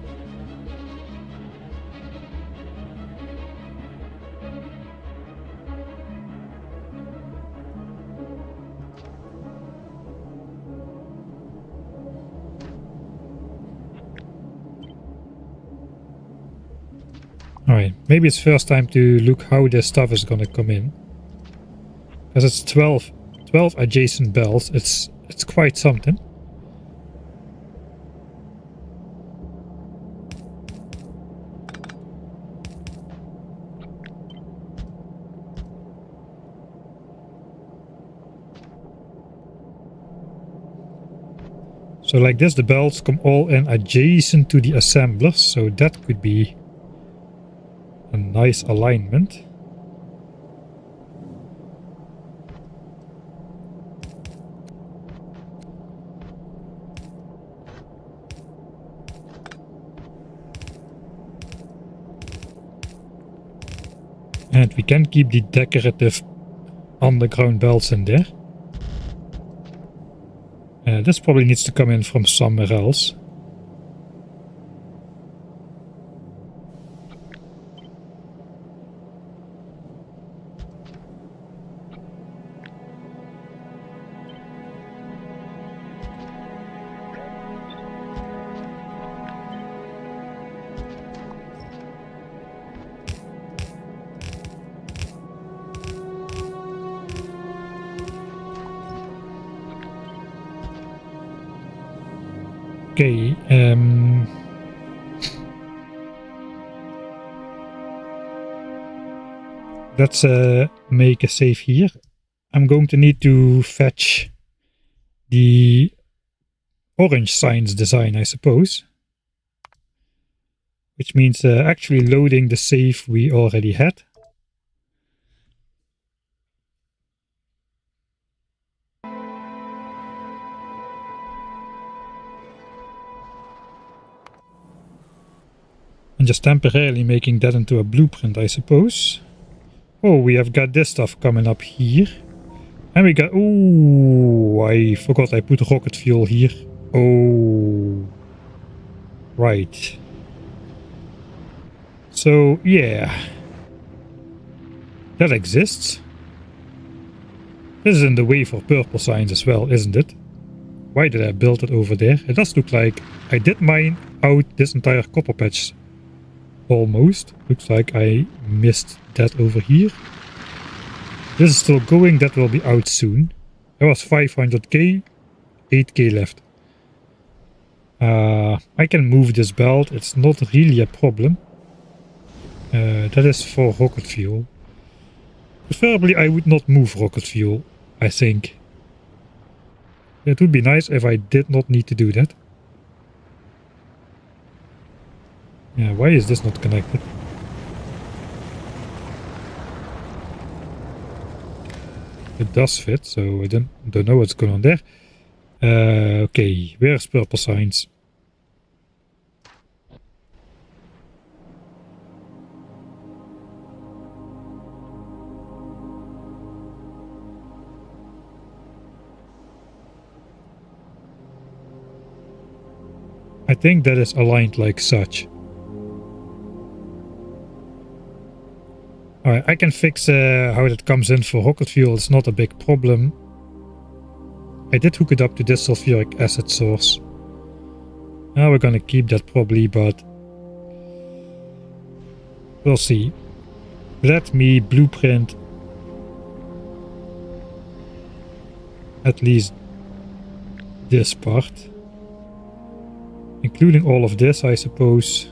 Alright, maybe it's first time to look how this stuff is gonna come in. Because it's 12 adjacent belts, it's quite something. So like this, the belts come all in adjacent to the assemblers, so that could be a nice alignment. And we can keep the decorative underground belts in there. This probably needs to come in from somewhere else. Okay, let's make a save here. I'm going to need to fetch the orange signs design, I suppose. Which means actually loading the save we already had. And just temporarily making that into a blueprint, I suppose. Oh, we have got this stuff coming up here. And we got... Oh, I forgot I put rocket fuel here. Oh. Right. So, yeah. That exists. This is in the way for purple signs as well, isn't it? Why did I build it over there? It does look like I did mine out this entire copper patch. Almost. Looks like I missed that over here. This is still going. That will be out soon. There was 500k. 8k left. I can move this belt. It's not really a problem. That is for rocket fuel. Preferably I would not move rocket fuel, I think. It would be nice if I did not need to do that. Yeah, why is this not connected? It does fit, so I don't know what's going on there. Okay, where's purple signs? think that is aligned like such. Alright, I can fix how that comes in for rocket fuel. It's not a big problem. I did hook it up to this sulfuric acid source. Now we're gonna keep that probably, but we'll see. Let me blueprint at least this part, including all of this, I suppose.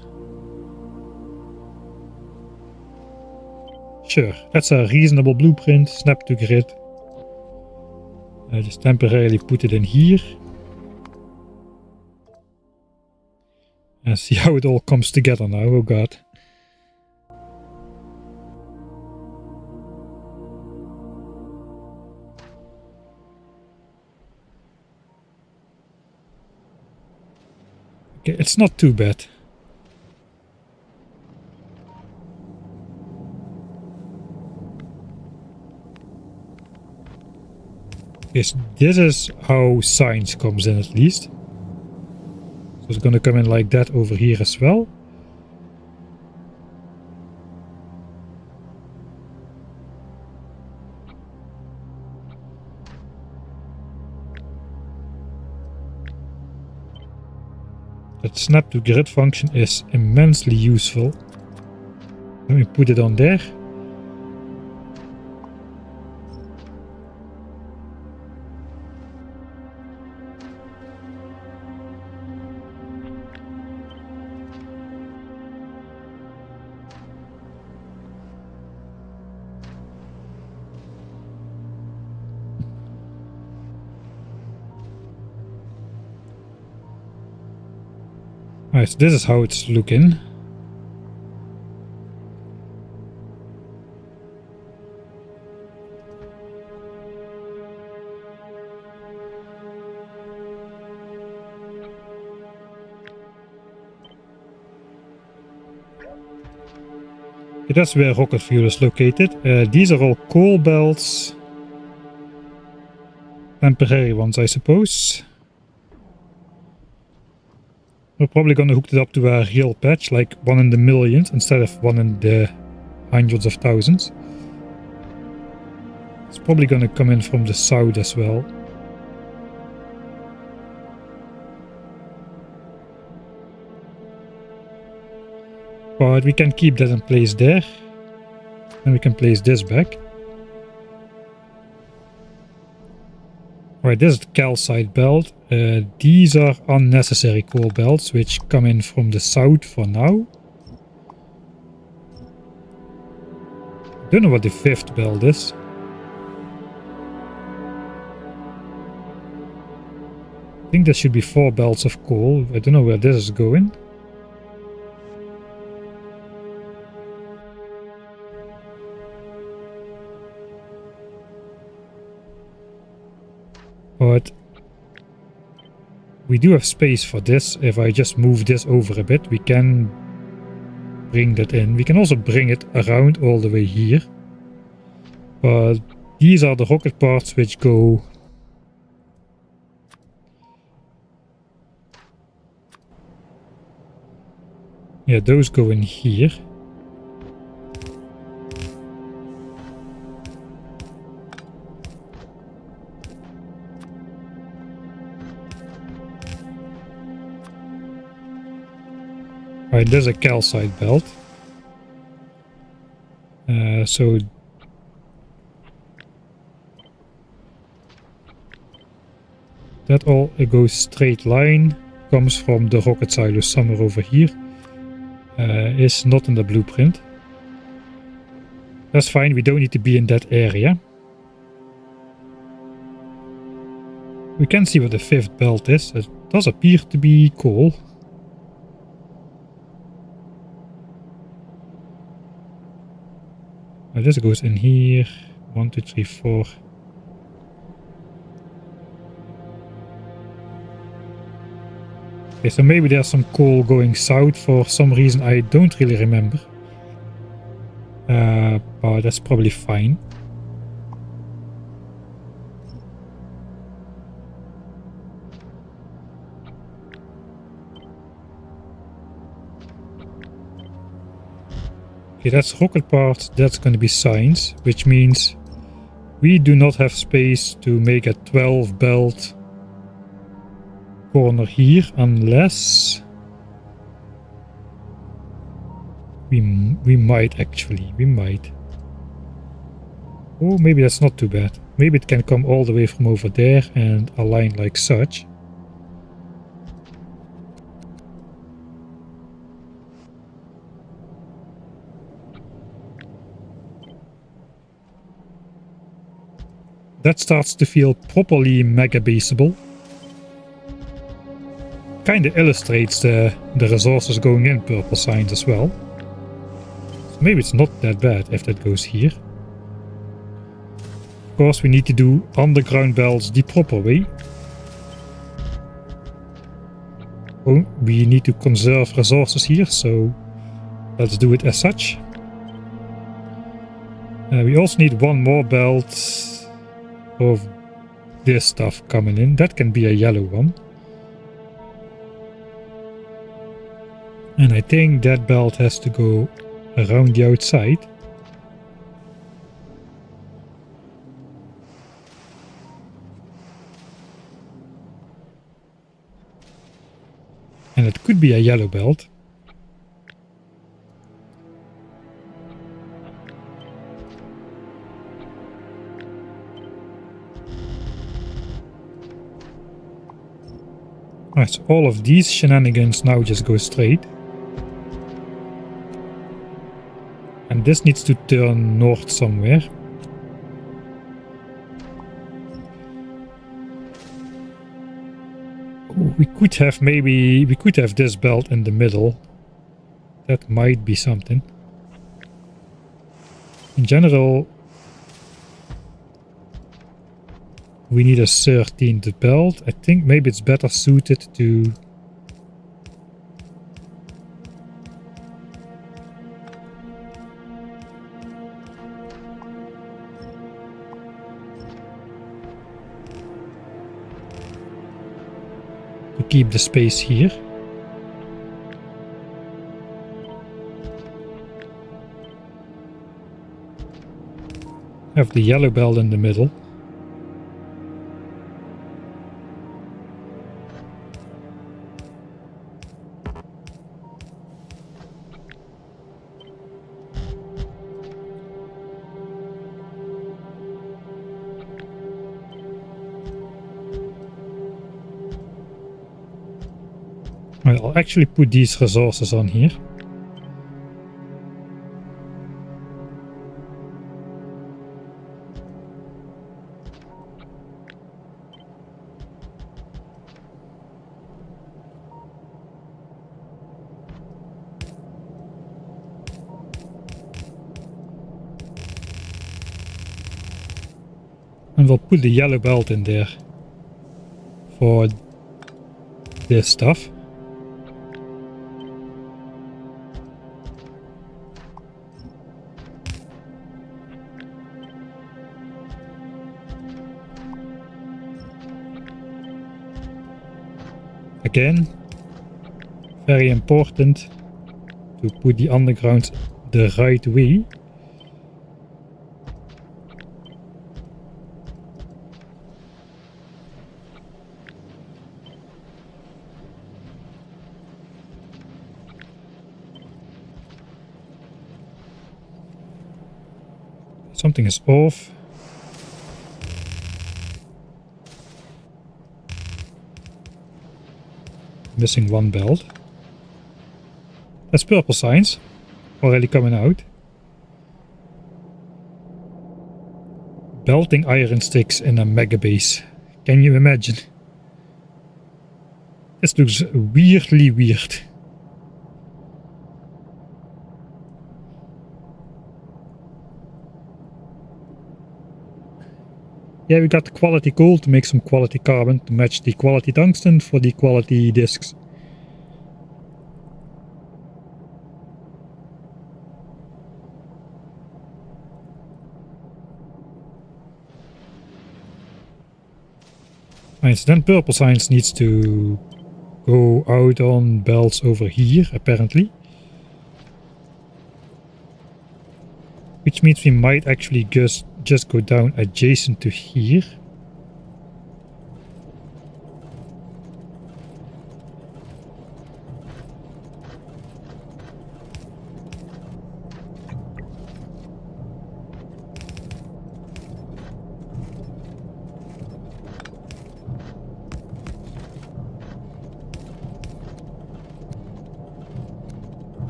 Sure, that's a reasonable blueprint. Snap to grid. I just temporarily put it in here. And see how it all comes together now. Oh god. Okay, it's not too bad. Yes, this is how science comes in at least. So it's gonna come in like that over here as well. That snap to grid function is immensely useful. Let me put it on there. Alright, so this is how it's looking. Okay, that's where rocket fuel is located. These are all coal belts. Temporary ones, I suppose. We're probably going to hook it up to a real patch, like one in the millions instead of one in the hundreds of thousands. It's probably going to come in from the south as well. But we can keep that in place there. And we can place this back. Right, this is the calcite belt. These are unnecessary coal belts, which come in from the south for now. Don't know what the fifth belt is. I think there should be 4 belts of coal. I don't know where this is going. But we do have space for this. If I just move this over a bit, we can bring that in. We can also bring it around all the way here. But these are the rocket parts which go... Yeah, those go in here. Right, there's a calcite belt. So that all goes straight line, comes from the rocket silo somewhere over here. Is not in the blueprint. That's fine, we don't need to be in that area. We can see what the 5th belt is. It does appear to be coal. This goes in here. 1, 2, 3, 4. Okay, so maybe there's some coal going south for some reason I don't really remember. But that's probably fine. Okay, that's rocket parts, that's going to be science, which means we do not have space to make a 12 belt corner here unless we might actually, we might. Oh, maybe that's not too bad. Maybe it can come all the way from over there and align like such. That starts to feel properly mega baseable. Kinda illustrates the resources going in purple signs as well. So maybe it's not that bad if that goes here. Of course we need to do underground belts the proper way. Oh, we need to conserve resources here, so let's do it as such. We also need one more belt of this stuff coming in. That can be a yellow one. And I think that belt has to go around the outside. And it could be a yellow belt. Alright, so all of these shenanigans now just go straight. And this needs to turn north somewhere. Ooh, we could have this belt in the middle. That might be something. In general, we need a 13th belt. I think maybe it's better suited to keep the space here. Have the yellow belt in the middle. I'll actually put these resources on here. And we'll put the yellow belt in there for this stuff. Again, very important to put the underground the right way. Something is off. Missing one belt. That's purple signs already coming out. Belting iron sticks in a mega base. Can you imagine? This looks weirdly weird. Yeah, we got quality coal to make some quality carbon to match the quality tungsten for the quality discs. Right, so then purple science needs to go out on belts over here, apparently. which means we might actually just go down adjacent to here.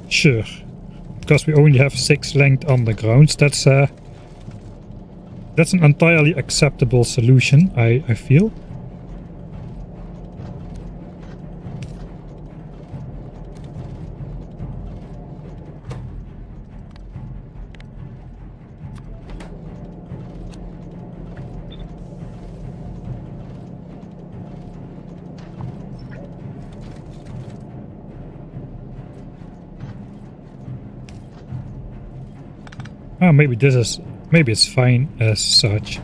Sure, because we only have 6 length undergrounds. That's an entirely acceptable solution, I feel. Oh, maybe it's fine as such.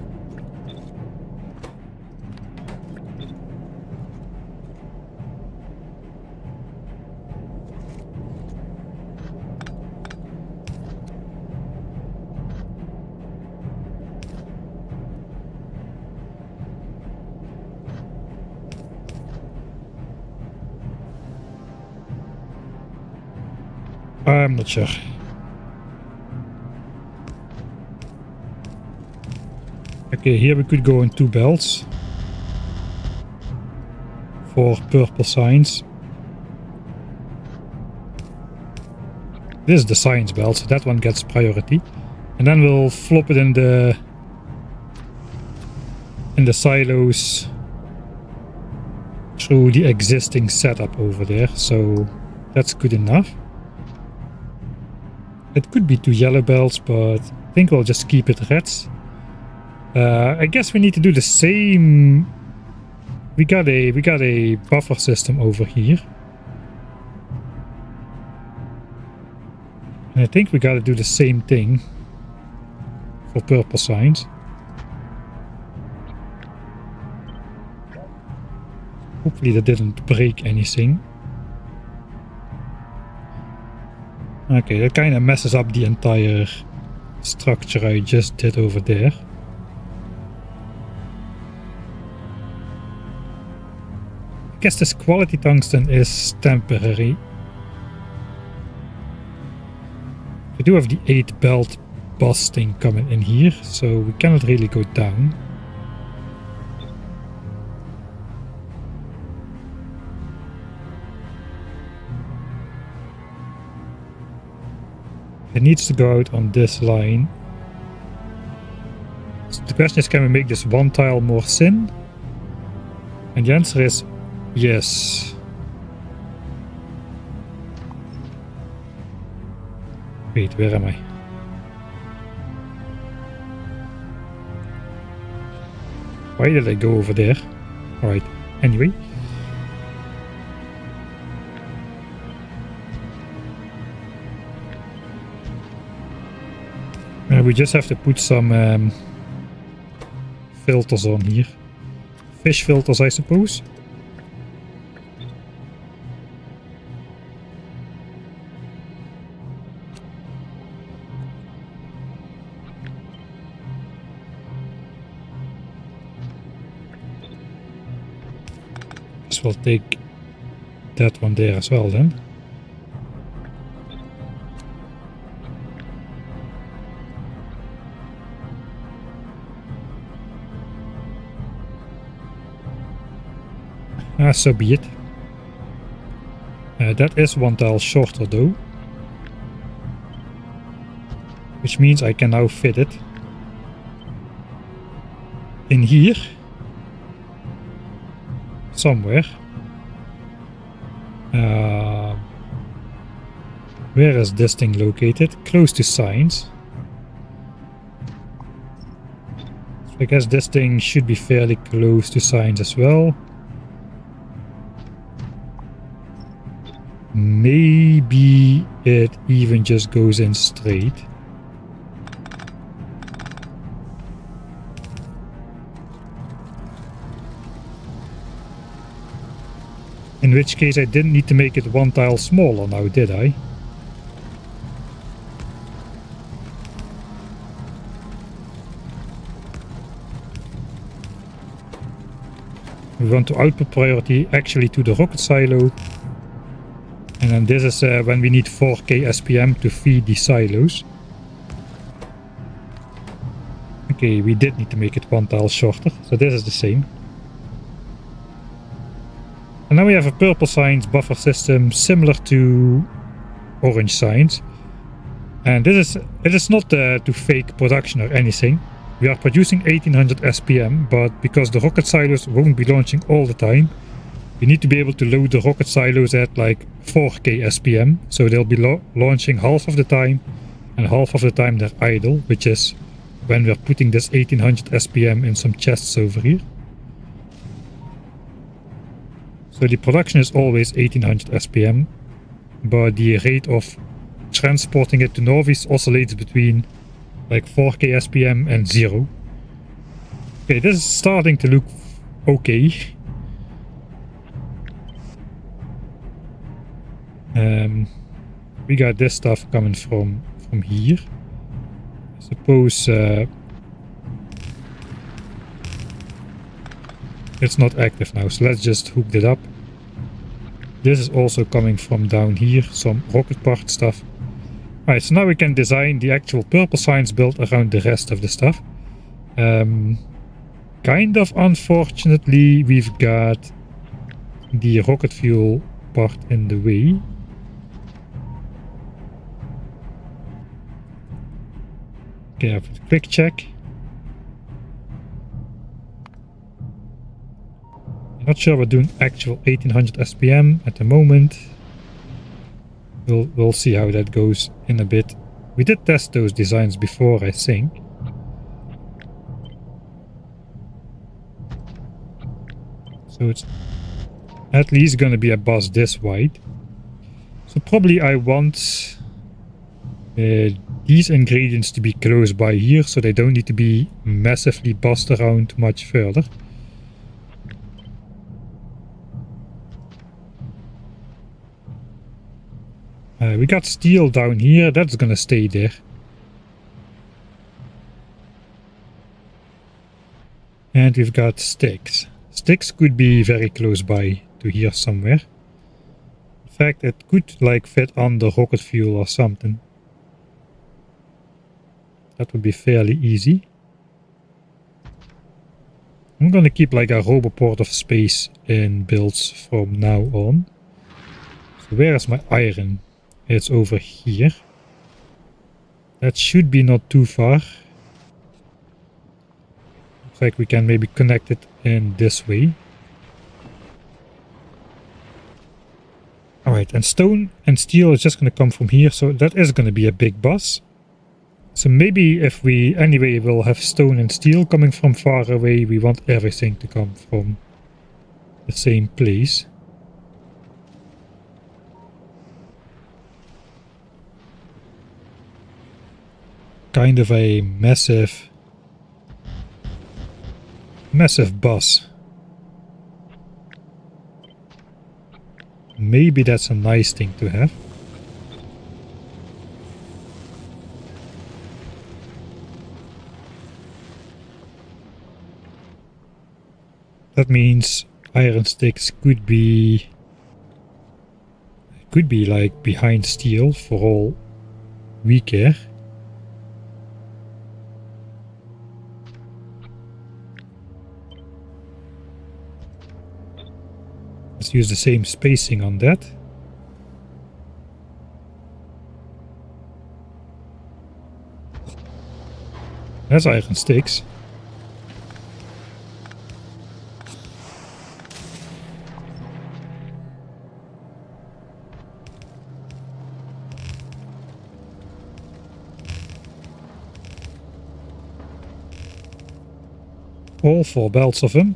I'm not sure. Okay, here we could go in 2 belts for purple signs. This is the science belt, so that one gets priority. And then we'll flop it in the silos through the existing setup over there, so that's good enough. It could be 2 yellow belts, but I think we'll just keep it reds. I guess we need to do the same. We got a buffer system over here, and I think we got to do the same thing for purple signs. Hopefully that didn't break anything. Okay, that kind of messes up the entire structure I just did over there. I guess this quality tungsten is temporary. We do have the 8 belt busting coming in here, so we cannot really go down. It needs to go out on this line. So the question is, can we make this 1 tile more thin? And the answer is yes. Wait, where am I? Why did I go over there? Alright, anyway. We just have to put some filters on here. Fish filters, I suppose. Guess we'll take that one there as well then. So be it. That is 1 tile shorter though, which means I can now fit it in here somewhere. Where is this thing located? Close to signs. So I guess this thing should be fairly close to signs as well. Maybe it even just goes in straight. In which case I didn't need to make it 1 tile smaller now, did I? We want to output priority actually to the rocket silo. And then this is when we need 4K SPM to feed the silos. Okay, we did need to make it one tile shorter, so this is the same. And now we have a purple signs buffer system similar to orange signs. And it is not to fake production or anything. We are producing 1800 SPM, but because the rocket silos won't be launching all the time, we need to be able to load the rocket silos at like 4K SPM. So they'll be launching half of the time, and half of the time they're idle, which is when we're putting this 1800 SPM in some chests over here. So the production is always 1800 SPM, but the rate of transporting it to Novis oscillates between like 4K SPM and 0. Okay, this is starting to look okay. We got this stuff coming from here. I suppose it's not active now, so let's just hook that up. This is also coming from down here, some rocket part stuff. Alright, so now we can design the actual purple signs build around the rest of the stuff. Kind of unfortunately, we've got the rocket fuel part in the way. Okay, I have a quick check. I'm not sure we're doing actual 1800 SPM at the moment. We'll see how that goes in a bit. We did test those designs before, I think. So it's at least gonna be a bus this wide. So probably I want these ingredients to be close by here, so they don't need to be massively bussed around much further. We got steel down here, that's gonna stay there. And we've got sticks. Sticks could be very close by to here somewhere. In fact, it could like fit on the rocket fuel or something. That would be fairly easy. I'm gonna keep like a roboport of space in builds from now on. So where is my iron? It's over here. That should be not too far. Looks like we can maybe connect it in this way. Alright, and stone and steel is just going to come from here, so that is going to be a big bus. So maybe if we anyway will have stone and steel coming from far away, we want everything to come from the same place. Kind of a massive bus. Maybe that's a nice thing to have. That means iron sticks could be like behind steel for all we care. Let's use the same spacing on that. That's iron sticks. All 4 belts of them.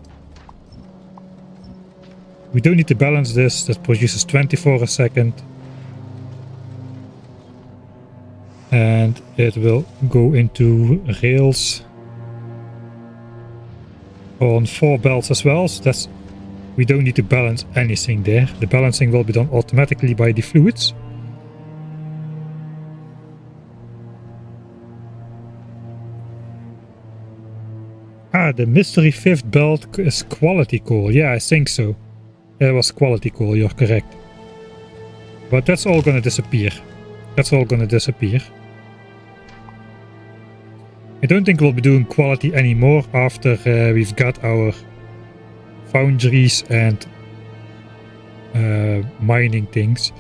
We don't need to balance this, that produces 24 a second. And it will go into rails on 4 belts as well, so that's, we don't need to balance anything there. The balancing will be done automatically by the fluids. the mystery fifth belt is quality coal. Yeah, I think so. It was quality coal, you're correct. But that's all gonna disappear. That's all gonna disappear. I don't think we'll be doing quality anymore after we've got our foundries and mining things.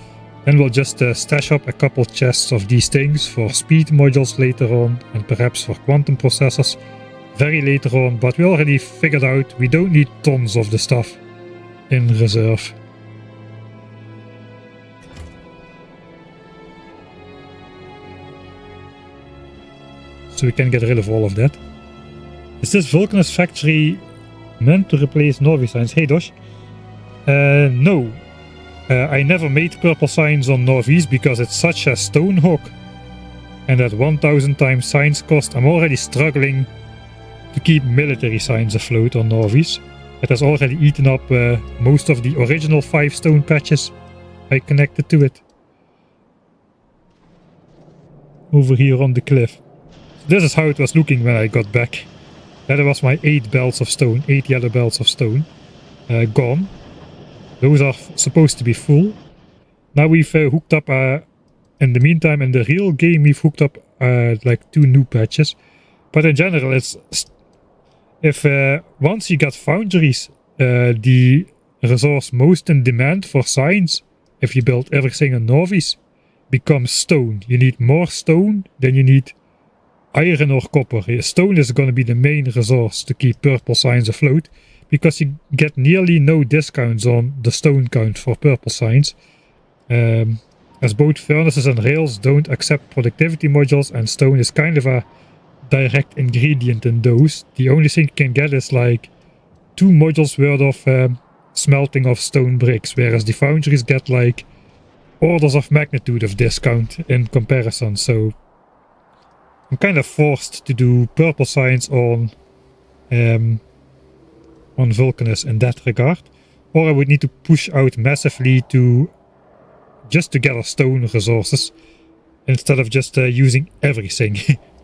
Then we'll just stash up a couple chests of these things for speed modules later on, and perhaps for quantum processors very later on, but we already figured out we don't need tons of the stuff in reserve. So we can get rid of all of that. Is this Vulcanus factory meant to replace Novi signs? Hey Dosh. No. I never made purple signs on Novi's because it's such a stone hog. And at 1000 times signs cost, I'm already struggling to keep military signs afloat on Novi's. It has already eaten up most of the original 5 stone patches I connected to it. Over here on the cliff. This is how it was looking when I got back. That was my 8 belts of stone, 8 yellow belts of stone. Gone. Those are supposed to be full. Now we've hooked up, in the meantime, in the real game, we've hooked up like 2 new patches. But in general, it's if once you got foundries, the resource most in demand for signs, if you build everything on Novi's, becomes stone. You need more stone than you need iron or copper. Stone is going to be the main resource to keep purple signs afloat, because you get nearly no discounts on the stone count for purple signs. As both furnaces and rails don't accept productivity modules, and stone is kind of a direct ingredient in those. The only thing you can get is like 2 modules worth of smelting of stone bricks, whereas the foundries get like orders of magnitude of discount in comparison. So I'm kind of forced to do purple signs on Vulcanus in that regard, or I would need to push out massively to just to gather stone resources instead of just using everything.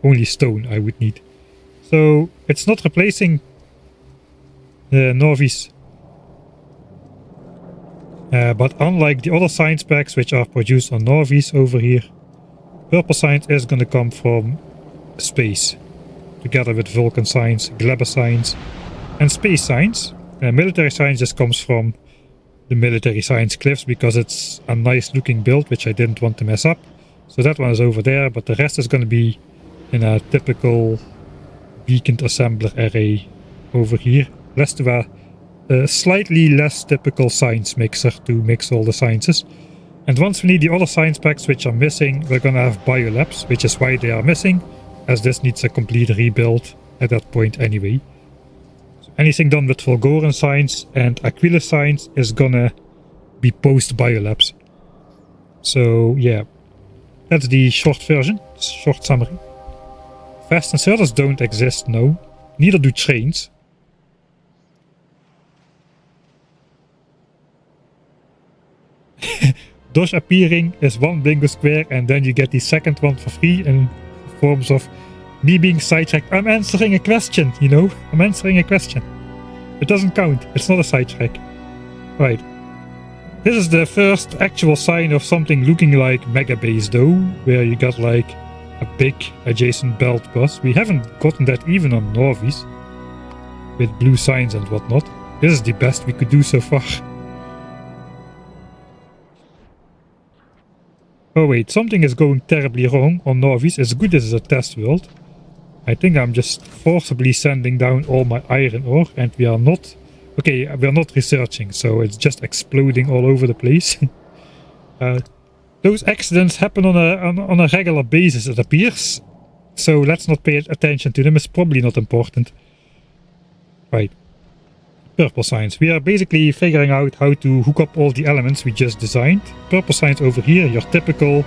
Only stone I would need. So it's not replacing Novi's, but unlike the other science packs which are produced on Novi's over here, purple science is going to come from space, together with Vulcan science, Glebber science, and space science. Military science just comes from the military science cliffs because it's a nice looking build which I didn't want to mess up. So that one is over there, but the rest is going to be in a typical beacon assembler array over here. Less to a slightly less typical science mixer to mix all the sciences. And once we need the other science packs which are missing, we're going to have biolabs, which is why they are missing, as this needs a complete rebuild at that point anyway. So anything done with Fulgoran science and Aquilus science is gonna be post biolabs. So yeah, that's the short version, short summary. Fast inserters don't exist, no. Neither do trains. Dosh appearing is 1 bingo square, and then you get the second one for free in forms of me being sidetracked. I'm answering a question, you know? I'm answering a question. It doesn't count. It's not a sidetrack. Right. This is the first actual sign of something looking like Mega Base though, where you got like a big adjacent belt bus. We haven't gotten that even on Novi's, with blue signs and whatnot. This is the best we could do so far. Oh wait, something is going terribly wrong on Novi's. As good as a test world. I think I'm just forcibly sending down all my iron ore, and we are not... Okay, we are not researching, so it's just exploding all over the place. Those accidents happen on a regular basis, it appears. So let's not pay attention to them, it's probably not important. Right. Purple science. We are basically figuring out how to hook up all the elements we just designed. Purple science over here, your typical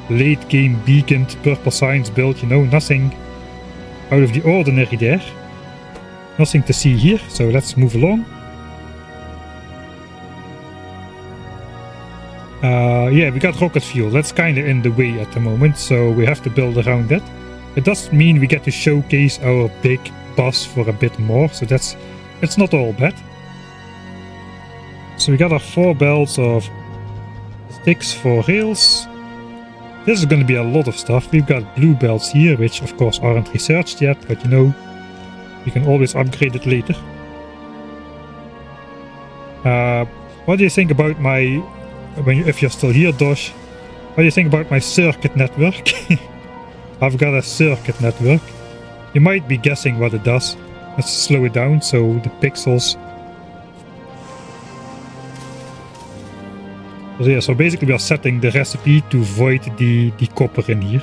late game beaconed purple science build, you know, nothing out of the ordinary there. Nothing to see here, so let's move along. Yeah, we got rocket fuel. That's kind of in the way at the moment, so we have to build around that. It doesn't mean we get to showcase our big bus for a bit more, so it's not all bad. So we got our 4 belts of sticks for rails. This is going to be a lot of stuff. We've got blue belts here, which of course aren't researched yet, but you know, you can always upgrade it later. What do you think about my, if you're still here, Dosh, what do you think about my circuit network? I've got a circuit network. You might be guessing what it does. Let's slow it down so the pixels. So yeah, so basically we are setting the recipe to void the copper in here.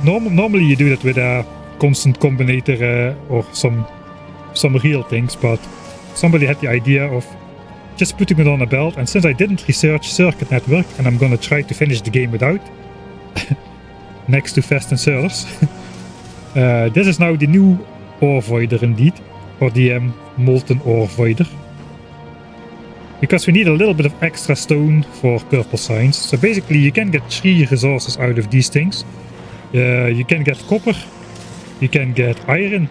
Normally you do that with a constant combinator or some real things, but somebody had the idea of just putting it on a belt, and since I didn't research circuit network, and I'm gonna try to finish the game without, next to Fast and Service, this is now the new ore voider indeed, or the molten ore voider. Because we need a little bit of extra stone for purple signs. So basically you can get 3 resources out of these things. You can get copper, you can get iron,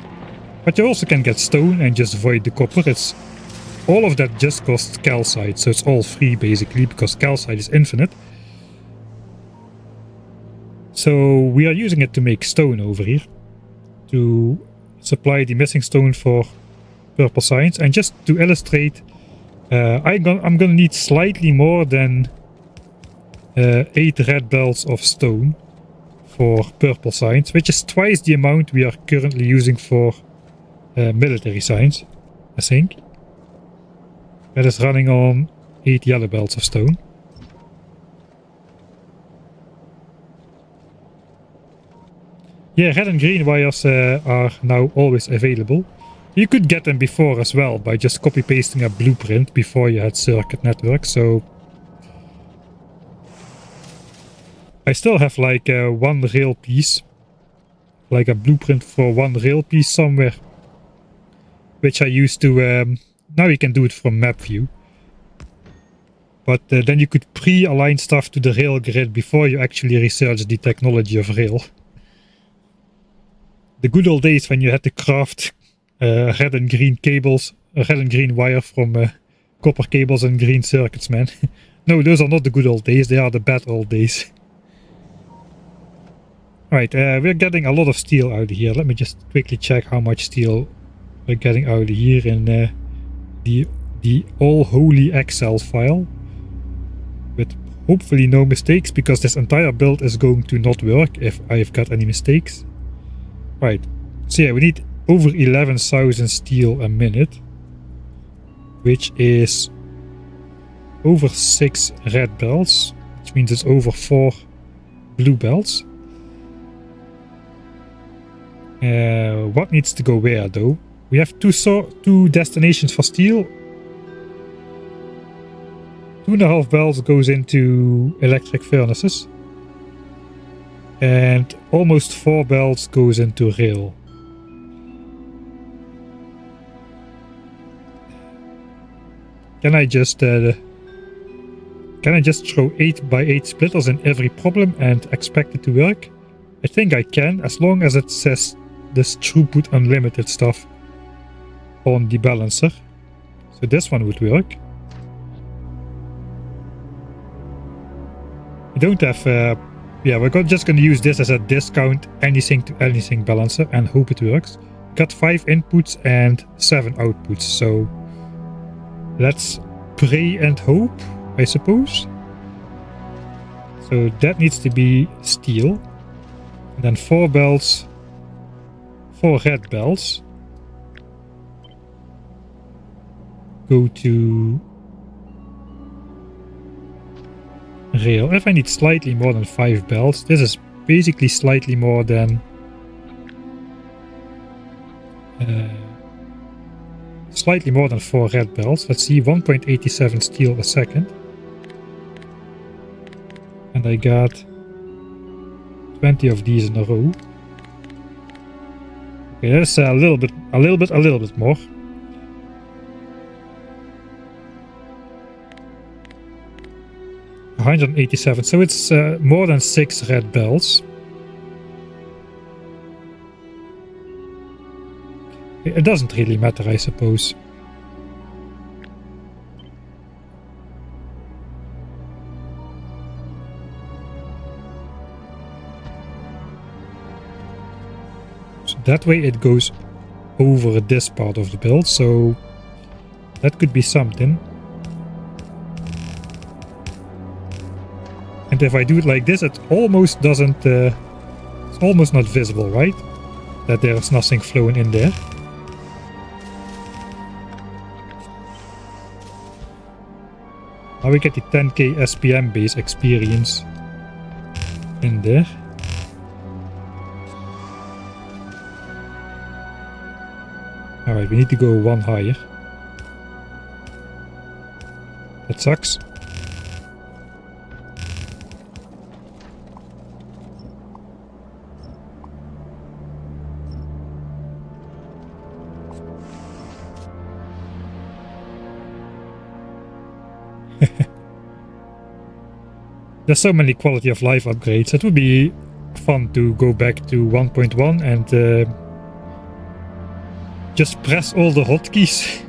but you also can get stone and just void the copper. It's all of that just costs calcite, so it's all free basically, because calcite is infinite. So we are using it to make stone over here, to supply the missing stone for purple signs. And just to illustrate, I'm gonna need slightly more than 8 red belts of stone for purple signs, which is twice the amount we are currently using for military signs, I think. That is running on 8 yellow belts of stone. Yeah, red and green wires are now always available. You could get them before as well by just copy pasting a blueprint before you had circuit network, so I still have like 1 rail piece, like a blueprint for 1 rail piece somewhere, which I used to, now you can do it from map view, but then you could pre-align stuff to the rail grid before you actually research the technology of rail. The good old days when you had to craft red and green cables, red and green wire from copper cables and green circuits, man. No, those are not the good old days, they are the bad old days. Alright, we're getting a lot of steel out of here. Let me just quickly check how much steel we're getting out of here in the all holy Excel file. With hopefully no mistakes, because this entire build is going to not work if I've got any mistakes. Right, so yeah, we need over 11,000 steel a minute, which is over 6 red belts, which means it's over 4 blue belts. What needs to go where though? We have two destinations for steel. 2.5 belts goes into electric furnaces, and almost 4 belts goes into rail. Can I just throw 8x8 splitters in every problem and expect it to work? I think I can, as long as it says this throughput unlimited stuff on the balancer. So this one would work. We don't have yeah, we're just going to use this as a discount anything to anything balancer and hope it works. Got 5 inputs and 7 outputs, so let's pray and hope, I suppose. So that needs to be steel. And then 4 belts, 4 red belts go to rail. If I need slightly more than 5 belts, this is basically slightly more than slightly more than 4 red belts. Let's see, 1.87 steel a second. And I got 20 of these in a row. Okay, that's a little bit more. $187, so it's more than 6 red belts. It doesn't really matter, I suppose. So that way it goes over this part of the build, so that could be something. And if I do it like this, it almost doesn't, it's almost not visible, right? That there's nothing flowing in there. Now we get the 10k SPM base experience in there. Alright, we need to go one higher. That sucks. There's so many quality of life upgrades. It would be fun to go back to 1.1 and just press all the hotkeys.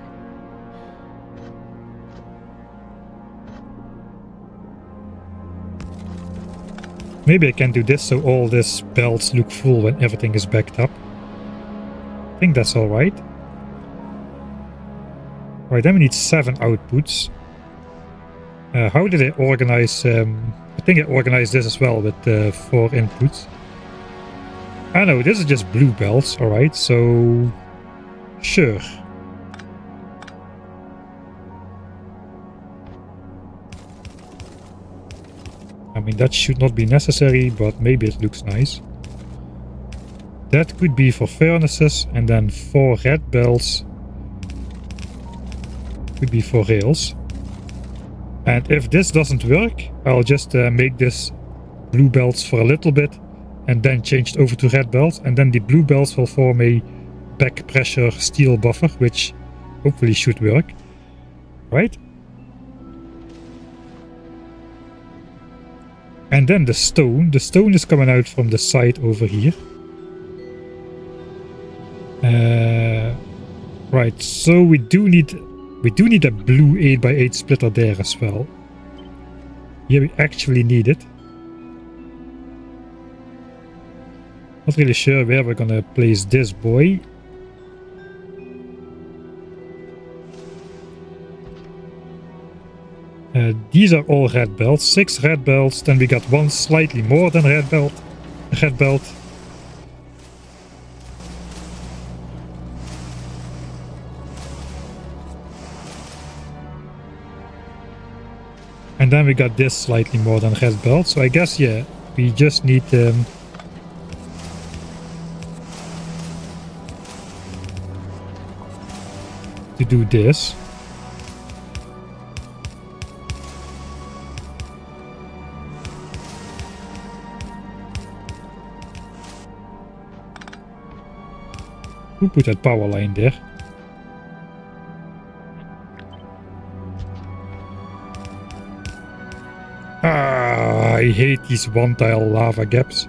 Maybe I can do this so all these belts look full when everything is backed up. I think that's alright. Alright, then we need 7 outputs. How did I organize... I think I organized this as well with 4 inputs. I know, this is just blue belts, alright, so... Sure. I mean, that should not be necessary, but maybe it looks nice. That could be for furnaces, and then 4 red belts could be for rails. And if this doesn't work, I'll just make this blue belts for a little bit and then change it over to red belts, and then the blue belts will form a back pressure steel buffer, which hopefully should work. Right? And then the stone is coming out from the side over here. Right, so we do need a blue 8x8 splitter there as well. Here we actually need it. Not really sure where we're gonna place this boy. These are all red belts, 6 red belts, then we got one slightly more than red belt. And then we got this slightly more than red belt, so I guess, yeah, we just need to do this. Who put that power line there? Ah, I hate these one-tile lava gaps.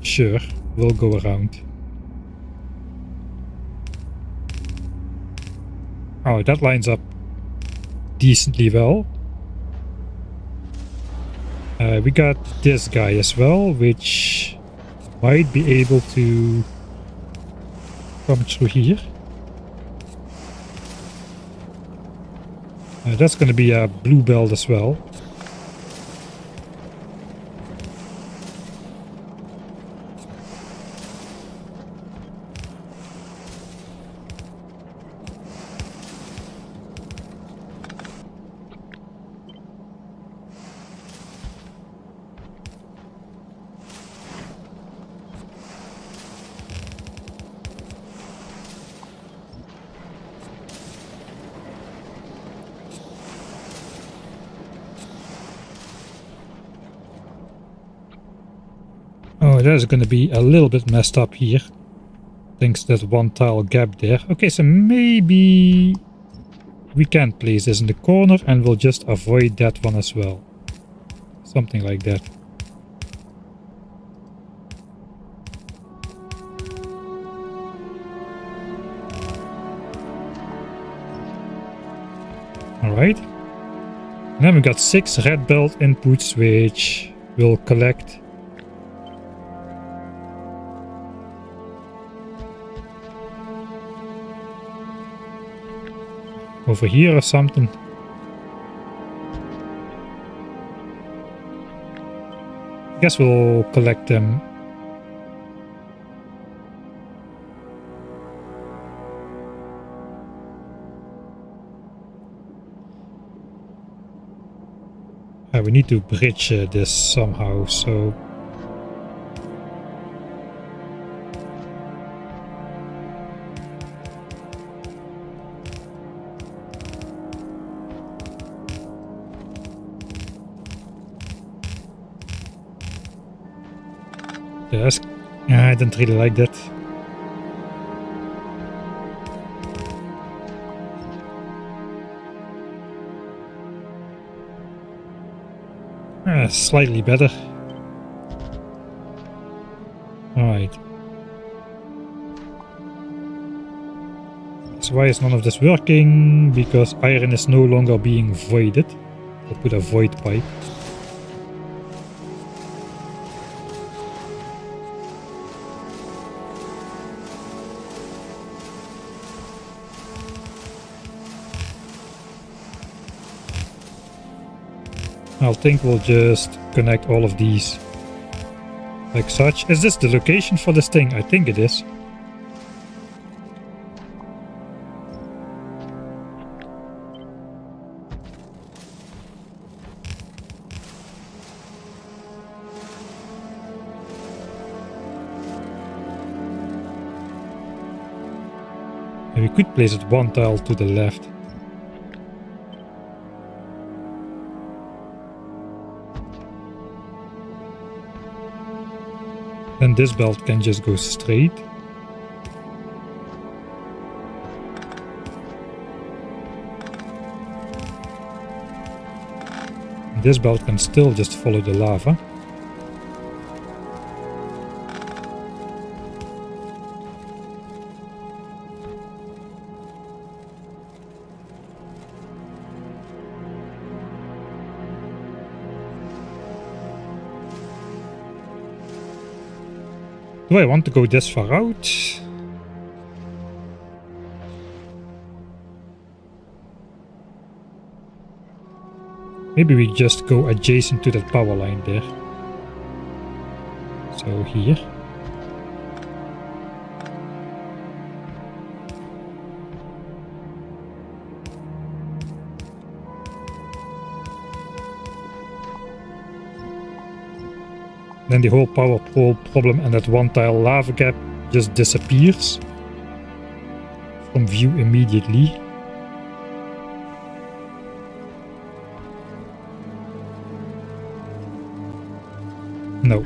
Sure, we'll go around. Oh, that lines up decently well. We got this guy as well, which might be able to come through here. That's going to be a blue belt as well. Oh, that's going to be a little bit messed up here. Thanks to that one tile gap there. Okay, so maybe we can place this in the corner and we'll just avoid that one as well. Something like that. Alright. And then we got 6 red belt inputs, which will collect over here or something. I guess we'll collect them. We need to bridge this somehow, so yes, I didn't really like that. Slightly better. Alright. So why is none of this working? Because iron is no longer being voided. I'll put a void pipe. I think we'll just connect all of these like such. Is this the location for this thing? I think it is. And we could place it 1 tile to the left. Then this belt can just go straight. This belt can still just follow the lava. Do I want to go this far out? Maybe we just go adjacent to that power line there. So here. Then the whole power pole problem and that 1 tile lava gap just disappears from view immediately. No.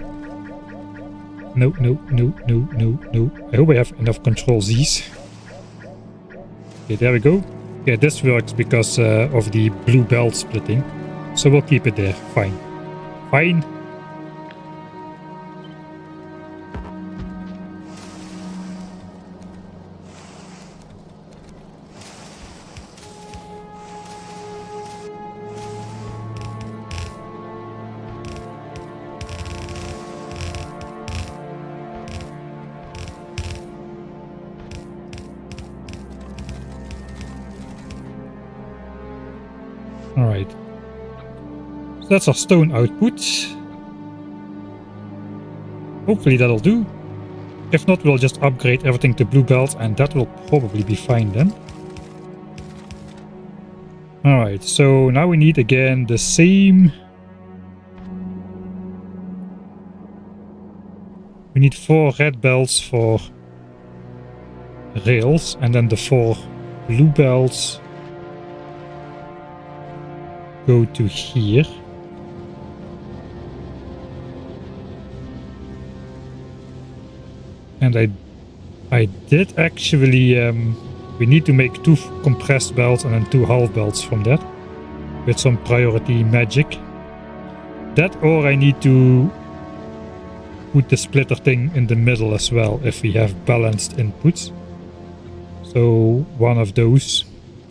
No, no, no, no, no, no. I hope I have enough control Z's. Okay, there we go. Yeah, this works because of the blue belt splitting. So we'll keep it there. Fine. Fine. Alright. So that's our stone output. Hopefully that'll do. If not, we'll just upgrade everything to blue belt and that will probably be fine then. Alright, so now we need again the same. We need 4 red belts for rails and then the 4 blue belts go to here. And I did actually we need to make 2 compressed belts and then 2 half belts from that with some priority magic. that, or I need to put the splitter thing in the middle as well if we have balanced inputs. So one of those.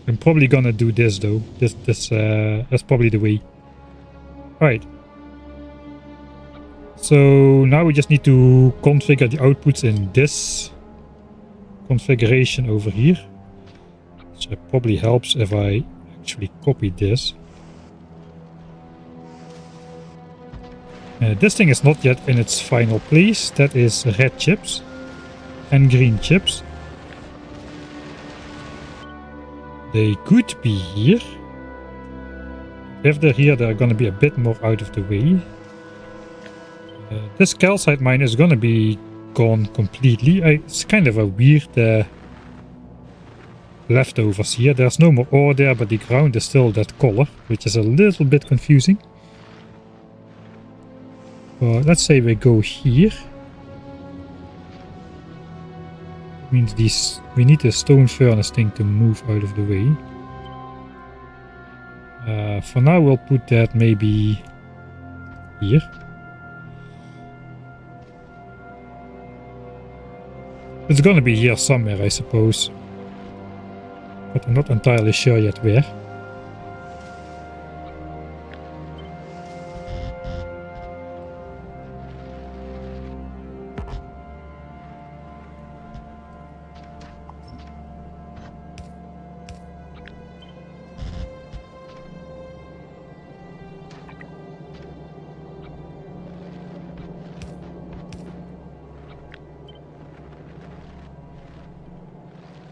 I'm probably gonna do this though. That's probably the way. Alright. So now we just need to configure the outputs in this configuration over here. So it probably helps if I actually copy this. This thing is not yet in its final place. That is red chips and green chips. They could be here. If they're here, they're going to be a bit more out of the way. This calcite mine is going to be gone completely. It's kind of a weird leftovers here. There's no more ore there, but the ground is still that color, which is a little bit confusing. Well, let's say we go here. Means we need the stone furnace thing to move out of the way. For now we'll put that maybe here. It's gonna be here somewhere, I suppose. But I'm not entirely sure yet where.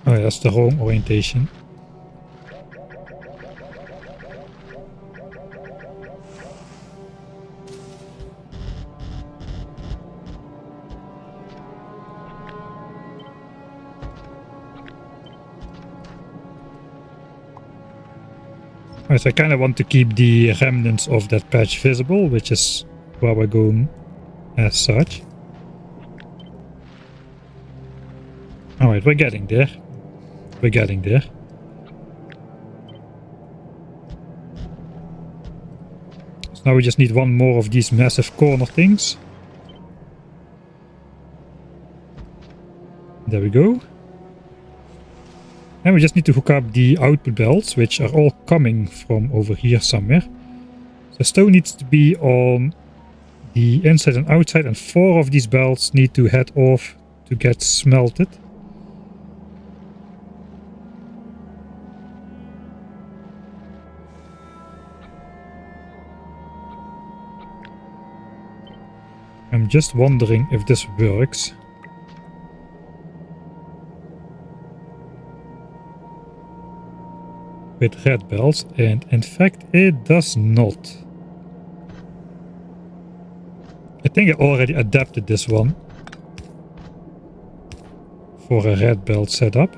Oh, that's the wrong orientation. Right, so I kind of want to keep the remnants of that patch visible, which is where we're going as such. Alright, we're getting there. We're getting there. So now we just need one more of these massive corner things. There we go. And we just need to hook up the output belts, which are all coming from over here somewhere. So stone needs to be on the inside and outside, and 4 of these belts need to head off to get smelted. I'm just wondering if this works. With red belts, and in fact it does not. I think I already adapted this one for a red belt setup.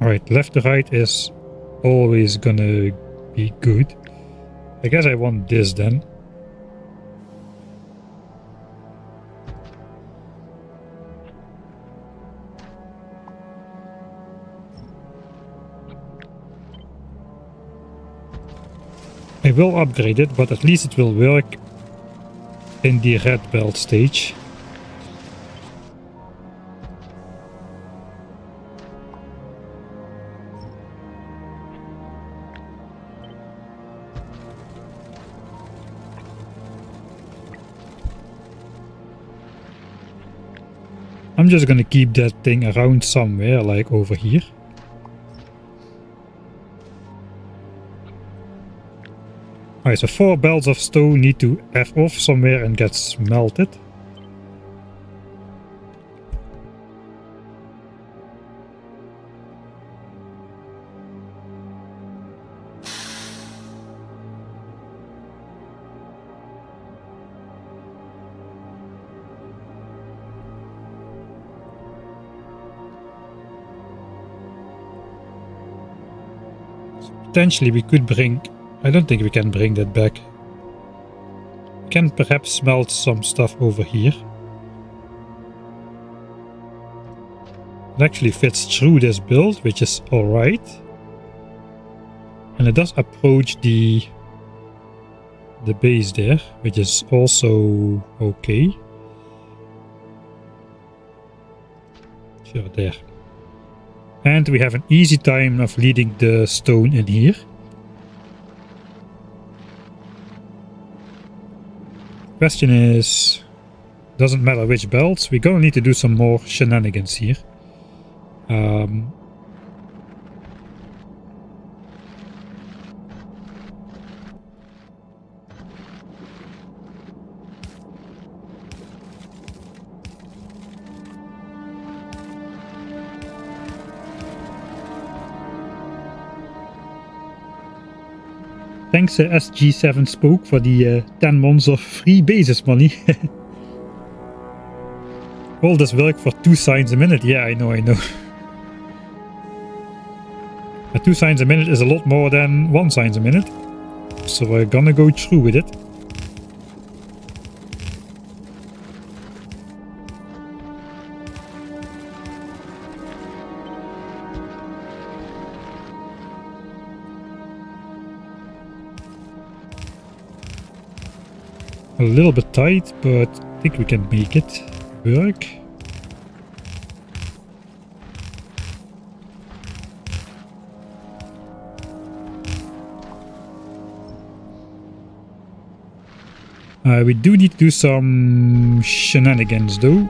Alright, left to right is always gonna be good. I guess I want this then. I will upgrade it, but at least it will work in the red belt stage. I'm just gonna keep that thing around somewhere, like over here. Alright, so 4 belts of stone need to F off somewhere and get smelted. Potentially we could bring... I don't think we can bring that back. We can perhaps smelt some stuff over here. It actually fits through this build, which is alright. And it does approach the base there, which is also okay. Sure, there. And we have an easy time of leading the stone in here. Question is, doesn't matter which belts, we're gonna need to do some more shenanigans here. Thanks SG7 Spoke for the 10 months of free basis money. All this work for 2 signs a minute. Yeah, I know. 2 signs a minute is a lot more than 1 signs a minute. So we're gonna go through with it. A little bit tight, but I think we can make it work. We do need to do some shenanigans though.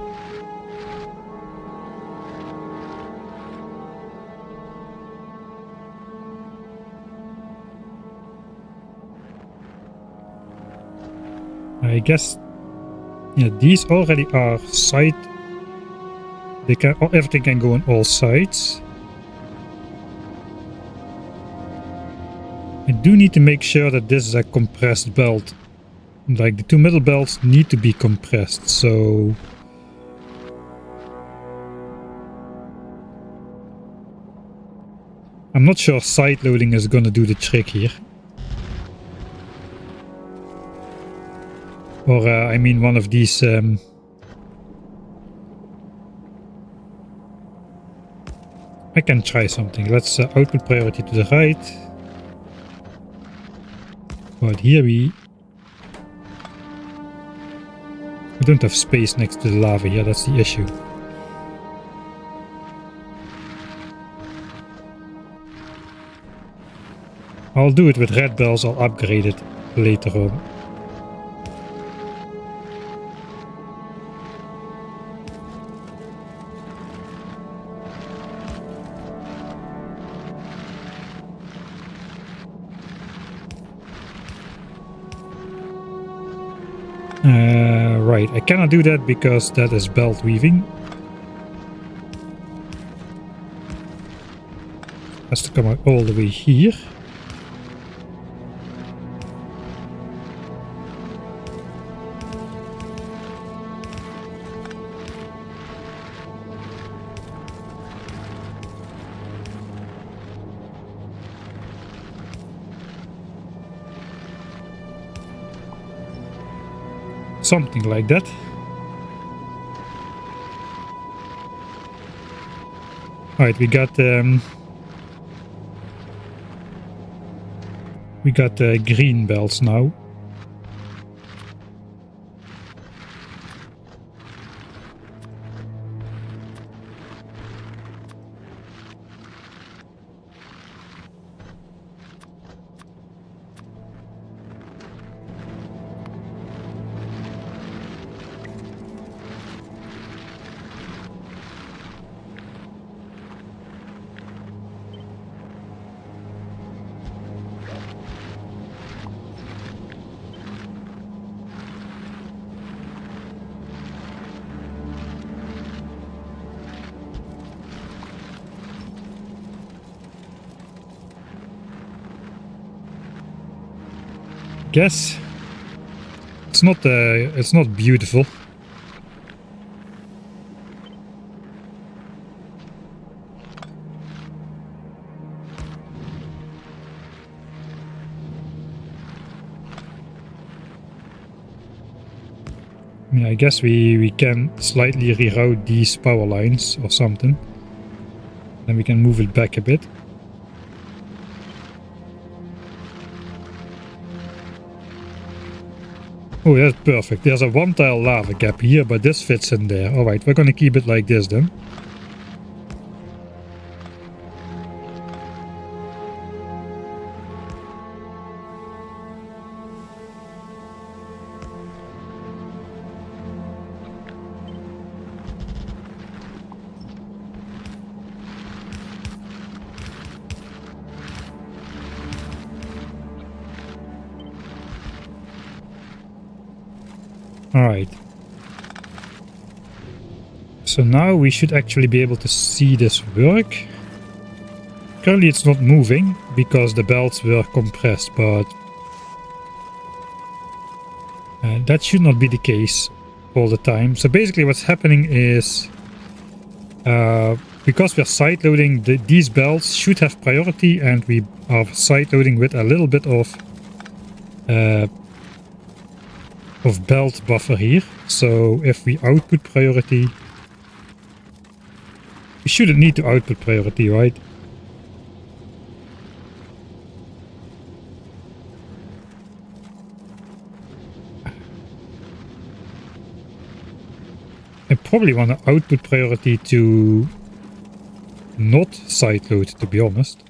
I guess, yeah, these already are side. They can, everything can go on all sides. I do need to make sure that this is a compressed belt. Like the 2 middle belts need to be compressed, so I'm not sure side loading is gonna do the trick here. Or, I mean one of these... I can try something. Let's output priority to the right. But here we don't have space next to the lava here, that's the issue. I'll do it with red bells, I'll upgrade it later on. Right, I cannot do that because that is belt weaving. Has to come out all the way here. Something like that. Alright, we got green belts now. Guess it's not beautiful. Yeah, I guess we can slightly reroute these power lines or something. Then we can move it back a bit. Oh, that's perfect. There's a one tile lava gap here, but this fits in there. Alright, we're gonna keep it like this then. Alright. So now we should actually be able to see this work. Currently it's not moving because the belts were compressed, but that should not be the case all the time. So basically what's happening is because we're side loading, these belts should have priority, and we are side loading with a little bit of belt buffer here. So if we output priority, we shouldn't need to output priority, right? I probably want to output priority to not side load, to be honest.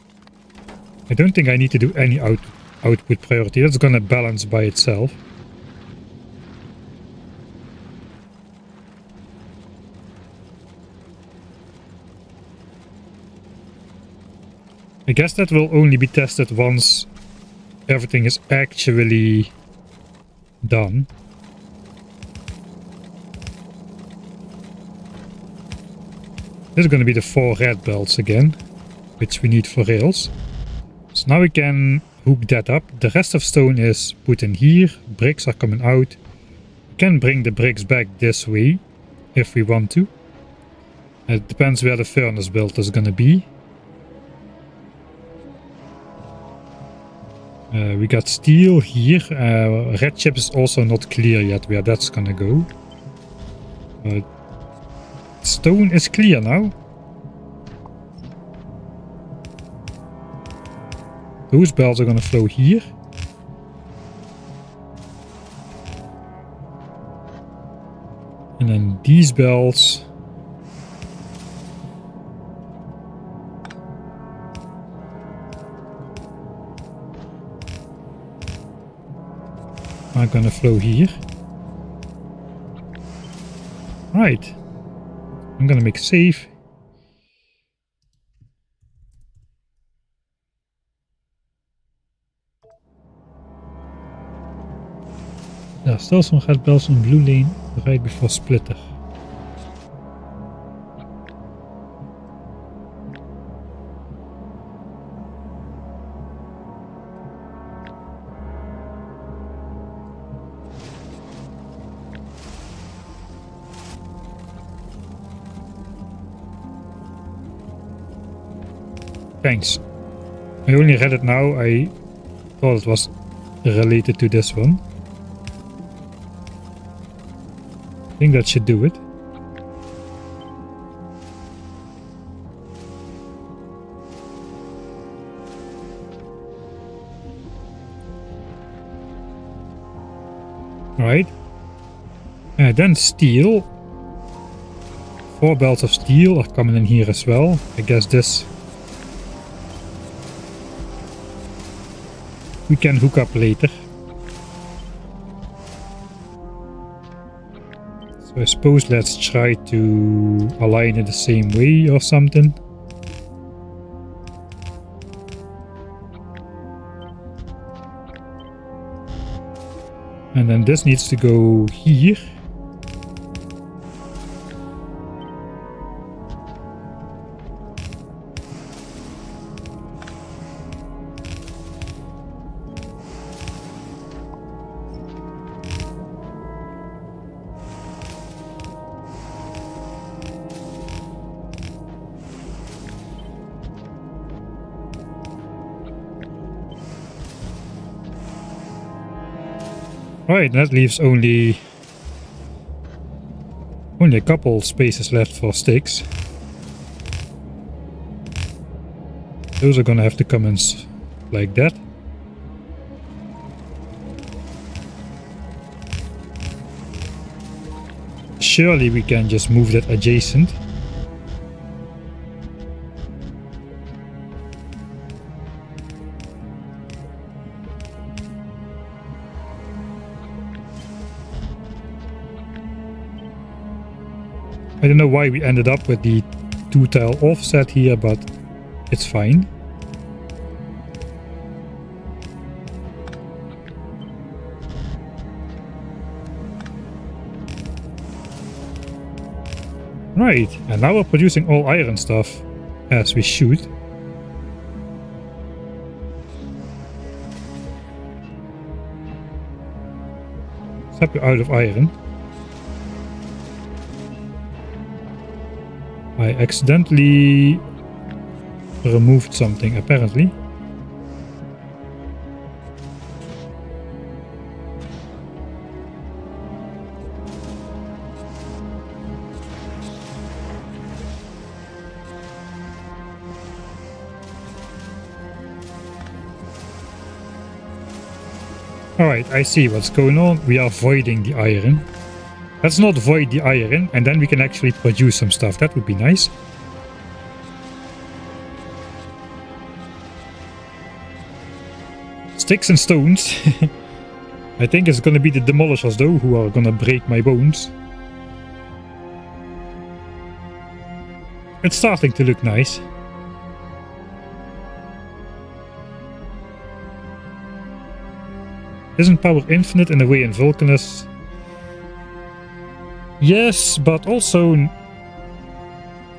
I don't think I need to do any output priority. That's gonna balance by itself. I guess that will only be tested once everything is actually done. This is going to be the 4 red belts again, which we need for rails. So now we can hook that up. The rest of stone is put in here. Bricks are coming out. We can bring the bricks back this way if we want to. It depends where the furnace build is going to be. We got steel here. Red chip is also not clear yet where that's gonna go. Stone is clear now. Those belts are gonna flow here. And then these belts are gonna flow here. Right. I'm gonna make a save. There are still some red belts on blue lane right before splitter. Thanks. I only read it now. I thought it was related to this one. I think that should do it. Alright. Then steel. 4 belts of steel are coming in here as well. I guess this we can hook up later. So I suppose let's try to align it the same way or something. And then this needs to go here. Right, that leaves only Only a couple spaces left for sticks. Those are gonna have to come in like that. Surely we can just move that adjacent. I don't know why we ended up with the 2-tile offset here, but it's fine. Right, and now we're producing all iron stuff, as we should. Except we're out of iron. I accidentally removed something, apparently. Alright, I see what's going on. We are voiding the iron. Let's not void the iron, and then we can actually produce some stuff. That would be nice. Sticks and stones. I think it's gonna be the demolishers though, who are gonna break my bones. It's starting to look nice. Isn't power infinite in a way in Vulcanus? Yes, but also...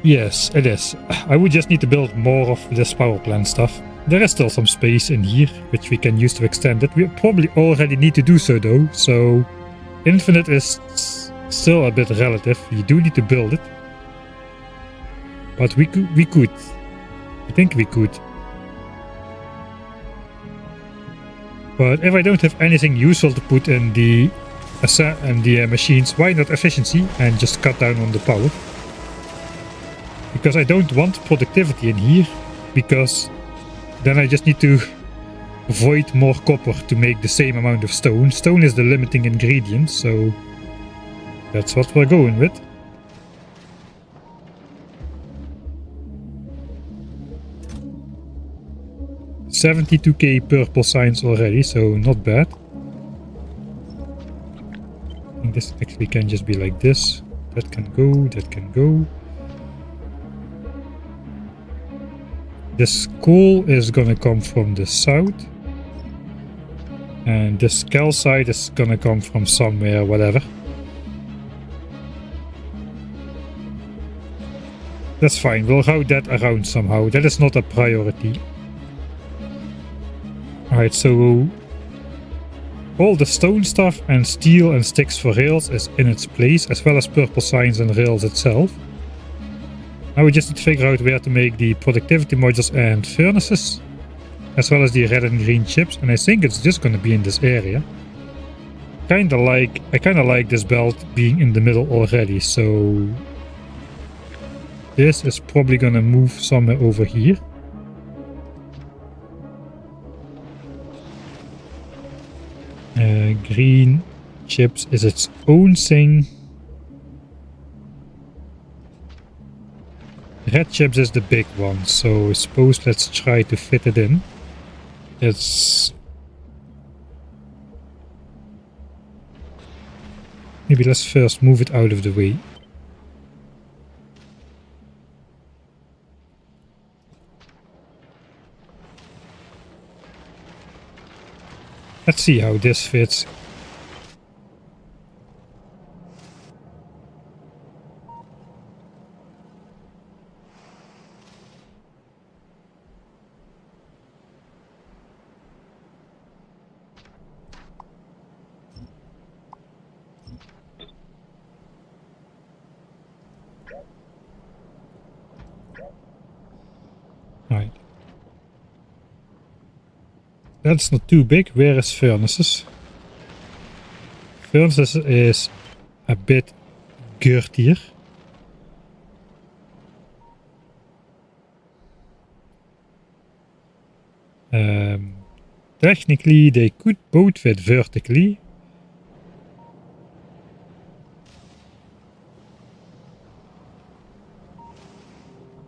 Yes, it is. I would just need to build more of this power plant stuff. There is still some space in here, which we can use to extend it. We probably already need to do so though, so... Infinite is still a bit relative. You do need to build it. But we could. I think we could. But if I don't have anything useful to put in the machines, why not efficiency and just cut down on the power? Because I don't want productivity in here, because then I just need to void more copper to make the same amount of stone. Stone is the limiting ingredient, so that's what we're going with. $72k purple signs already, so not bad. I think this actually can just be like this. That can go, that can go. This coal is gonna come from the south. And this calcite is gonna come from somewhere, whatever. That's fine, we'll route that around somehow. That is not a priority. Alright, so all the stone stuff and steel and sticks for rails is in its place, as well as purple signs and rails itself. Now we just need to figure out where to make the productivity modules and furnaces, as well as the red and green chips, and I think it's just going to be in this area. I kind of like this belt being in the middle already, so this is probably going to move somewhere over here. Green chips is its own thing. Red chips is the big one, so I suppose let's try to fit it in. Maybe let's first move it out of the way. Let's see how this fits. Right. That's not too big. Where is furnaces? Furnaces is a bit gekeurd hier. Technically, they could both fit vertically.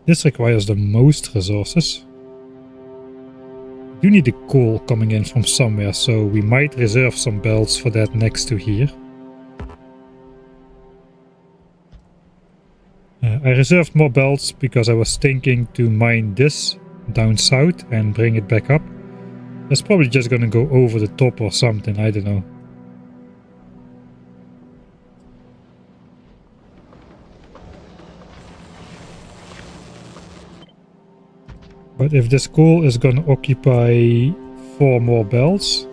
This requires the most resources. We do need the coal coming in from somewhere, so we might reserve some belts for that next to here. I reserved more belts because I was thinking to mine this down south and bring it back up. That's probably just gonna go over the top or something, I don't know. But if this coal is gonna occupy 4 more belts,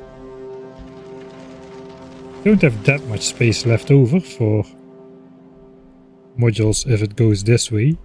don't have that much space left over for modules if it goes this way.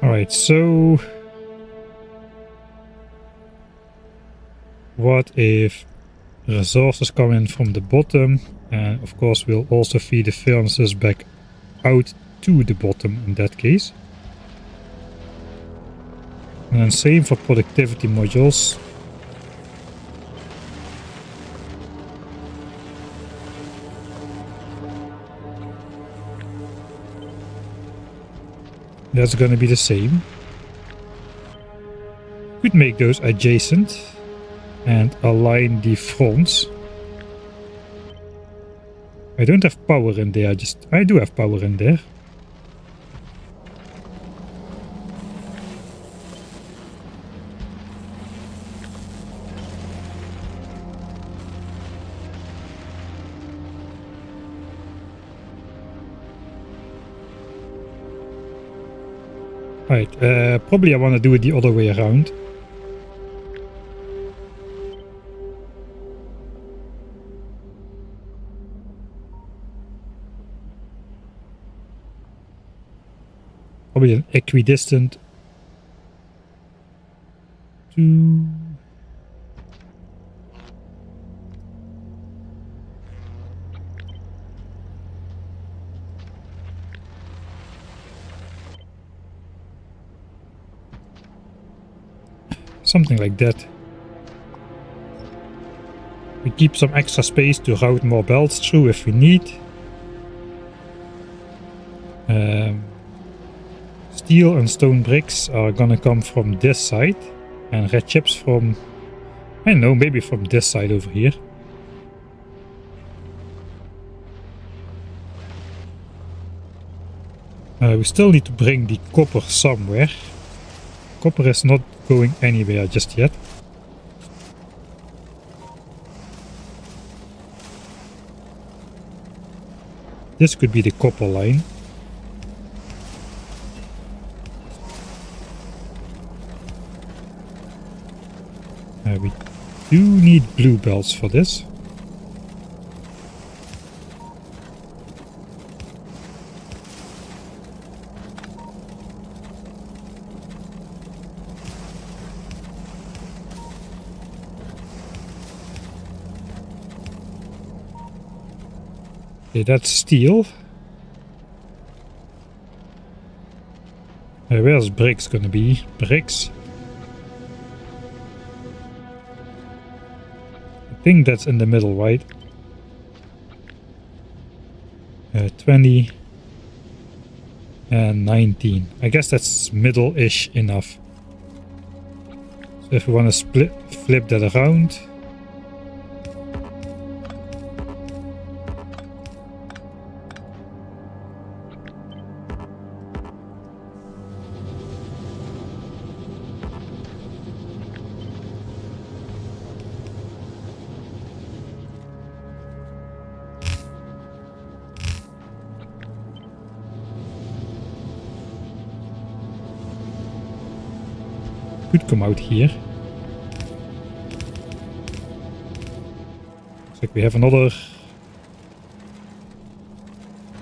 Alright, so what if resources come in from the bottom, and of course we'll also feed the furnaces back out to the bottom in that case. And then same for productivity modules. That's gonna be the same. Could make those adjacent and align the fronts. I don't have power in there, I do have power in there. Right, probably I want to do it the other way around. Probably an equidistant to something like that. We keep some extra space to route more belts through if we need. Steel and stone bricks are gonna come from this side, and red chips from, I don't know, maybe from this side over here. We still need to bring the copper somewhere. Copper is not going anywhere just yet. This could be the copper line. We do need blue belts for this. Okay, that's steel. Where's bricks gonna be? Bricks. I think that's in the middle, right? 20 and 19. I guess that's middle-ish enough. So if we want to flip that around. could come out here. Looks like we have another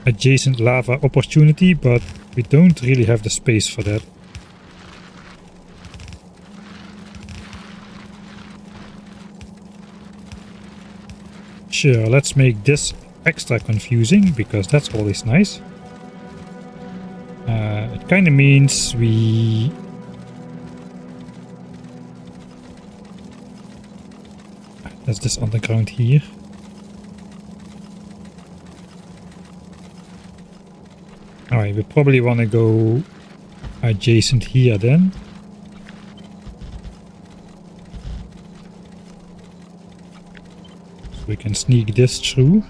adjacent lava opportunity, but we don't really have the space for that. Sure, let's make this extra confusing, because that's always nice. It kind of means we... There's this underground here. Alright, we probably want to go adjacent here then. So we can sneak this through.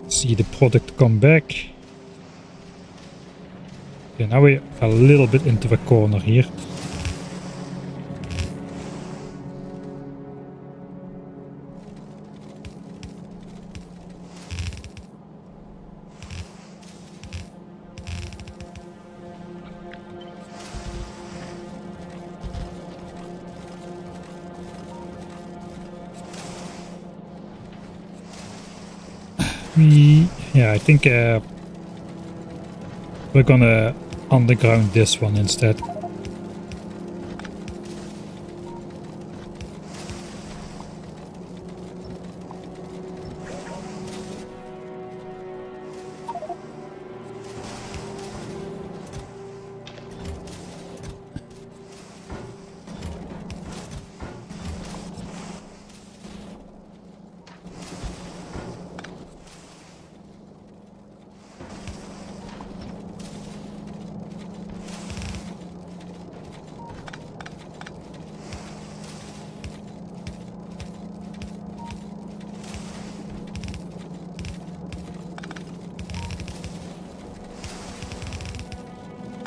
See the product come back. Okay, now we're a little bit into the corner here. Yeah, I think we're gonna underground this one instead.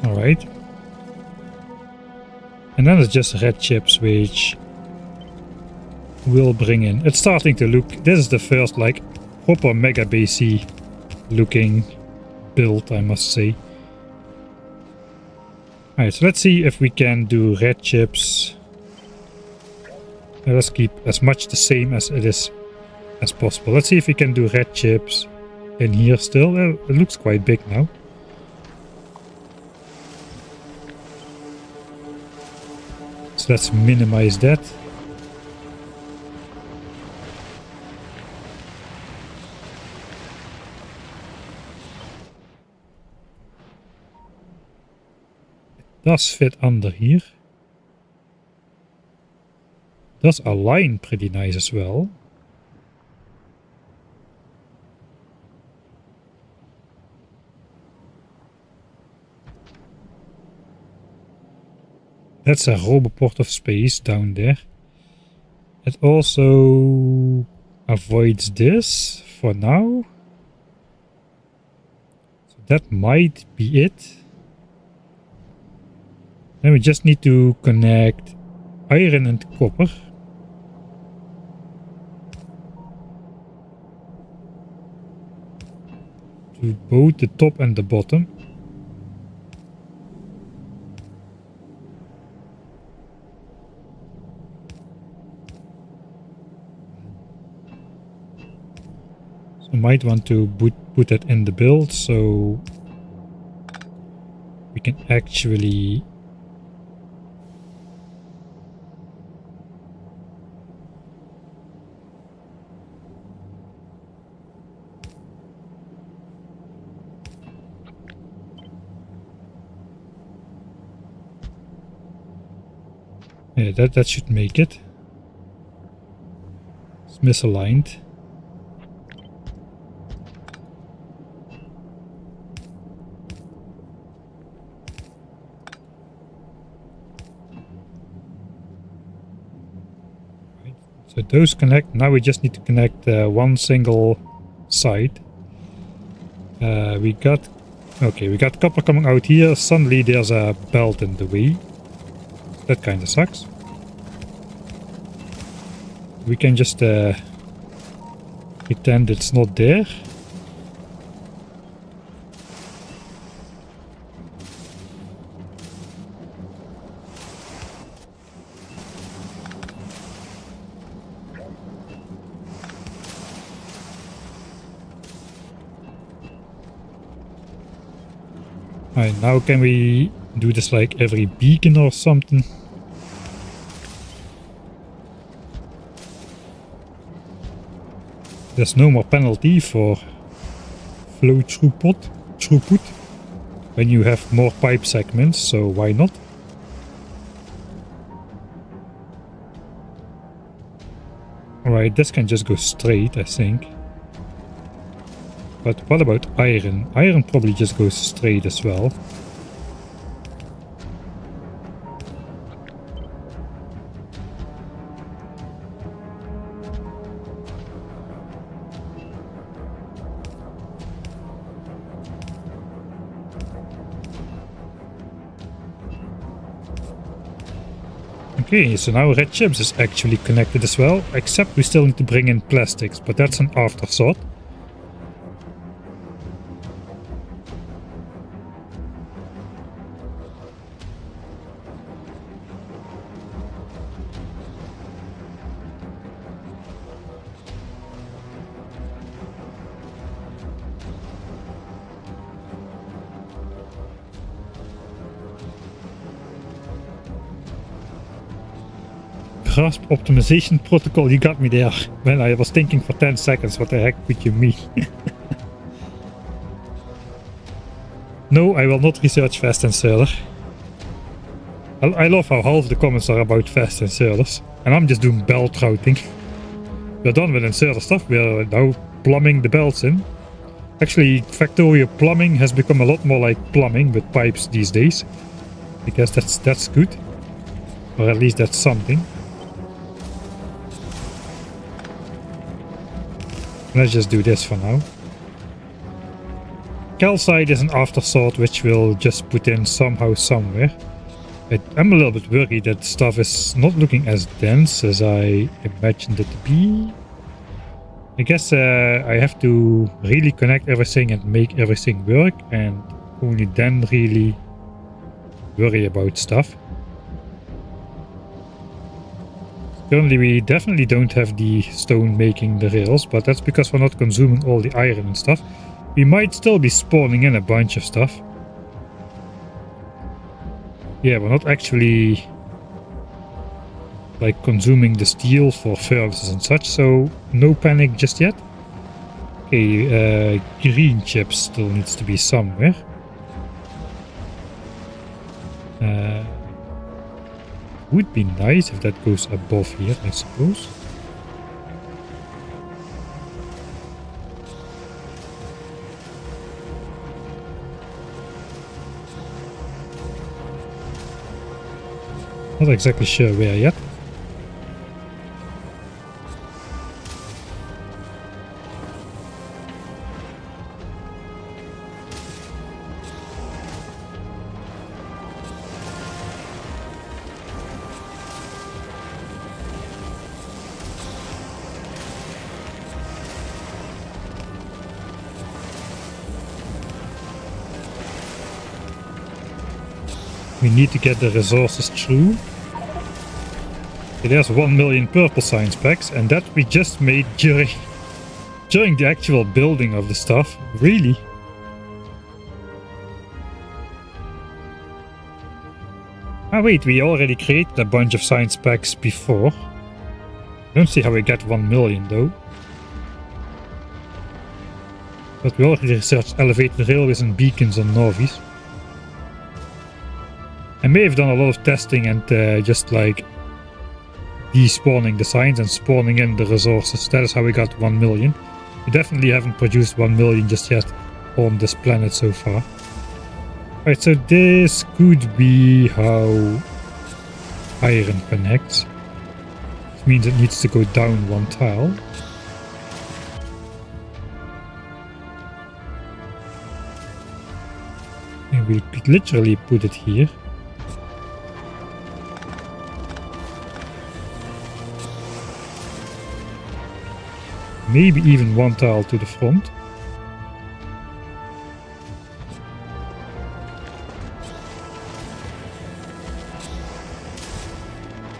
Alright. And then it's just red chips, which will bring in. It's starting to look... This is the first, like, proper mega basey looking build, I must say. Alright, so let's see if we can do red chips. Let's keep as much the same as it is as possible. Let's see if we can do red chips in here still. It looks quite big now. So let's minimize that. It does fit under here. Does align pretty nice as well. That's a roboport of space down there. It also avoids this for now. So that might be it. Then we just need to connect iron and copper. To both the top and the bottom. So I might want to put that in the build so we can actually yeah, that should make it. It's misaligned. Right. So those connect. Now we just need to connect one single side. We got copper coming out here. Suddenly there's a belt in the way. That kind of sucks. We can just pretend it's not there. Alright, now can we do this like every beacon or something? There's no more penalty for flow throughput when you have more pipe segments, so why not? Alright, this can just go straight, I think. But what about iron? Iron probably just goes straight as well. Okay, so now red chips is actually connected as well, except we still need to bring in plastics, but that's an afterthought. Grasp optimization protocol, you got me there. When I was thinking for 10 seconds, what the heck could you mean? No, I will not research fast inserter. I love how half the comments are about fast inserters, and I'm just doing belt routing. We're done with inserter stuff, we're now plumbing the belts in. Actually, factorial plumbing has become a lot more like plumbing with pipes these days. I guess that's good. Or at least that's something. Let's just do this for now. Calcite is an afterthought which we'll just put in somehow somewhere. I'm a little bit worried that stuff is not looking as dense as I imagined it to be. I guess I have to really connect everything and make everything work, and only then really worry about stuff. Currently we definitely don't have the stone making the rails, but that's because we're not consuming all the iron and stuff. We might still be spawning in a bunch of stuff. Yeah, we're not actually like consuming the steel for furnaces and such, so no panic just yet. Okay, green chips still needs to be somewhere. Would be nice if that goes above here, I suppose. Not exactly sure where yet. We need to get the resources through. Okay, there's 1 million purple science packs, and that we just made during the actual building of the stuff. Really? Ah wait, we already created a bunch of science packs before. I don't see how we get 1 million though. But we already researched elevated railways and beacons on Novis. I may have done a lot of testing and just like despawning the signs and spawning in the resources. That is how we got 1 million. We definitely haven't produced 1 million just yet on this planet so far. Alright, so this could be how iron connects. Which means it needs to go down 1 tile. And we could literally put it here. Maybe even 1 tile to the front.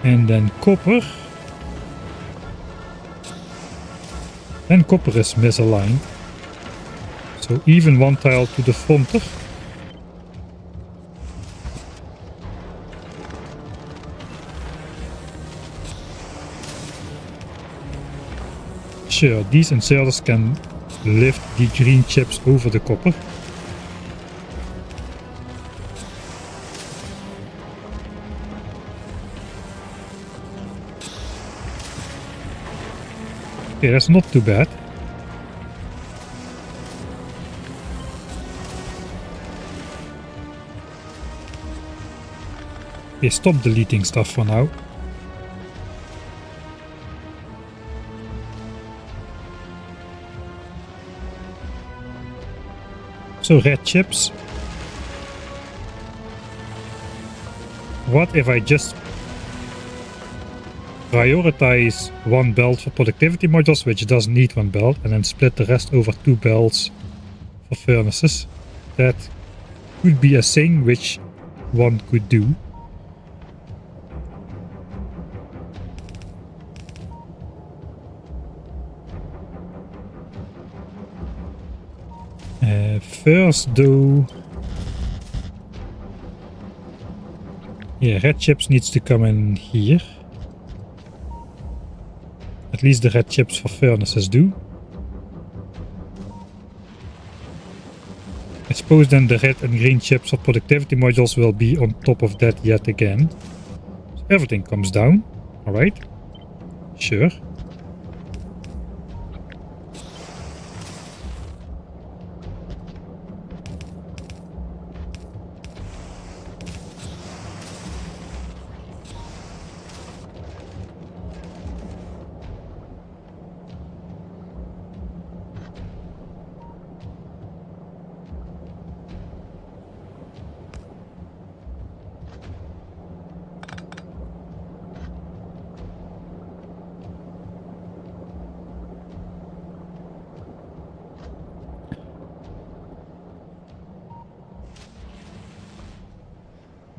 And then copper. And copper is misaligned. So even 1 tile to the front. Sure, these inserters can lift the green chips over the copper. Okay, that's not too bad. Okay, stop deleting stuff for now. So red chips. What if I just prioritize one belt for productivity modules, which doesn't need one belt, and then split the rest over 2 belts for furnaces? That could be a thing which one could do. First though, yeah, red chips needs to come in here. At least the red chips for furnaces do. I suppose then the red and green chips for productivity modules will be on top of that yet again. So everything comes down. Alright. Sure.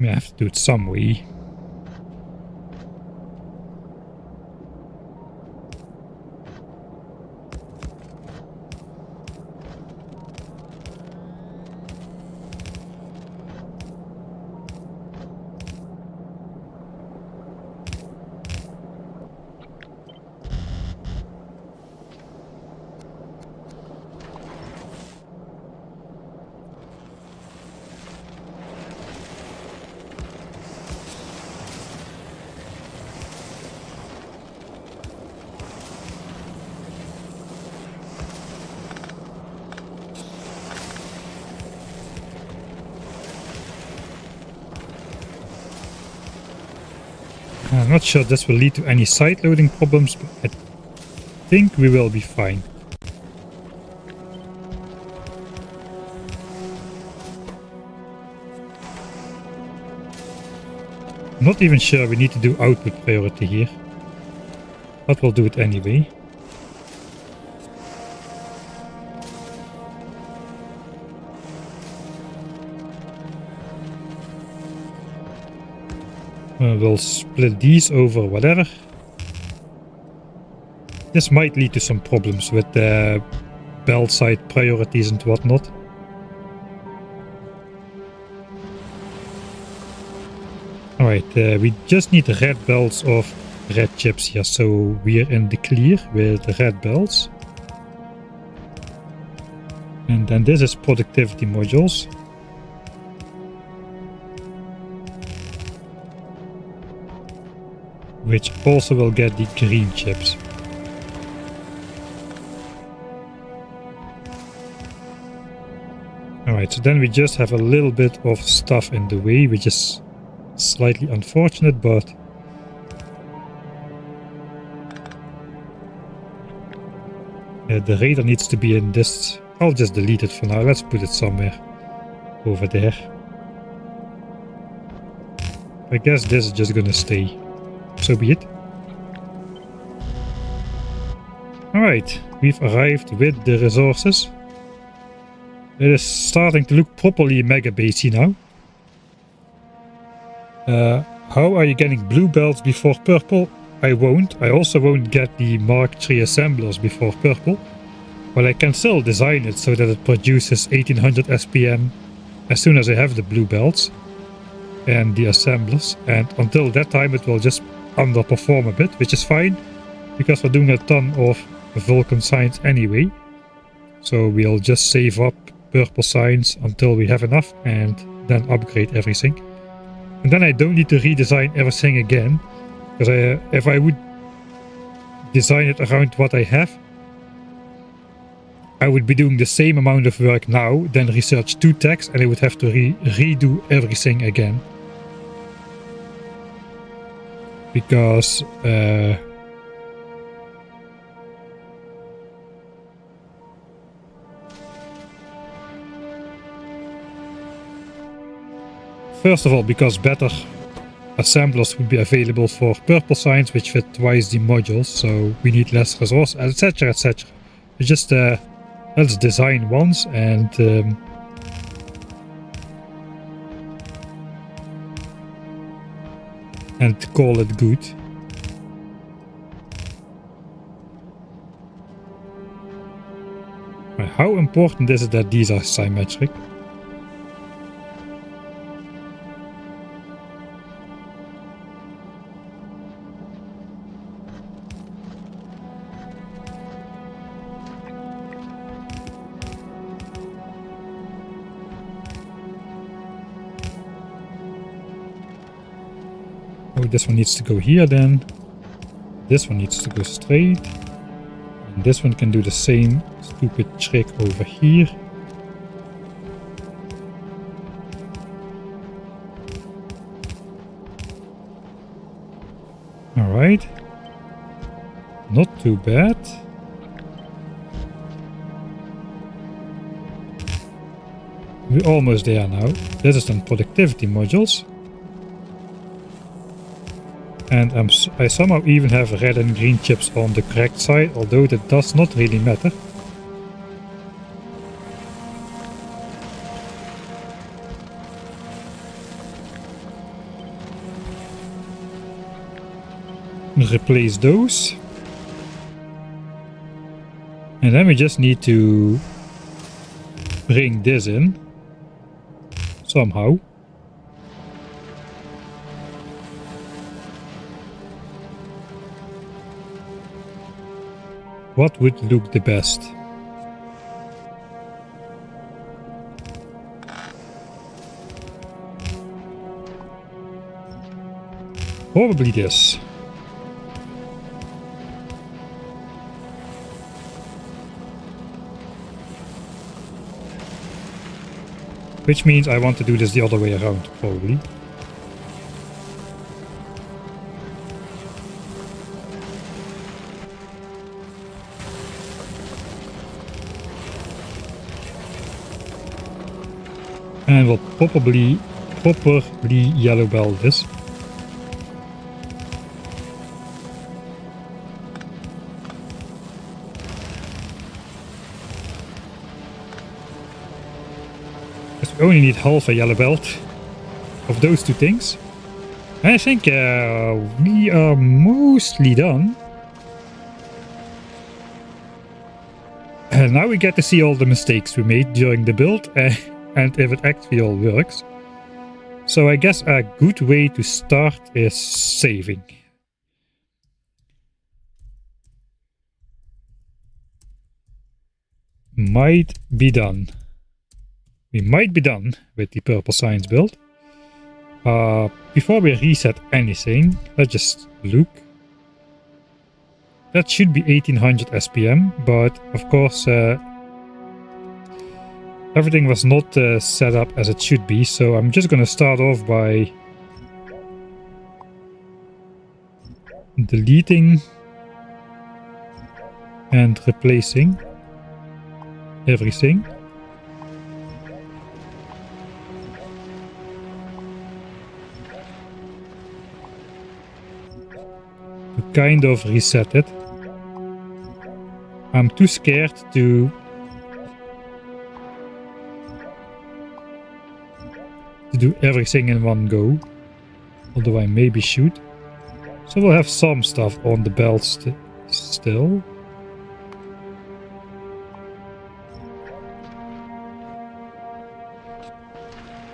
I have to do it some way. I'm not sure this will lead to any side loading problems, but I think we will be fine. I'm not even sure we need to do output priority here, but we'll do it anyway. We'll split these over whatever. This might lead to some problems with the belt side priorities and whatnot. Alright, we just need red belts of red chips here, so we're in the clear with the red belts. And then this is productivity modules. Which also will get the green chips. Alright, so then we just have a little bit of stuff in the way, which is slightly unfortunate, but the radar needs to be in this. I'll just delete it for now. Let's put it somewhere over there. I guess this is just gonna stay. So be it. Alright, we've arrived with the resources. It is starting to look properly mega basey now. How are you getting blue belts before purple? I won't. I also won't get the Mark III assemblers before purple. Well, I can still design it so that it produces 1800 SPM as soon as I have the blue belts and the assemblers. And until that time it will just underperform a bit, which is fine, because we're doing a ton of Vulcan signs anyway. So we'll just save up purple signs until we have enough and then upgrade everything. And then I don't need to redesign everything again. Because if I would design it around what I have, I would be doing the same amount of work now, then research 2 tags, and I would have to redo everything again. Because first of all, because better assemblers would be available for purple signs, which fit twice the modules, so we need less resource, etc, etc. Just let's design once and call it good. How important is it that these are symmetric? Oh, this one needs to go here then. This one needs to go straight. And this one can do the same stupid trick over here. Alright. Not too bad. We're almost there now. This is then productivity modules. And I somehow even have red and green chips on the correct side, although that does not really matter. Replace those. And then we just need to bring this in somehow. What would look the best? Probably this. Which means I want to do this the other way around, probably. And we'll properly yellow belt this. Because we only need half a yellow belt of those 2 things. And I think we are mostly done. And now we get to see all the mistakes we made during the build. And if it actually all works. So I guess a good way to start is saving. Might be done. We might be done with the purple science build. Before we reset anything, let's just look. That should be 1800 SPM, but of course everything was not set up as it should be, so I'm just going to start off by deleting and replacing everything. To kind of reset it. I'm too scared to do everything in one go, although I maybe should. So we'll have some stuff on the belt still.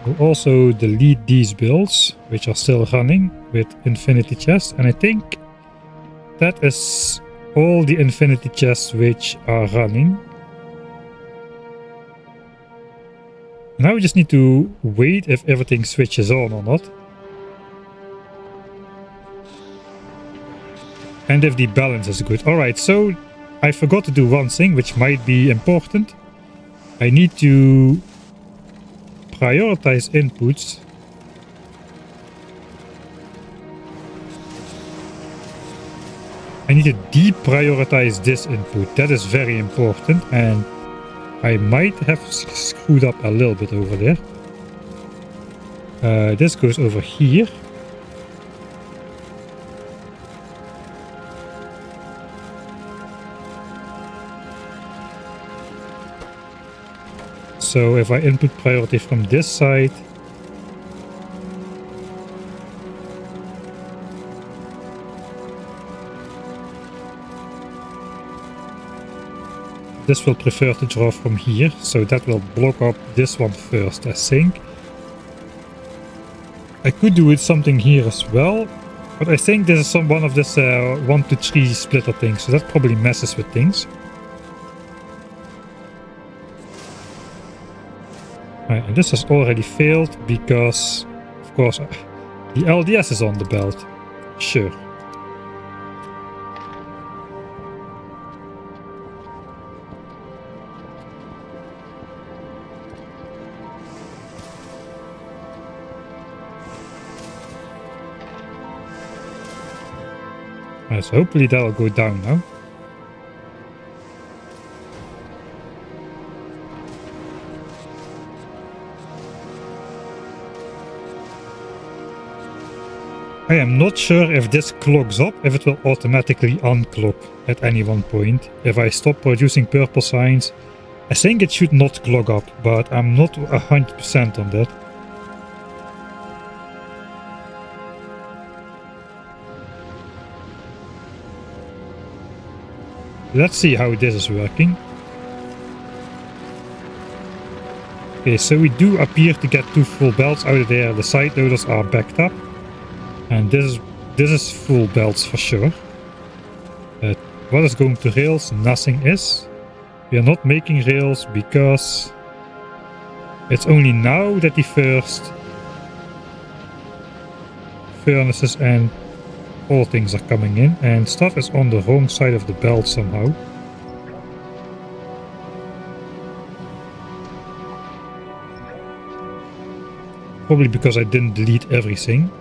We'll also delete these builds, which are still running with infinity chest, and I think that is all the infinity chests which are running. Now we just need to wait if everything switches on or not. And if the balance is good. Alright, so I forgot to do one thing which might be important. I need to prioritize inputs. I need to deprioritize this input. That is very important, and I might have screwed up a little bit over there. This goes over here. So if I input priority from this side, this will prefer to draw from here, so that will block up this one first, I think. I could do it something here as well, but I think this is one of this 1 to 3 splitter things, so that probably messes with things. Right, and this has already failed because, of course, the LDS is on the belt. Sure. Right, so hopefully that'll go down now. I am not sure if this clogs up, if it will automatically unclog at any one point. If I stop producing purple signs, I think it should not clog up, but I'm not 100% on that. Let's see how this is working. Okay, so we do appear to get 2 full belts out of there. The side loaders are backed up. And this is full belts for sure. What is going to rails? Nothing is. We are not making rails because it's only now that the first furnaces and all things are coming in, and stuff is on the wrong side of the belt somehow. Probably because I didn't delete everything.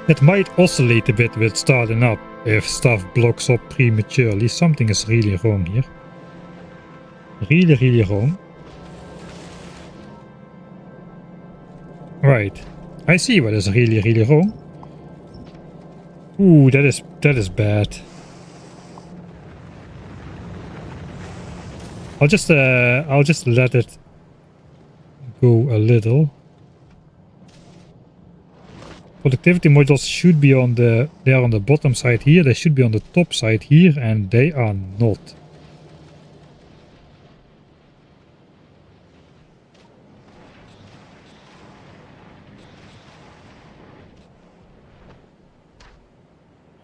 It might oscillate a bit with starting up if stuff blocks up prematurely. Something is really wrong here. Really wrong. Right. I see what is really wrong. Ooh, that is bad. I'll just let it go a little. Productivity modules should be on the, they are on the bottom side here, they should be on the top side here, and they are not.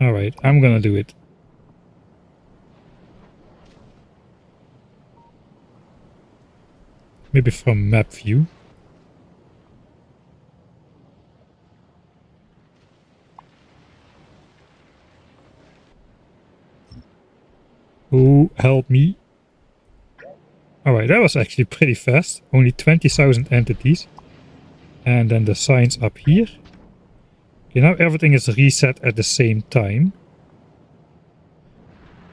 Alright, I'm gonna do it. Maybe from map view. Oh, help me. Alright, that was actually pretty fast. Only 20,000 entities. And then the signs up here. Okay, now everything is reset at the same time.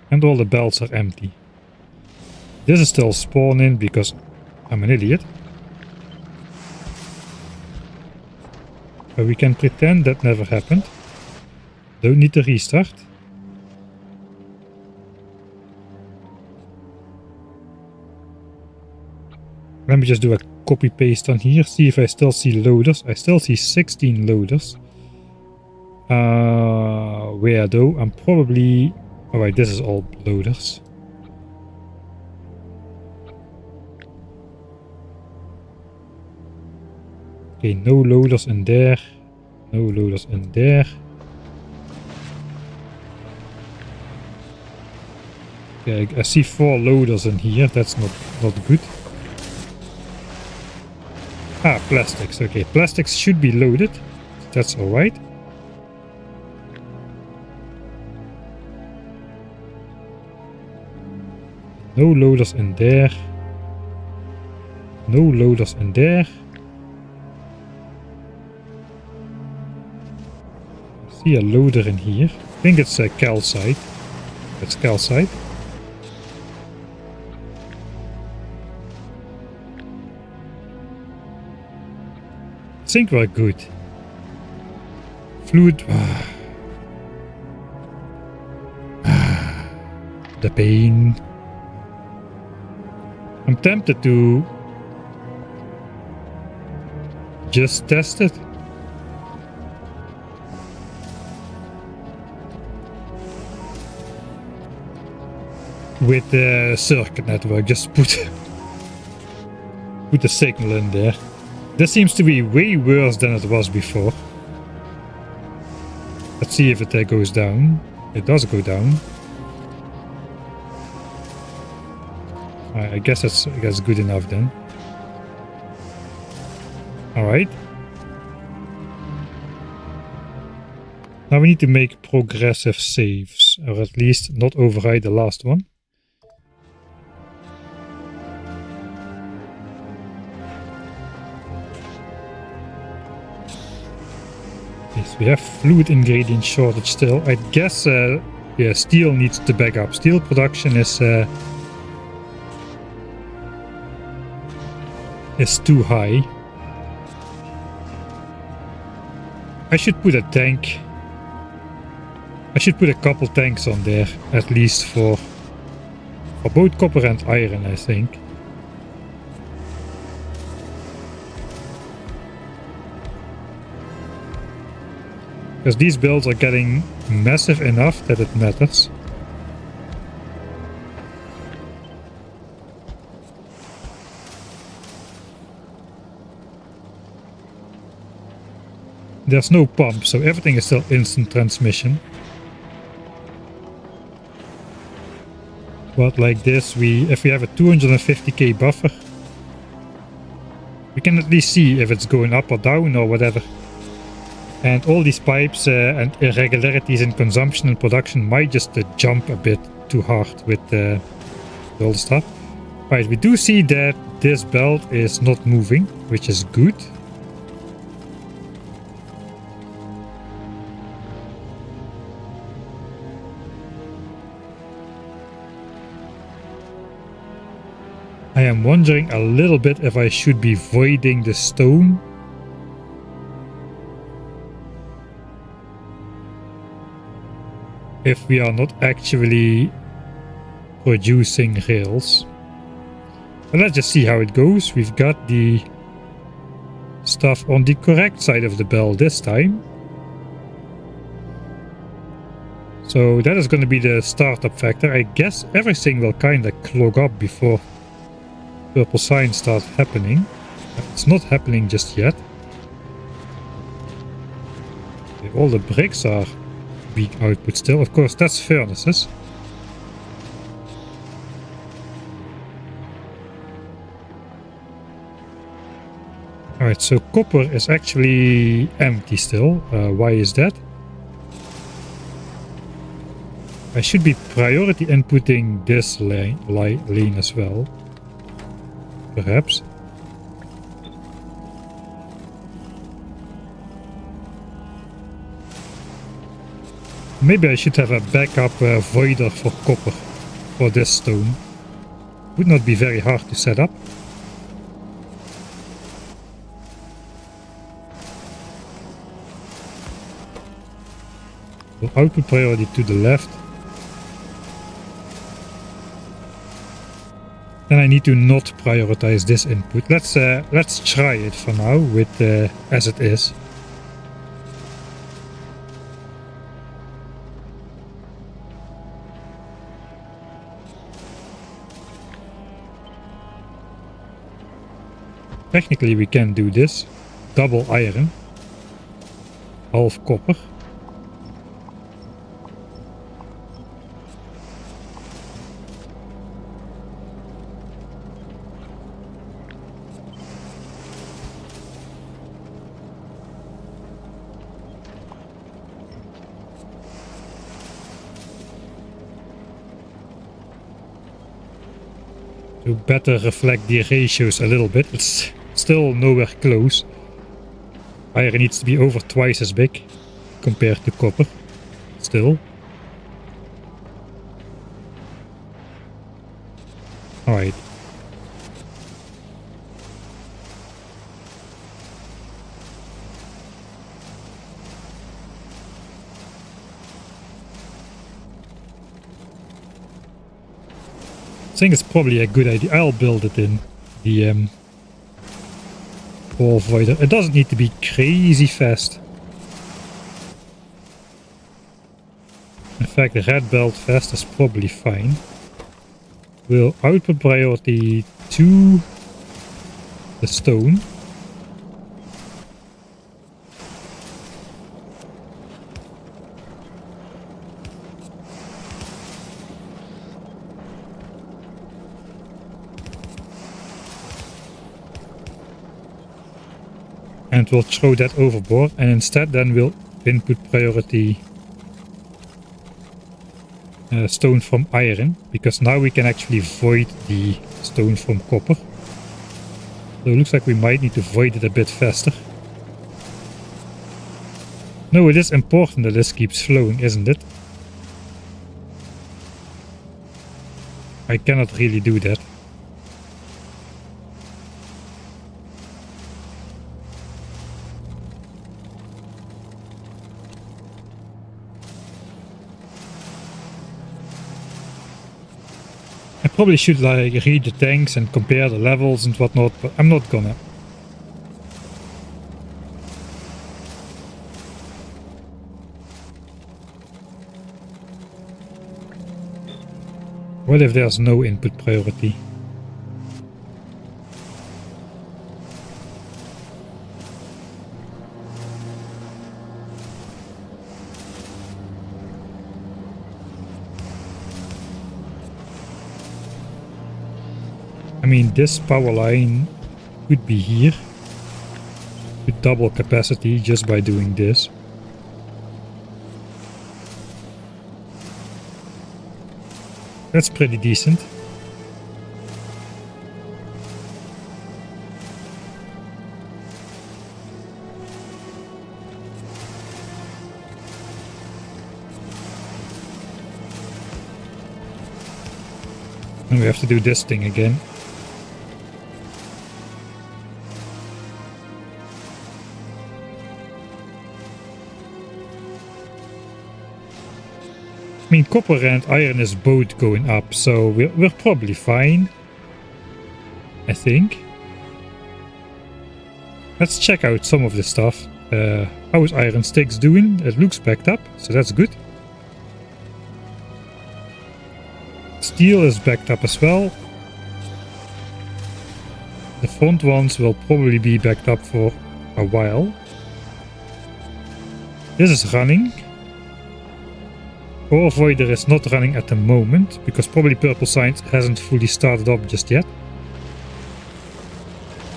And all the belts are empty. This is still spawning because I'm an idiot. But we can pretend that never happened. Don't need to restart. Let me just do a copy paste on here, see if I still see loaders. I still see 16 loaders. Where though? I'm probably... Alright, this is all loaders. Okay, no loaders in there. No loaders in there. Okay, I see 4 loaders in here. That's not good. Ah, plastics. Okay, plastics should be loaded. That's alright. No loaders in there. No loaders in there. I see a loader in here. I think it's a calcite. It's calcite. I think we're good. Fluid. The pain. I'm tempted to just test it. With the circuit network, just put the signal in there. This seems to be way worse than it was before. Let's see if it goes down. It does go down. I guess that's good enough then. Alright. Now we need to make progressive saves, or at least not override the last one. Yes, we have fluid ingredient shortage still. I guess yeah, steel needs to back up. Steel production is too high. I should put a tank. I should put a couple tanks on there, at least for both copper and iron, I think. Because these builds are getting massive enough that it matters. There's no pump, so everything is still instant transmission. But like this, if we have a 250k buffer, we can at least see if it's going up or down or whatever. And all these pipes and irregularities in consumption and production might just jump a bit too hard with all the stuff. Right, we do see that this belt is not moving, which is good. I am wondering a little bit if I should be voiding the stone. If we are not actually producing rails. But let's just see how it goes. We've got the stuff on the correct side of the bell this time. So that is going to be the startup factor. I guess everything will kind of clog up before purple signs start happening. It's not happening just yet. Okay, all the bricks are weak output still. Of course, that's furnaces. Alright, so copper is actually empty still. Why is that? I should be priority inputting this lane as well. Perhaps. Maybe I should have a backup voider for copper for this stone. Would not be very hard to set up. So output priority to the left. Then I need to not prioritize this input. Let's try it for now with as it is. Technically we can do this. double iron, half copper. To better reflect the ratios a little bit. It's still nowhere close. Iron needs to be over twice as big compared to copper. Still. Alright. I think it's probably a good idea. I'll build it in the ore voider. It doesn't need to be crazy fast. In fact, the red belt fast is probably fine. We'll output priority to the stone. And we'll throw that overboard, and instead then we'll input priority stone from iron, because now we can actually void the stone from copper. So it looks like we might need to void it a bit faster. No, it is important that this keeps flowing, isn't it? I cannot really do that. I probably should like read the tanks and compare the levels and whatnot, but I'm not gonna. What if there's no input priority? I mean, this power line could be here. Could double capacity just by doing this. That's pretty decent. And we have to do this thing again. I mean, copper and iron is both going up, so we're probably fine, I think. Let's check out some of this stuff. How is iron sticks doing? It looks backed up, so that's good. Steel is backed up as well. The front ones will probably be backed up for a while. This is running. Ore voider is not running at the moment, because probably purple science hasn't fully started up just yet.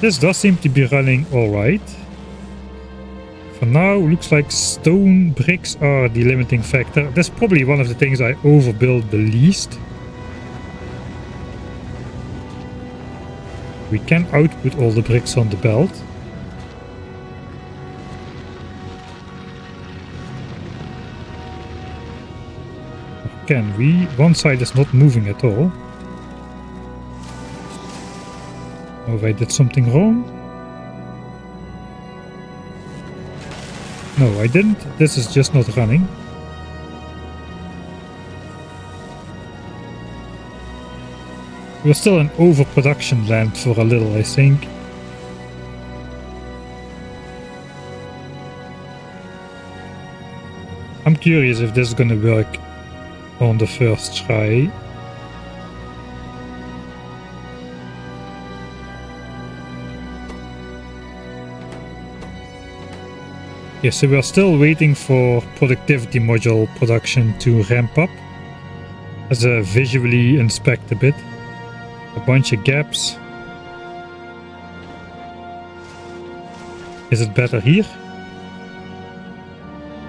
This does seem to be running alright. For now, looks like stone bricks are the limiting factor. That's probably one of the things I overbuild the least. We can output all the bricks on the belt. Can we? One side is not moving at all. Oh, if I did something wrong? No, I didn't. This is just not running. We're still in overproduction land for a little, I think. I'm curious if this is gonna work on the first try. Okay, so we're still waiting for productivity module production to ramp up. Let's visually inspect a bit. A bunch of gaps. Is it better here?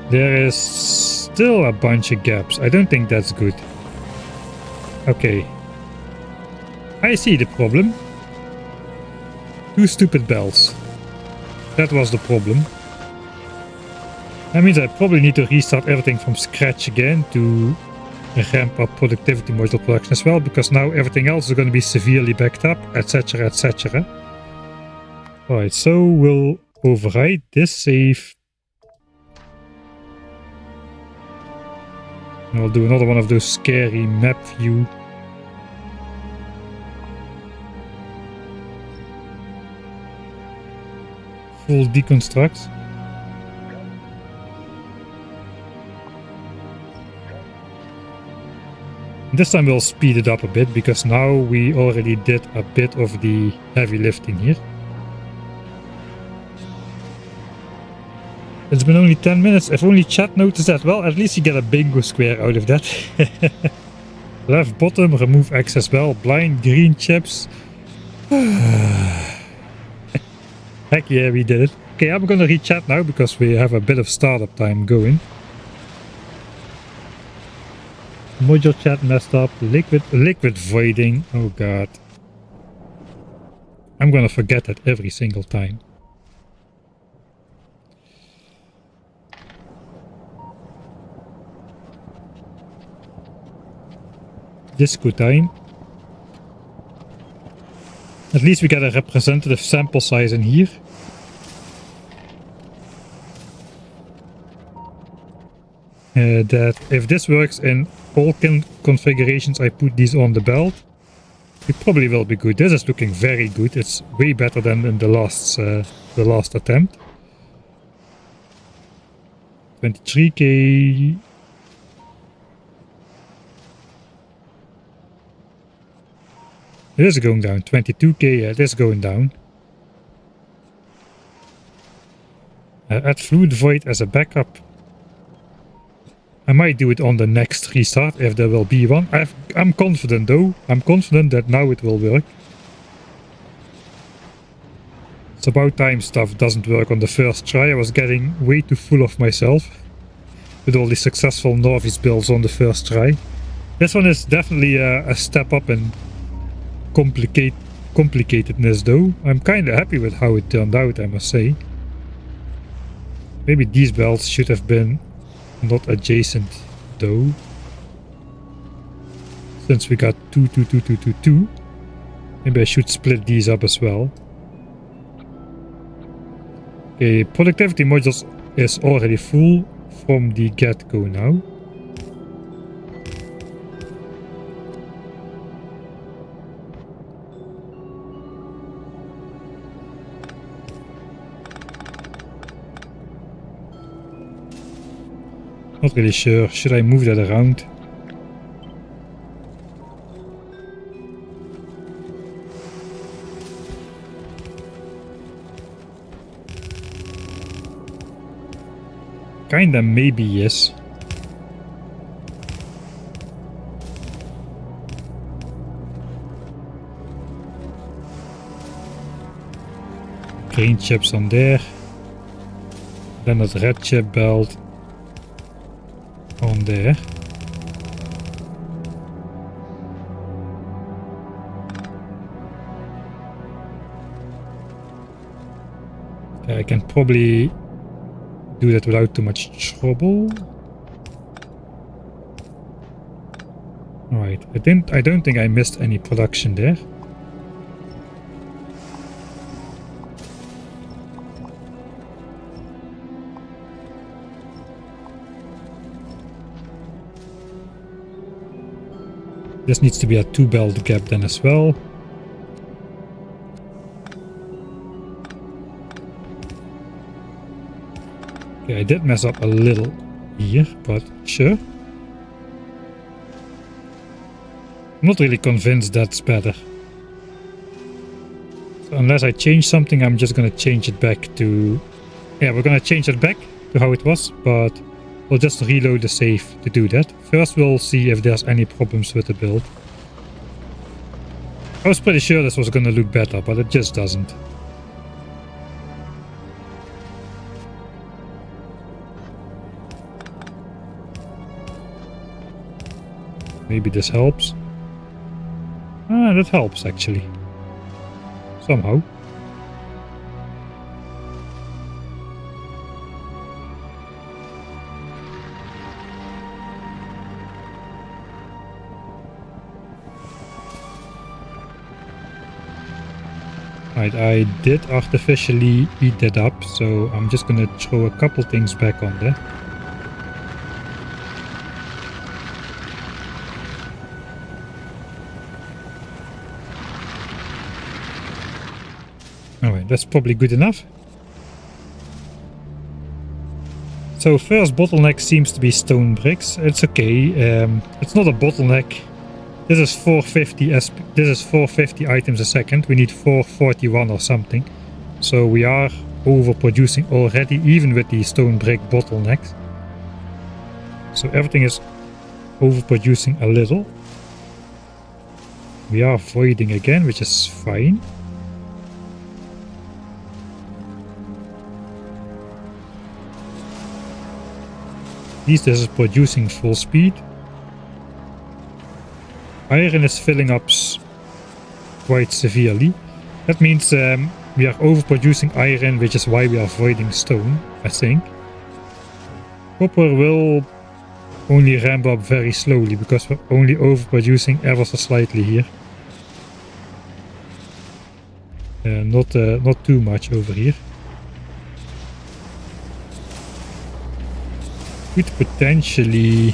There is still a bunch of gaps. I don't think that's good. Okay. I see the problem. 2 stupid bells. That was the problem. That means I probably need to restart everything from scratch again to ramp up productivity module production as well, because now everything else is going to be severely backed up, etc, etc. Alright, so we'll override this save. And I'll do another one of those scary map view. Full deconstruct. This time we'll speed it up a bit, because now we already did a bit of the heavy lifting here. It's been only 10 minutes. If only chat noticed that. Well, at least you get a bingo square out of that. Left bottom, remove excess bell, blind green chips. Heck yeah, we did it. Okay, I'm gonna re-chat now because we have a bit of startup time going. Module chat messed up. Liquid voiding. Oh god. I'm gonna forget that every single time. Disco time. At least we get a representative sample size in here. That if this works in all configurations, I put these on the belt. It probably will be good. This is looking very good. It's way better than in the last attempt. 23k. It is going down. 22k. Yeah, it is going down. Add fluid void as a backup. I might do it on the next restart if there will be one. I'm confident though. I'm confident that now it will work. It's about time stuff doesn't work on the first try. I was getting way too full of myself with all the successful Norvis builds on the first try. This one is definitely a step up in complicatedness though. I'm kind of happy with how it turned out, I must say. Maybe these belts should have been not adjacent though, since we got 2, 2, 2, 2, 2, 2. Maybe I should split these up as well. Okay, productivity modules is already full from the get-go now. Not really sure. Should I move that around? Kinda maybe yes. Green chips on there. Then that red chip belt on there. Okay, I can probably do that without too much trouble. Alright, I don't think I missed any production there. This needs to be a 2-belt gap then as well. Okay, I did mess up a little here, but sure. I'm not really convinced that's better. So unless I change something, I'm just gonna change it back to... Yeah, we're gonna change it back. to how it was, but we'll just reload the save to do that. First we'll see if there's any problems with the build. I was pretty sure this was gonna look better, but it just doesn't. Maybe this helps. Ah, that helps actually. Somehow. Right, I did artificially eat that up, so I'm just gonna throw a couple things back on there. Alright, that's probably good enough. So first bottleneck seems to be stone bricks. It's okay. It's not a bottleneck. This is 450 items a second. We need 441 or something. So we are overproducing already, even with the stone brick bottlenecks. So everything is overproducing a little. We are voiding again, which is fine. This is producing full speed. Iron is filling up quite severely. That means we are overproducing iron, which is why we are voiding stone, I think. Copper will only ramp up very slowly because we're only overproducing ever so slightly here. Not too much over here. Could potentially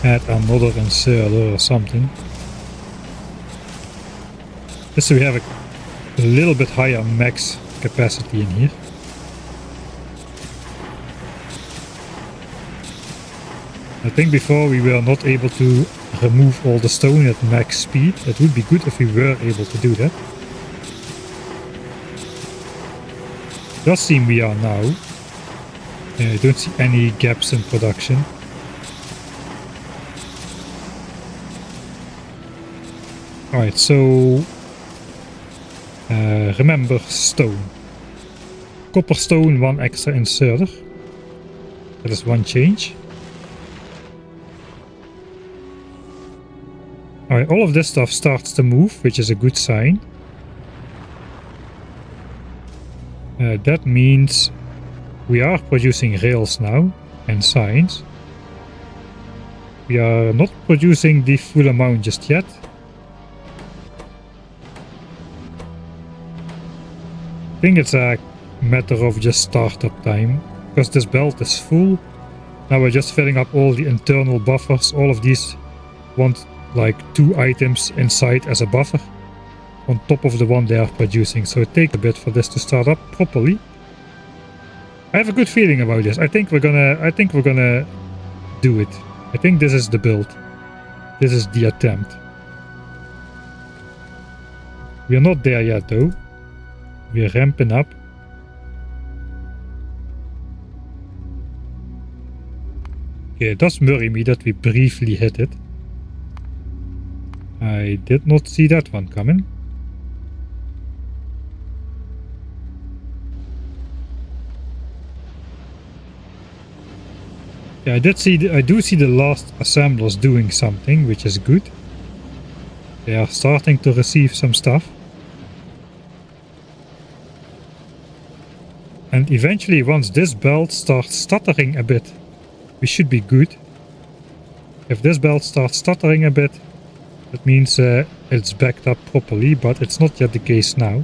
add another inserter or something. Just so we have a little bit higher max capacity in here. I think before we were not able to remove all the stone at max speed. It would be good if we were able to do that. Does seem we are now. I don't see any gaps in production. Alright, so remember stone. Copper stone, 1 extra inserter. That is one change. Alright, all of this stuff starts to move, which is a good sign. That means we are producing rails now and signs. We are not producing the full amount just yet. I think it's a matter of just startup time, because this belt is full. Now we're just filling up all the internal buffers. All of these want like 2 items inside as a buffer on top of the one they are producing, so it takes a bit for this to start up properly. I have a good feeling about this. I think we're gonna do it. I think this is the build. This is the attempt. We are not there yet though. We are ramping up. Okay, it does worry me that we briefly hit it. I did not see that one coming. Yeah, I do see the last assemblers doing something, which is good. They are starting to receive some stuff. And eventually, once this belt starts stuttering a bit, we should be good. If this belt starts stuttering a bit, that means it's backed up properly, but it's not yet the case now.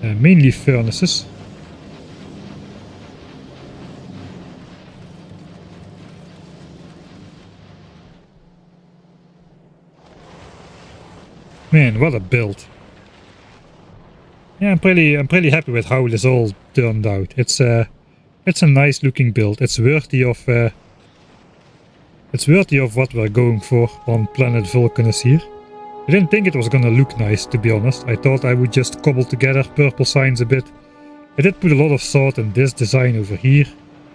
Mainly furnaces. Man, what a build! Yeah, I'm pretty happy with how this all turned out. It's a nice looking build. It's worthy of what we're going for on planet Vulcanus here. I didn't think it was gonna look nice, to be honest. I thought I would just cobble together purple signs a bit. I did put a lot of thought in this design over here.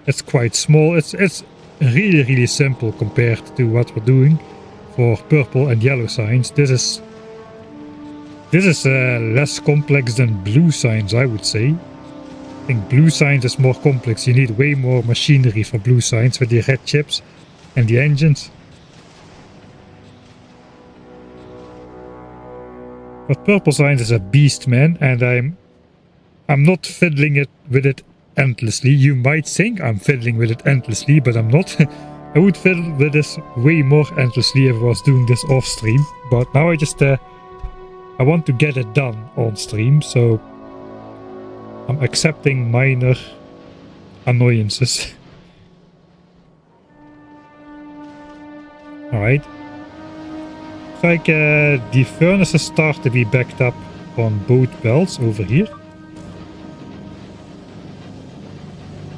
It's quite small. It's really simple compared to what we're doing for purple and yellow signs. This is less complex than blue signs, I would say. I think blue signs is more complex. You need way more machinery for blue signs with the red chips and the engines. But purple signs is a beast, man, and I'm not fiddling with it endlessly. You might think I'm fiddling with it endlessly, but I'm not. I would fiddle with this way more endlessly if I was doing this off stream. But now I want to get it done on stream, so I'm accepting minor annoyances. Alright. Looks like the furnaces start to be backed up on both belts over here.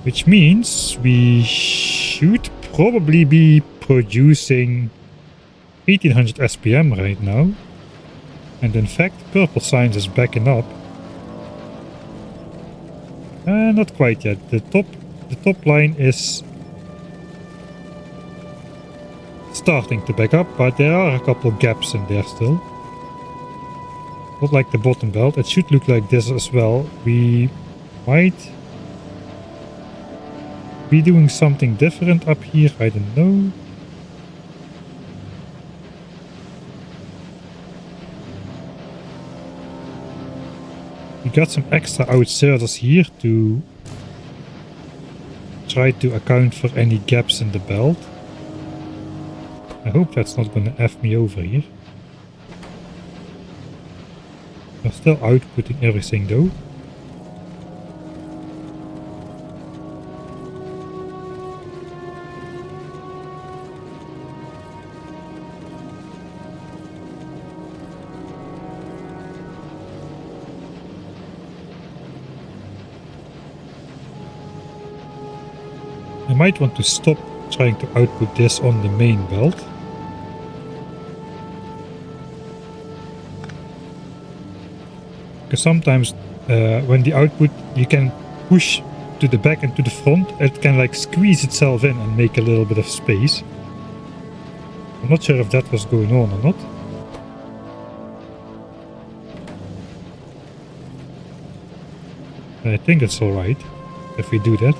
Which means we should probably be producing 1800 SPM right now. And in fact, purple signs is backing up. Not quite yet. The top line is starting to back up, but there are a couple gaps in there still. Not like the bottom belt. It should look like this as well. We might be doing something different up here. I don't know. We got some extra outserters here to try to account for any gaps in the belt. I hope that's not gonna F me over here. We're still outputting everything though. I might want to stop trying to output this on the main belt. Because sometimes when the output you can push to the back and to the front, it can like squeeze itself in and make a little bit of space. I'm not sure if that was going on or not. I think it's alright if we do that.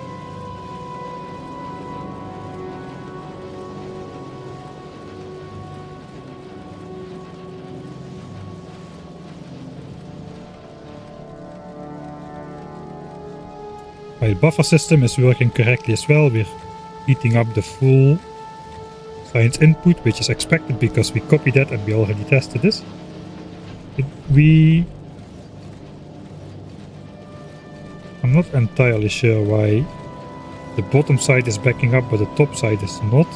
My buffer system is working correctly as well. We're heating up the full science input, which is expected because we copied that and we already tested this. I'm not entirely sure why the bottom side is backing up but the top side is not.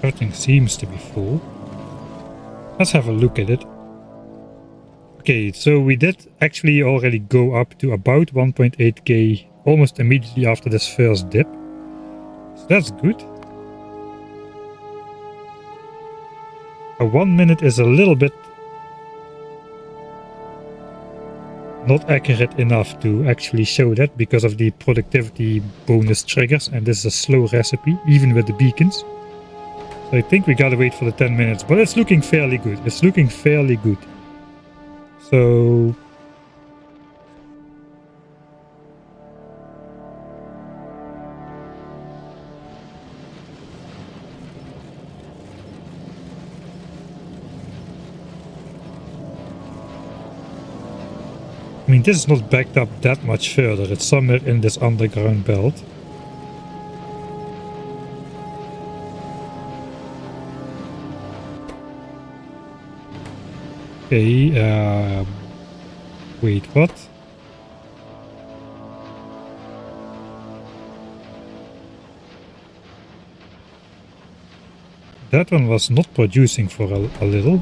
Everything seems to be full. Let's have a look at it. Okay, so we did actually already go up to about 1.8k almost immediately after this first dip. So that's good. A 1 minute is a little bit not accurate enough to actually show that because of the productivity bonus triggers, and this is a slow recipe even with the beacons. I think we gotta wait for the 10 minutes, but it's looking fairly good. It's looking fairly good. So I mean, this is not backed up that much further. It's somewhere in this underground belt. Okay, wait, what? That one was not producing for a little.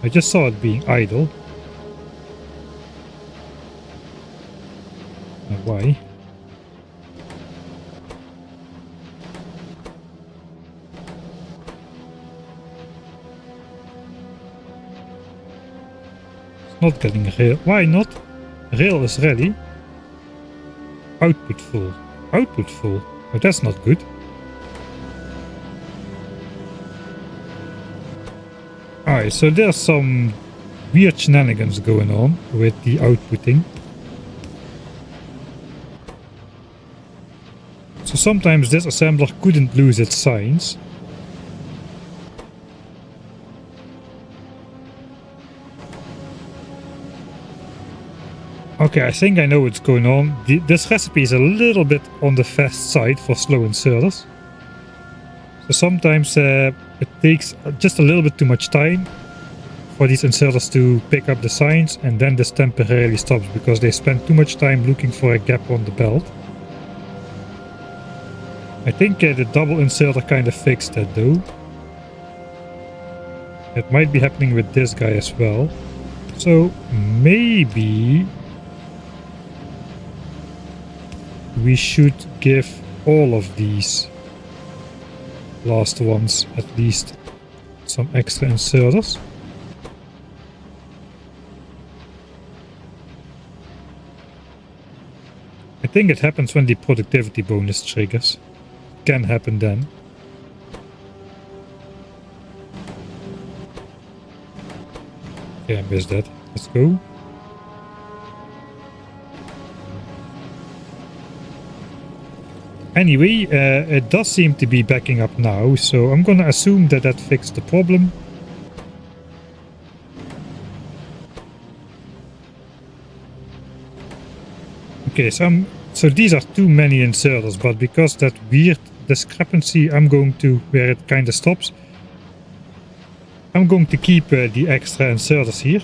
I just saw it being idle. Why? It's not getting rail. Why not? Rail is ready. Output full. Output full. But that's not good. Alright, so there's some weird shenanigans going on with the outputting. So sometimes this assembler couldn't lose its signs. Okay, I think I know what's going on. This recipe is a little bit on the fast side for slow inserters. So sometimes it takes just a little bit too much time for these inserters to pick up the signs, and then this temporarily stops because they spend too much time looking for a gap on the belt. I think the double inserter kind of fixed that though. It might be happening with this guy as well. So maybe we should give all of these last ones at least some extra inserters. I think it happens when the productivity bonus triggers. Can happen then. Yeah, I missed that. Let's go. Anyway, it does seem to be backing up now, so I'm gonna assume that that fixed the problem. Okay, so these are too many inserters, but because that weird discrepancy, I'm going to, where it kind of stops, I'm going to keep the extra inserters here.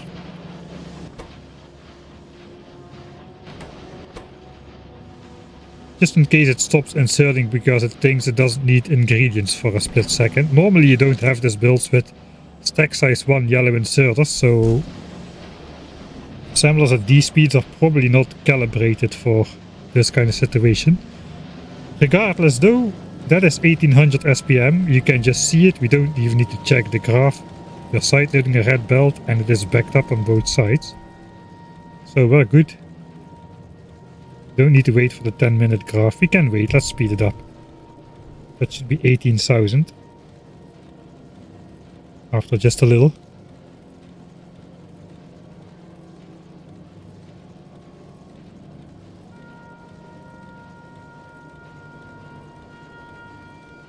Just in case it stops inserting because it thinks it doesn't need ingredients for a split second. Normally you don't have this builds with stack size 1 yellow inserters, so assemblers at these speeds are probably not calibrated for this kind of situation. Regardless though, that is 1800 SPM, you can just see it, we don't even need to check the graph. We're side loading a red belt and it is backed up on both sides. So we're good. Don't need to wait for the 10-minute graph. We can wait, let's speed it up. That should be 18,000. After just a little.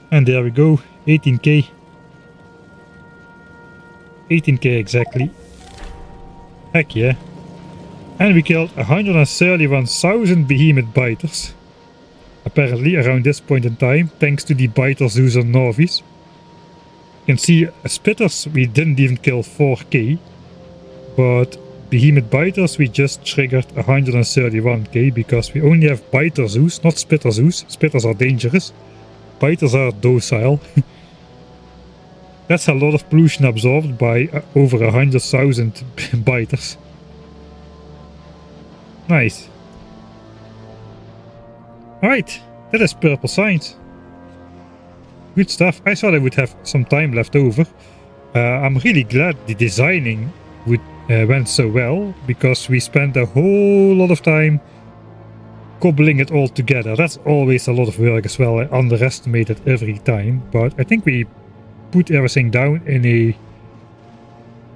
And there we go, 18k. 18k exactly. Heck yeah. And we killed 131,000 behemoth biters. Apparently around this point in time, thanks to the biter zoos on Novice. You can see spitters we didn't even kill 4k. But behemoth biters we just triggered 131k because we only have biter zoos, not spitter zoos. Spitters are dangerous. Biters are docile. That's a lot of pollution absorbed by over 100,000 biters. Nice. Alright, that is purple signs. Good stuff. I thought I would have some time left over. I'm really glad the designing went so well, because we spent a whole lot of time cobbling it all together. That's always a lot of work as well. I underestimate it every time, but I think we put everything down in a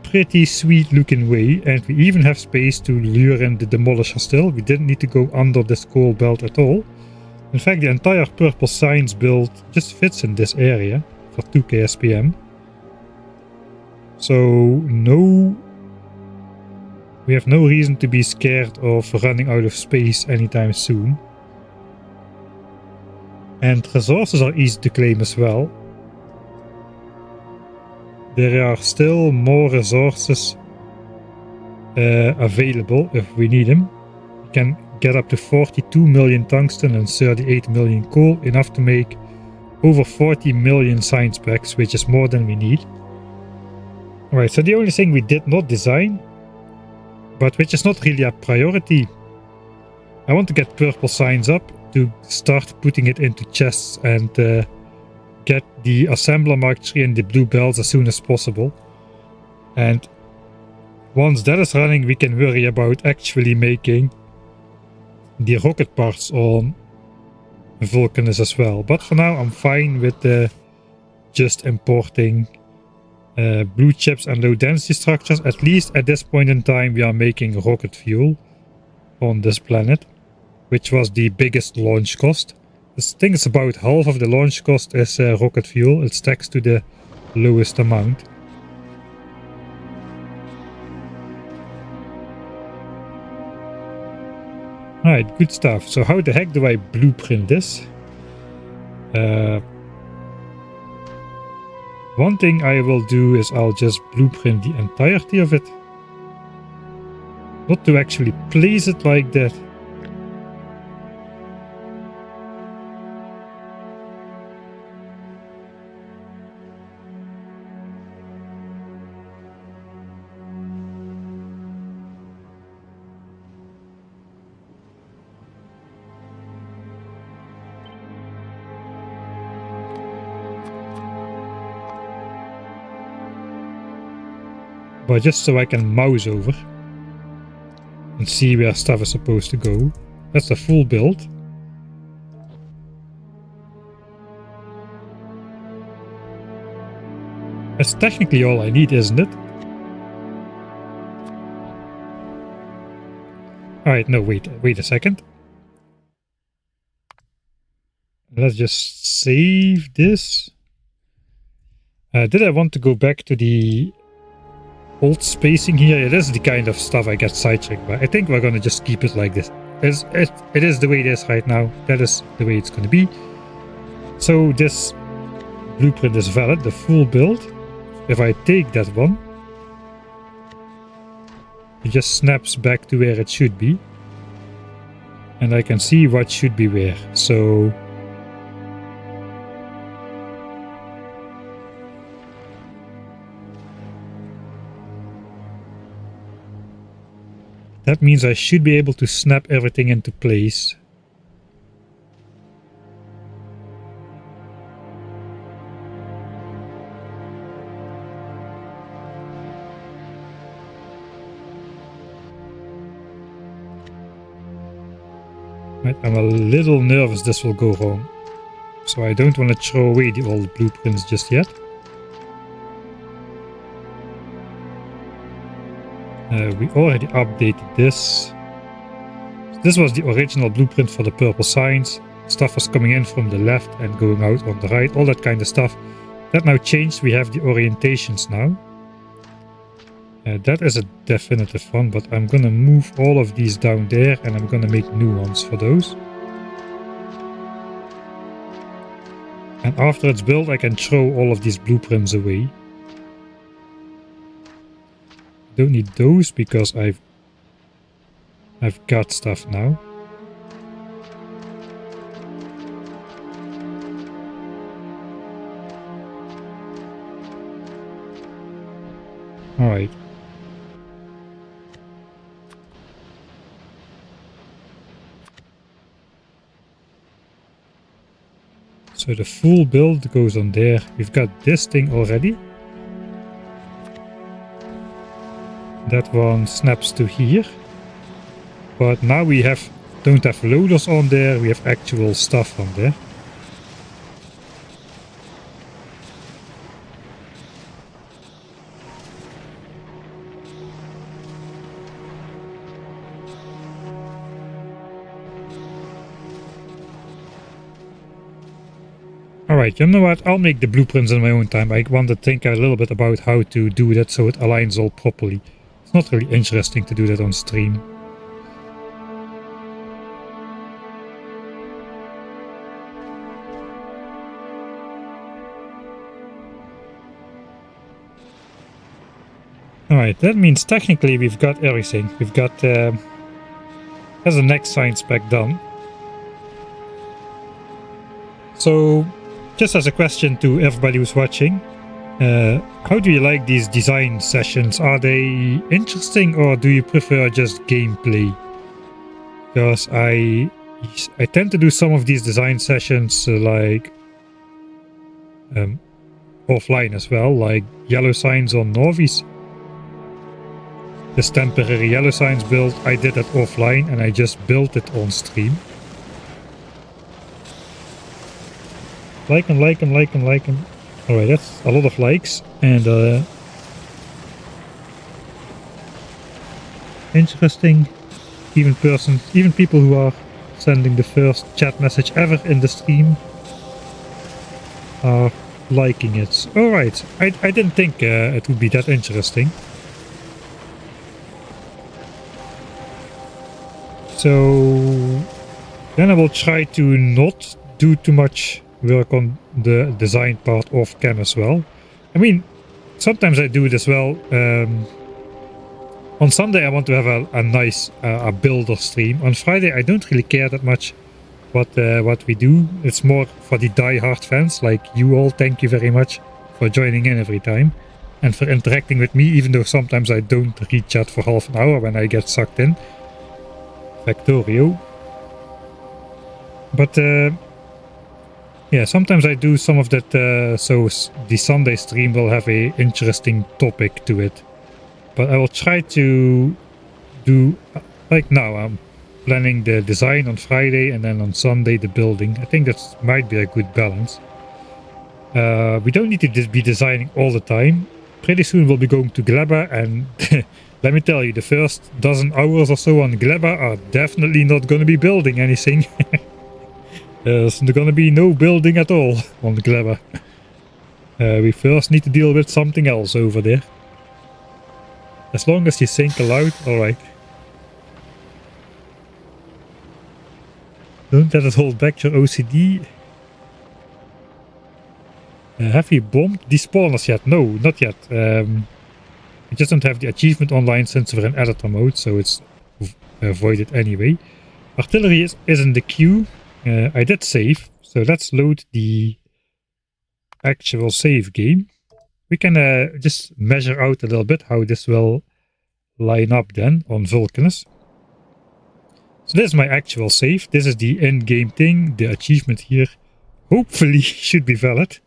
pretty sweet looking way, and we even have space to lure in the demolisher still. We didn't need to go under this coal belt at all. In fact, the entire purple signs build just fits in this area for 2k SPM. So no, we have no reason to be scared of running out of space anytime soon. And resources are easy to claim as well. There are still more resources available if we need them. We can get up to 42 million tungsten and 38 million coal, enough to make over 40 million science packs, which is more than we need. Alright, so the only thing we did not design, but which is not really a priority, I want to get purple science up to start putting it into chests and get the assembler Mark III and the blue bells as soon as possible. And once that is running, we can worry about actually making the rocket parts on Vulcanus as well. But for now, I'm fine with just importing blue chips and low density structures. At least at this point in time, we are making rocket fuel on this planet, which was the biggest launch cost. This thing is about half of the launch cost is rocket fuel. It stacks to the lowest amount. Alright, good stuff. So how the heck do I blueprint this? One thing I will do is I'll just blueprint the entirety of it. Not to actually place it like that. But just so I can mouse over and see where stuff is supposed to go. That's the full build. That's technically all I need, isn't it? Alright, no, wait a second. Let's just save this. Did I want to go back to the old spacing here? It is the kind of stuff I get sidetracked by. I think we're gonna just keep it like this. It is the way it is right now. That is the way it's gonna be. So this blueprint is valid, the full build. If I take that one, it just snaps back to where it should be. And I can see what should be where. So that means I should be able to snap everything into place. Right, I'm a little nervous this will go wrong. So I don't want to throw away the old blueprints just yet. We already updated this. This was the original blueprint for the purple signs. Stuff was coming in from the left and going out on the right, all that kind of stuff. That now changed. We have the orientations now. That is a definitive one, but I'm gonna move all of these down there and I'm gonna make new ones for those. And after it's built, I can throw all of these blueprints away. Don't need those because I've got stuff now. All right. So the full build goes on there. We've got this thing already. That one snaps to here. But now we don't have loaders on there, we have actual stuff on there. Alright, you know what, I'll make the blueprints in my own time. I want to think a little bit about how to do that so it aligns all properly. It's not really interesting to do that on stream. Alright, that means technically we've got everything. We've got that's the next science pack done. So just as a question to everybody who's watching, how do you like these design sessions? Are they interesting, or do you prefer just gameplay? Because I tend to do some of these design sessions like offline as well, like yellow signs on Novice. This temporary yellow signs build, I did that offline and I just built it on stream. Like them. Alright, that's a lot of likes, and interesting. Even people who are sending the first chat message ever in the stream are liking it. Alright, I didn't think it would be that interesting. So then I will try to not do too much work on the design part off cam as well. I mean, sometimes I do it as well. On Sunday I want to have a nice builder stream. On Friday I don't really care that much what we do. It's more for the die-hard fans like you all. Thank you very much for joining in every time and for interacting with me, even though sometimes I don't read chat for half an hour when I get sucked in. Factorio. But yeah, sometimes I do some of that, so the Sunday stream will have a interesting topic to it. But I will try to do, like now, I'm planning the design on Friday and then on Sunday the building. I think that might be a good balance. We don't need to be designing all the time. Pretty soon we'll be going to Gleba, and let me tell you, the first dozen hours or so on Gleba are definitely not going to be building anything. There's going to be no building at all on Gleba. We first need to deal with something else over there. As long as you think aloud, alright. Don't let it hold back your OCD. Have you bombed the spawners yet? No, not yet. I just don't have the achievement online since we're in editor mode, so it's avoided anyway. Artillery is in the queue. I did save, so let's load the actual save game. We can just measure out a little bit how this will line up then on Vulcanus. So this is my actual save. This is the in-game thing. The achievement here hopefully should be valid.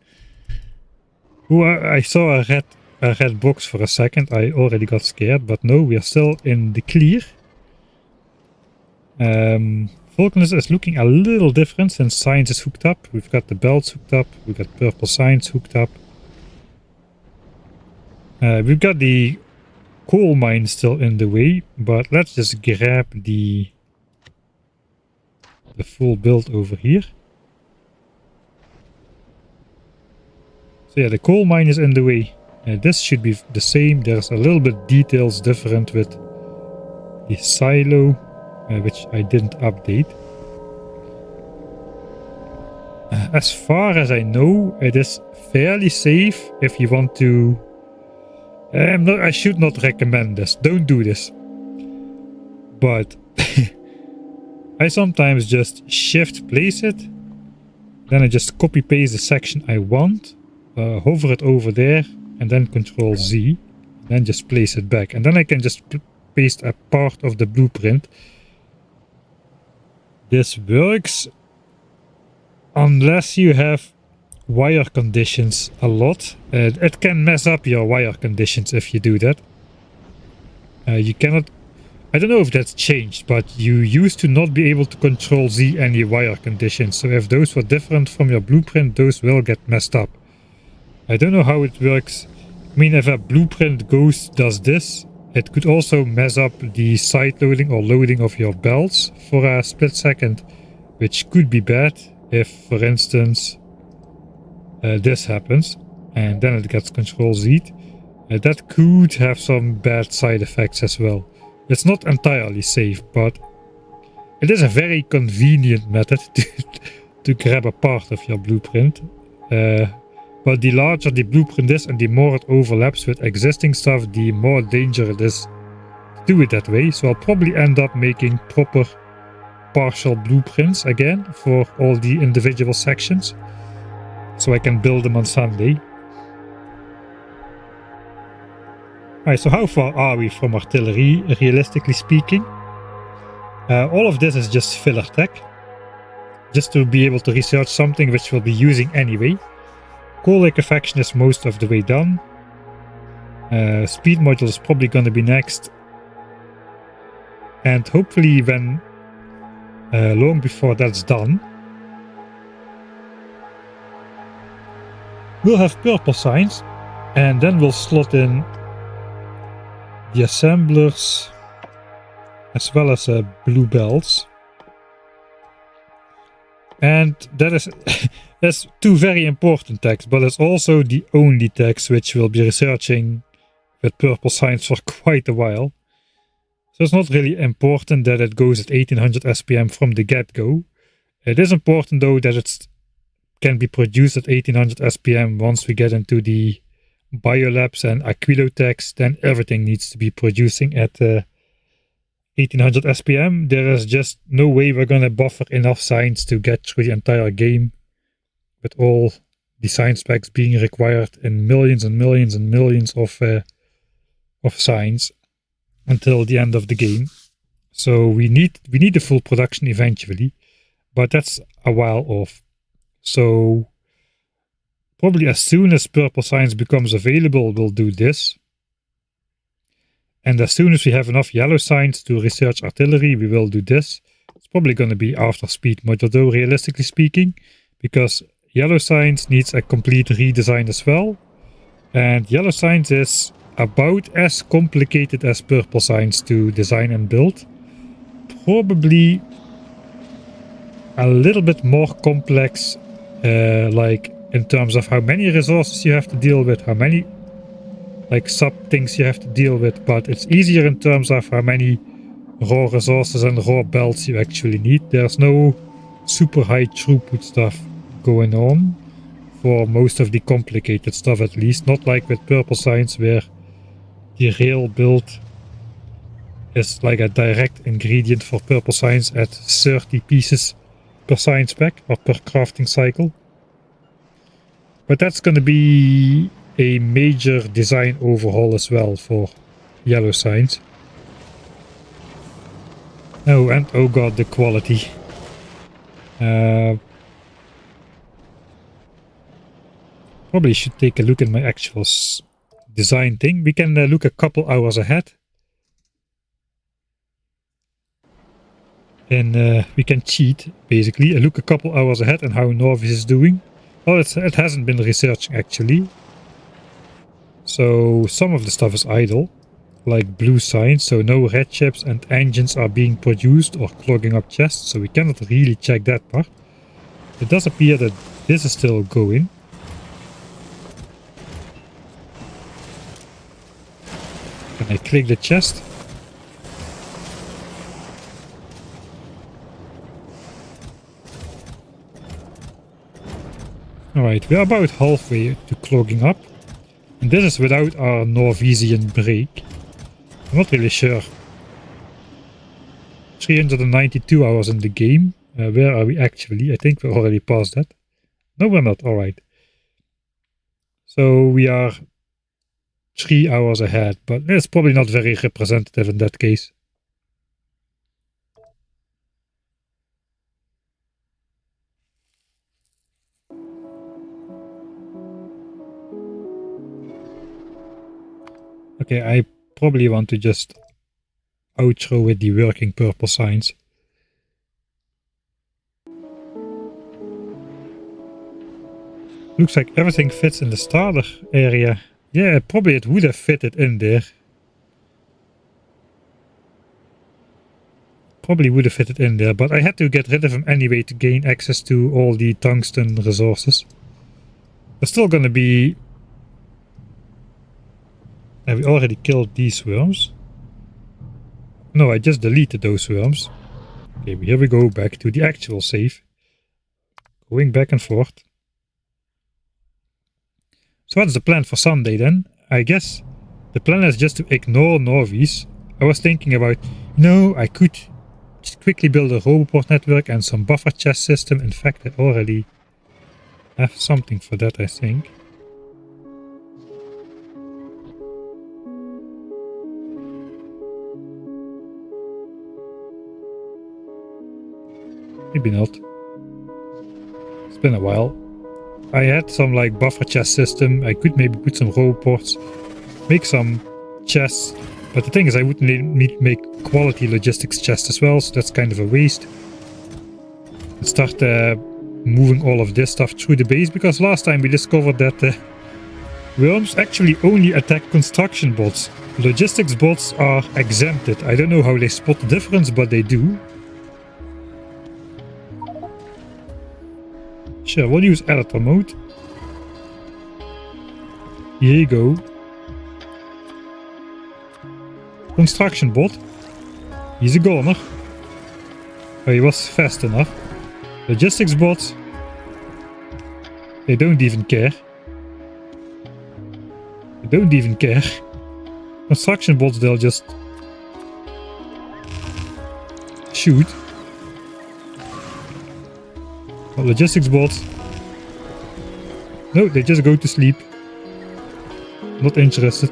Ooh, I saw a red box for a second. I already got scared, but no, we are still in the clear. Vulcanus is looking a little different since science is hooked up. We've got the belts hooked up. We've got purple science hooked up. We've got the coal mine still in the way, but let's just grab the full build over here. So yeah, the coal mine is in the way. This should be the same. There's a little bit details different with the silo, which I didn't update. As far as I know, it is fairly safe if you want to... I should not recommend this. Don't do this. But I sometimes just shift place it. Then I just copy paste the section I want. Hover it over there. And then Control Z. Then just place it back. And then I can just paste a part of the blueprint. This works unless you have wire conditions a lot. It can mess up your wire conditions if you do that. You cannot... I don't know if that's changed, but you used to not be able to Control Z any wire conditions. So if those were different from your blueprint, those will get messed up. I don't know how it works. I mean, if a blueprint does this, it could also mess up the side loading or loading of your belts for a split second, which could be bad if, for instance, this happens and then it gets Control Z'd. That could have some bad side effects as well. It's not entirely safe, but it is a very convenient method to grab a part of your blueprint. But the larger the blueprint is and the more it overlaps with existing stuff, the more danger it is to do it that way. So I'll probably end up making proper partial blueprints again for all the individual sections. so I can build them on Sunday. Alright, so how far are we from artillery, realistically speaking? All of this is just filler tech, just to be able to research something which we'll be using anyway. Core liquefaction is most of the way done. Speed module is probably going to be next. And hopefully when long before that's done, we'll have purple signs, and then we'll slot in the assemblers as well as blue belts. And that is that's two very important tags, but it's also the only tags which we'll be researching with purple signs for quite a while. So it's not really important that it goes at 1800 SPM from the get-go. It is important though that it can be produced at 1800 SPM once we get into the biolabs and Aquilo tags. Then everything needs to be producing at 1800 SPM. There is just no way we're gonna buffer enough signs to get through the entire game with all the sign specs being required in millions and millions and millions of signs until the end of the game. So we need the full production eventually, but that's a while off. So probably as soon as purple signs becomes available, we'll do this. And as soon as we have enough yellow signs to research artillery, we will do this. It's probably going to be after speed module though, realistically speaking, because yellow signs needs a complete redesign as well. And yellow signs is about as complicated as purple signs to design and build. Probably a little bit more complex, like in terms of how many resources you have to deal with, how many like sub things you have to deal with, but it's easier in terms of how many raw resources and raw belts you actually need. There's no super high throughput stuff going on for most of the complicated stuff, at least. Not like with purple signs where the rail build is like a direct ingredient for purple signs at 30 pieces per sign spec or per crafting cycle. But that's going to be a major design overhaul as well for yellow signs. Oh, and oh god, the quality. Probably should take a look at my actual design thing. We can look a couple hours ahead. And we can cheat, basically, and look a couple hours ahead and how Norvis is doing. Well, it hasn't been researching, actually. So some of the stuff is idle, like blue signs, so no red ships and engines are being produced or clogging up chests, so we cannot really check that part. It does appear that this is still going. Can I click the chest? Alright, we're about halfway to clogging up. And this is without our Norvesian break. I'm not really sure. 392 hours in the game. Where are we actually? I think we're already past that. No, we're not. Alright. So we are 3 hours ahead, but it's probably not very representative in that case. Okay, I probably want to just outro with the working purple signs. Looks like everything fits in the starter area. Yeah, probably it would have fitted in there. Probably would have fitted in there, but I had to get rid of him anyway to gain access to all the tungsten resources. There's still gonna be... And we already killed these worms. No, I just deleted those worms. Okay, here we go back to the actual save. Going back and forth. So what's the plan for Sunday then? I guess the plan is just to ignore Norvis. I was thinking about, I could just quickly build a Roboport network and some buffer chest system. In fact, I already have something for that, I think. Maybe not. It's been a while. I had some like buffer chest system. I could maybe put some robots, make some chests. But the thing is, I would need to make quality logistics chests as well, so that's kind of a waste. And start moving all of this stuff through the base, because last time we discovered that worms actually only attack construction bots. Logistics bots are exempted. I don't know how they spot the difference, but they do. Sure, we'll use editor mode. Here you go. Construction bot. He's a goner. Oh, he was fast enough. Logistics bots. They don't even care. They don't even care. Construction bots, they'll just shoot. But logistics bots, no, they just go to sleep. Not interested.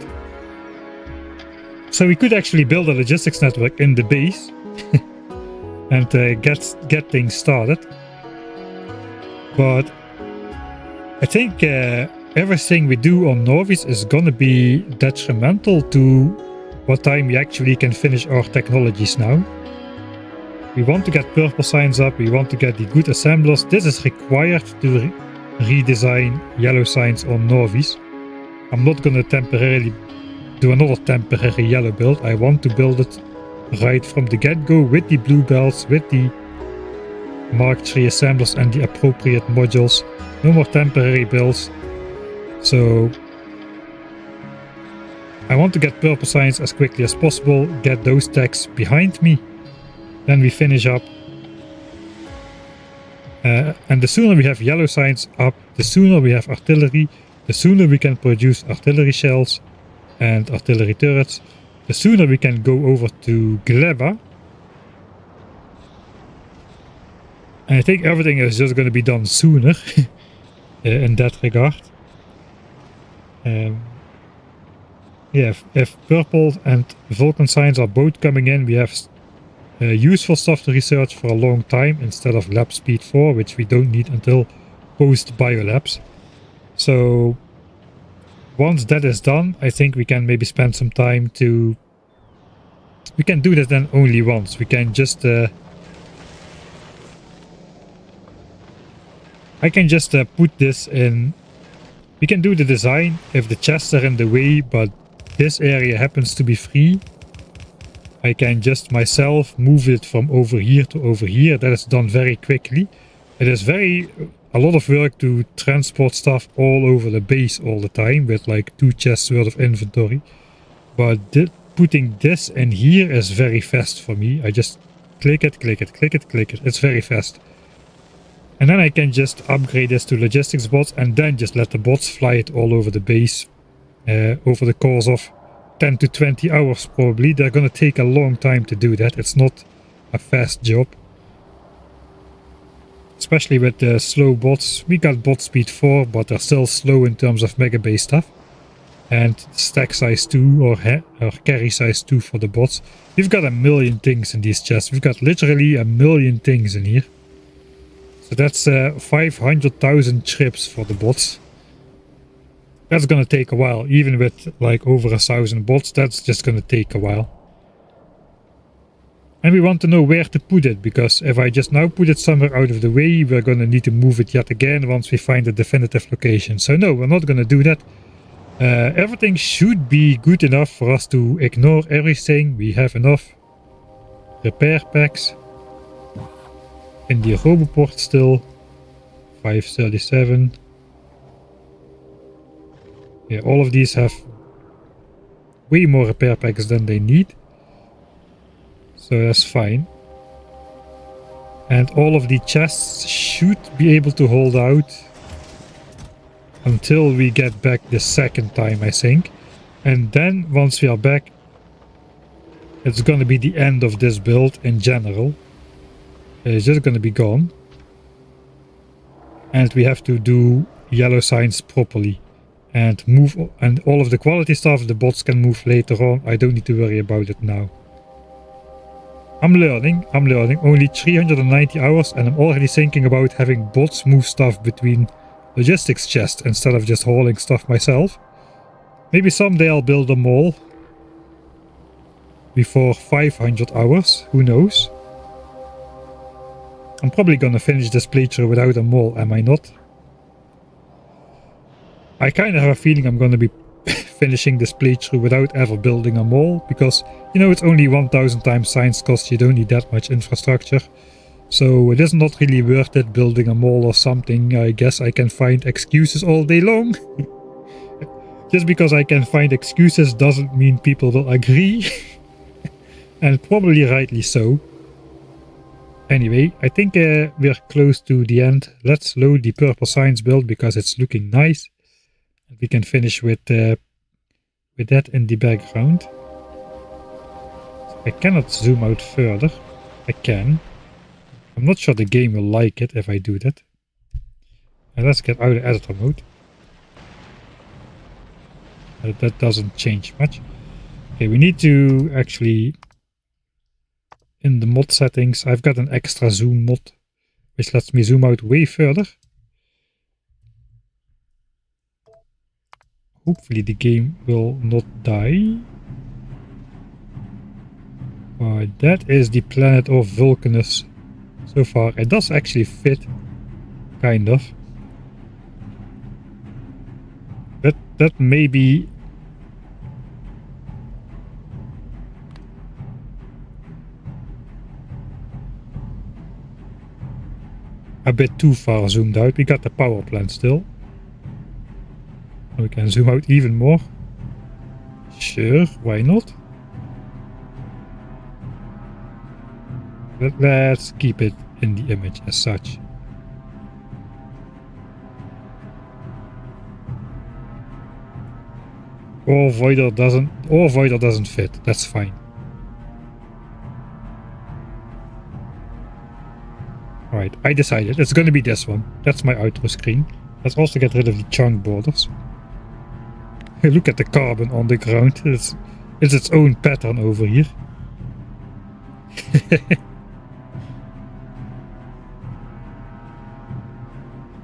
So we could actually build a logistics network in the base and get things started. But I think everything we do on Novis is gonna be detrimental to what time we actually can finish our technologies now. We want to get purple signs up, we want to get the good assemblers. This is required to redesign yellow signs on Novis. I'm not gonna temporarily do another temporary yellow build. I want to build it right from the get-go with the blue belts, with the Mark III assemblers and the appropriate modules. No more temporary builds. So I want to get purple signs as quickly as possible, get those tags behind me. Then we finish up. And the sooner we have yellow signs up, the sooner we have artillery, the sooner we can produce artillery shells and artillery turrets, the sooner we can go over to Gleba. And I think everything is just going to be done sooner in that regard. Yeah, if purple and Vulcan signs are both coming in, we have useful stuff to research for a long time instead of lab speed 4, which we don't need until post biolabs. So once that is done, I think we can maybe spend some time to... We can do that then only once. We can just... I can just put this in... We can do the design if the chests are in the way, but this area happens to be free. I can just myself move it from over here to over here. That is done very quickly. It is a lot of work to transport stuff all over the base all the time with like 2 chests worth of inventory. But putting this in here is very fast for me. I just click it, click it, click it, click it. It's very fast. And then I can just upgrade this to logistics bots and then just let the bots fly it all over the base over the course of 10 to 20 hours probably. They're gonna take a long time to do that. It's not a fast job. Especially with the slow bots. We got bot speed 4, but they're still slow in terms of mega base stuff. And stack size 2 or carry size 2 for the bots. We've got a million things in these chests. We've got literally a million things in here. So that's 500,000 trips for the bots. That's gonna take a while. Even with like over 1,000 bots, that's just gonna take a while. And we want to know where to put it, because if I just now put it somewhere out of the way, we're gonna need to move it yet again once we find a definitive location. So no, we're not gonna do that. Everything should be good enough for us to ignore everything. We have enough repair packs. In the Roboport still. 537. Yeah, all of these have way more repair packs than they need. So that's fine. And all of the chests should be able to hold out until we get back the second time, I think. And then once we are back, it's gonna be the end of this build in general. It's just gonna be gone. and we have to do yellow signs properly and move, and all of the quality stuff the bots can move later on. I don't need to worry about it now. I'm learning, only 390 hours and I'm already thinking about having bots move stuff between logistics chests instead of just hauling stuff myself. Maybe someday I'll build a mall before 500 hours, who knows. I'm probably gonna finish this playthrough without a mall, am I not? I kind of have a feeling I'm gonna be finishing this playthrough without ever building a mall, because, you know, it's only 1000 times science cost, you don't need that much infrastructure. So it is not really worth it building a mall or something. I guess I can find excuses all day long. Just because I can find excuses doesn't mean people will agree. And probably rightly so. Anyway, I think we're close to the end. Let's load the purple science build because it's looking nice. We can finish with that in the background. I cannot zoom out further. I can. I'm not sure the game will like it if I do that. And let's get out of editor mode. That doesn't change much. Okay, we need to actually... In the mod settings, I've got an extra zoom mod, which lets me zoom out way further. Hopefully the game will not die. That is the planet of Vulcanus. So far, it does actually fit, kind of. That may be... a bit too far zoomed out. We got the power plant still. We can zoom out even more. Sure, why not? Let's keep it in the image as such. Or Voider doesn't fit. That's fine. Alright, I decided it's going to be this one. That's my outro screen. Let's also get rid of the chunk borders. Look at the carbon on the ground. It's its own pattern over here.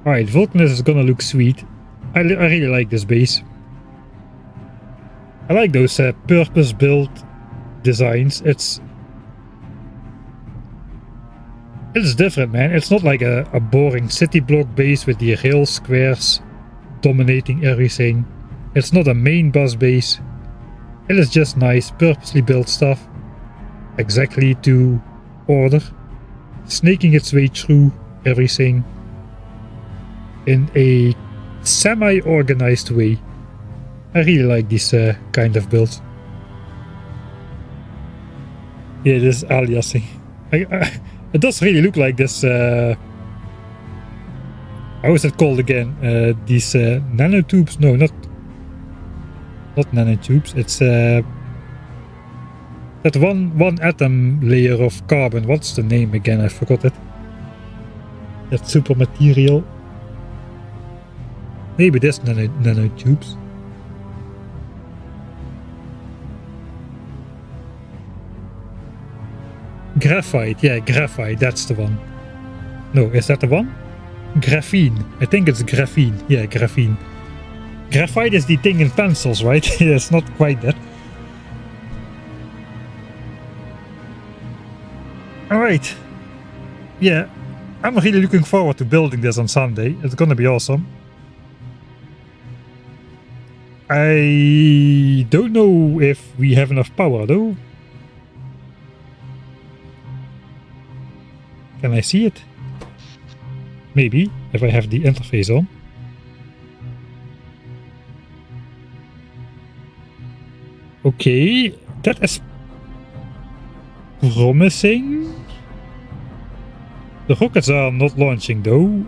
Alright, Vulcanus is gonna look sweet. I really like this base. I like those purpose-built designs. It's different, man. It's not like a boring city block base with the rail squares dominating everything. It's not a main bus base. It is just nice, purposely built stuff. Exactly to order. Snaking its way through everything in a semi-organized way. I really like this kind of build. Yeah, this aliasing. It does really look like this, how is it called again? These nanotubes? No, not nanotubes. It's that one atom layer of carbon. What's the name again? I forgot it. That super material. Maybe this nanotubes. Graphite, yeah, graphite, that's the one. No, is that the one? Graphene, I think it's graphene, yeah, graphene. Graphite is the thing in pencils, right? It's not quite that. Alright. Yeah, I'm really looking forward to building this on Sunday. It's gonna be awesome. I don't know if we have enough power though. Can I see it? Maybe, if I have the interface on. Okay, that is promising. The rockets are not launching though.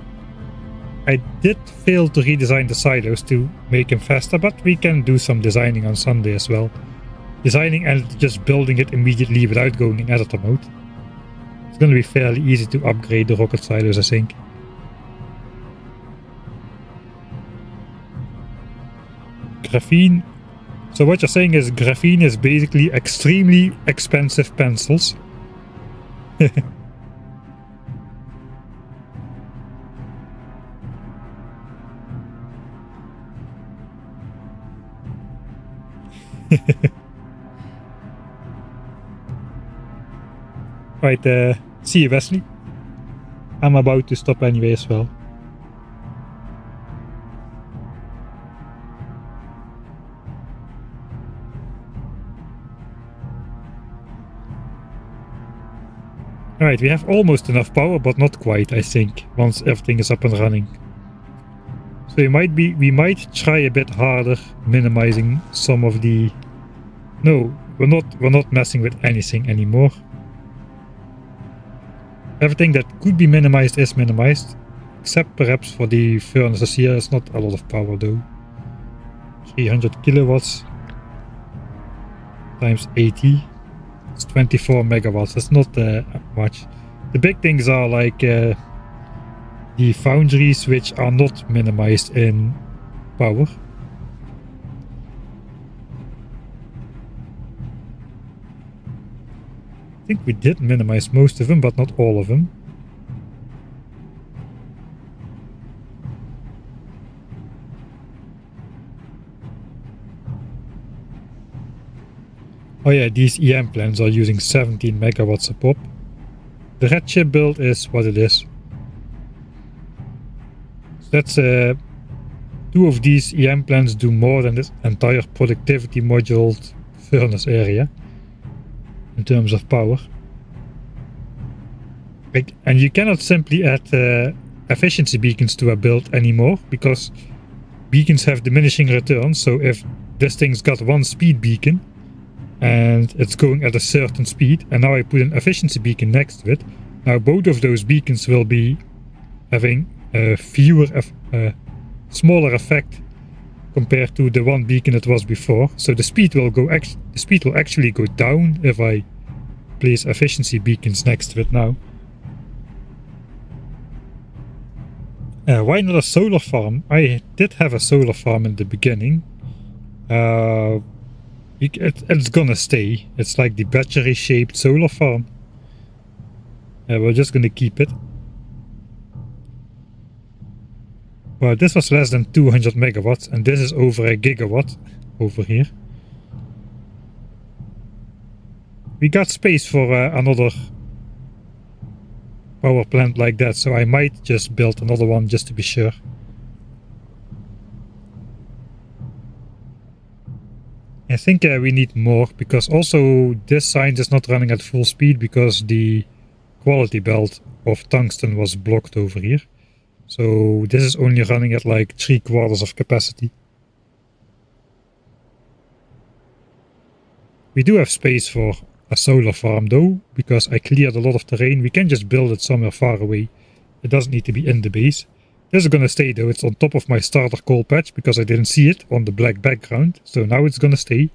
I did fail to redesign the silos to make them faster, but we can do some designing on Sunday as well. Designing and just building it immediately without going in editor mode. It's going to be fairly easy to upgrade the rocket silos, I think. Graphene. So what you're saying is graphene is basically extremely expensive pencils. Right, see you, Wesley. I'm about to stop anyway as well. Alright, we have almost enough power, but not quite, I think, once everything is up and running. So we might try a bit harder minimizing some of the... No, we're not messing with anything anymore. Everything that could be minimized is minimized, except perhaps for the furnaces here. It's not a lot of power though. 300 kilowatts times 80. It's 24 megawatts. That's not much. The big things are like the foundries, which are not minimized in power. I think we did minimize most of them, but not all of them. Oh yeah, these EM plants are using 17 megawatts a pop. The red chip build is what it is. So that's 2 of these EM plants do more than this entire productivity moduled furnace area in terms of power. And you cannot simply add efficiency beacons to a build anymore, because beacons have diminishing returns. So if this thing's got one speed beacon and it's going at a certain speed, and now I put an efficiency beacon next to it, now both of those beacons will be having a smaller effect compared to the one beacon it was before. So the speed will actually go down if I place efficiency beacons next to it now. Why not a solar farm? I did have a solar farm in the beginning. It's gonna stay. It's like the battery shaped solar farm. We're just gonna keep it. Well, this was less than 200 megawatts, and this is over a gigawatt over here. We got space for another power plant like that, so I might just build another one just to be sure. I think we need more, because also this science is not running at full speed because the quality belt of tungsten was blocked over here. So this is only running at like 3/4 of capacity. We do have space for a solar farm though, because I cleared a lot of terrain. We can just build it somewhere far away. It doesn't need to be in the base. This is gonna stay though. It's on top of my starter coal patch because I didn't see it on the black background. So now it's gonna stay.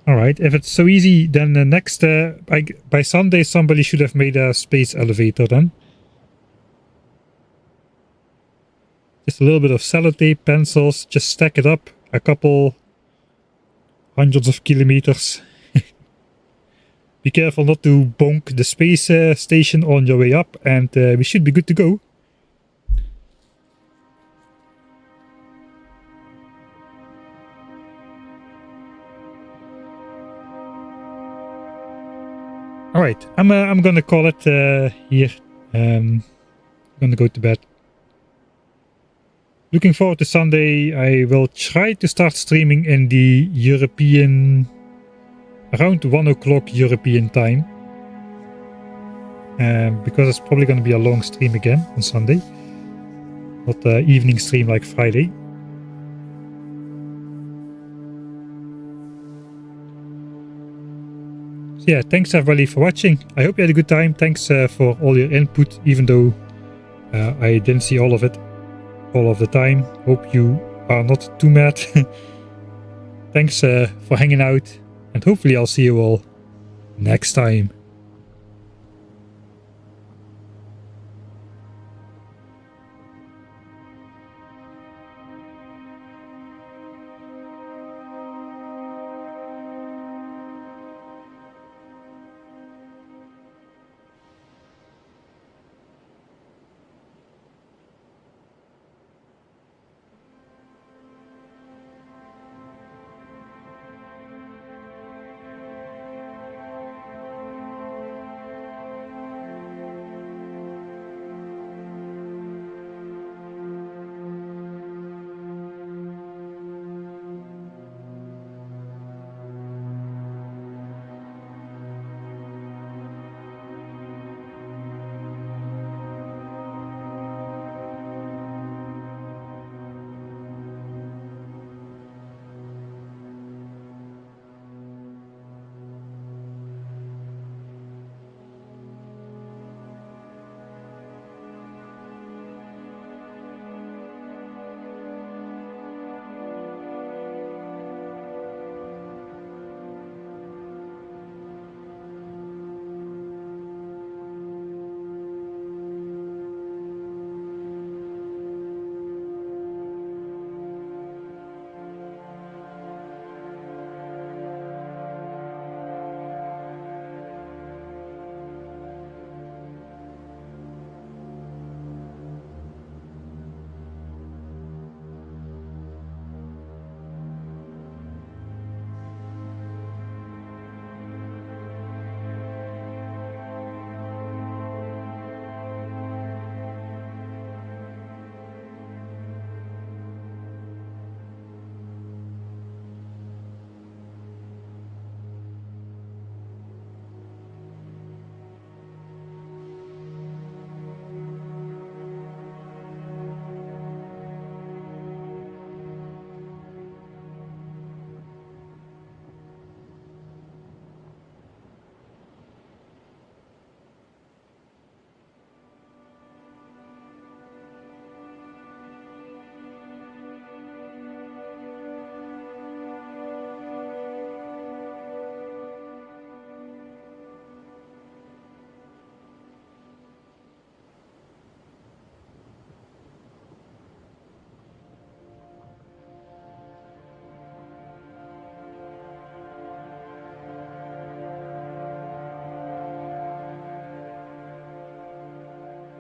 Alright, if it's so easy, then the next... by Sunday somebody should have made a space elevator then. Just a little bit of sellotape, pencils, just stack it up a couple hundreds of kilometers. Be careful not to bonk the space station on your way up, and we should be good to go. Alright, I'm gonna call it here. I'm gonna go to bed. Looking forward to Sunday. I will try to start streaming in the European... around 1 o'clock European time. Because it's probably gonna be a long stream again on Sunday. Not an evening stream like Friday. Yeah, thanks everybody for watching. I hope you had a good time. Thanks for all your input, even though I didn't see all of it all of the time. Hope you are not too mad. Thanks for hanging out, and hopefully I'll see you all next time.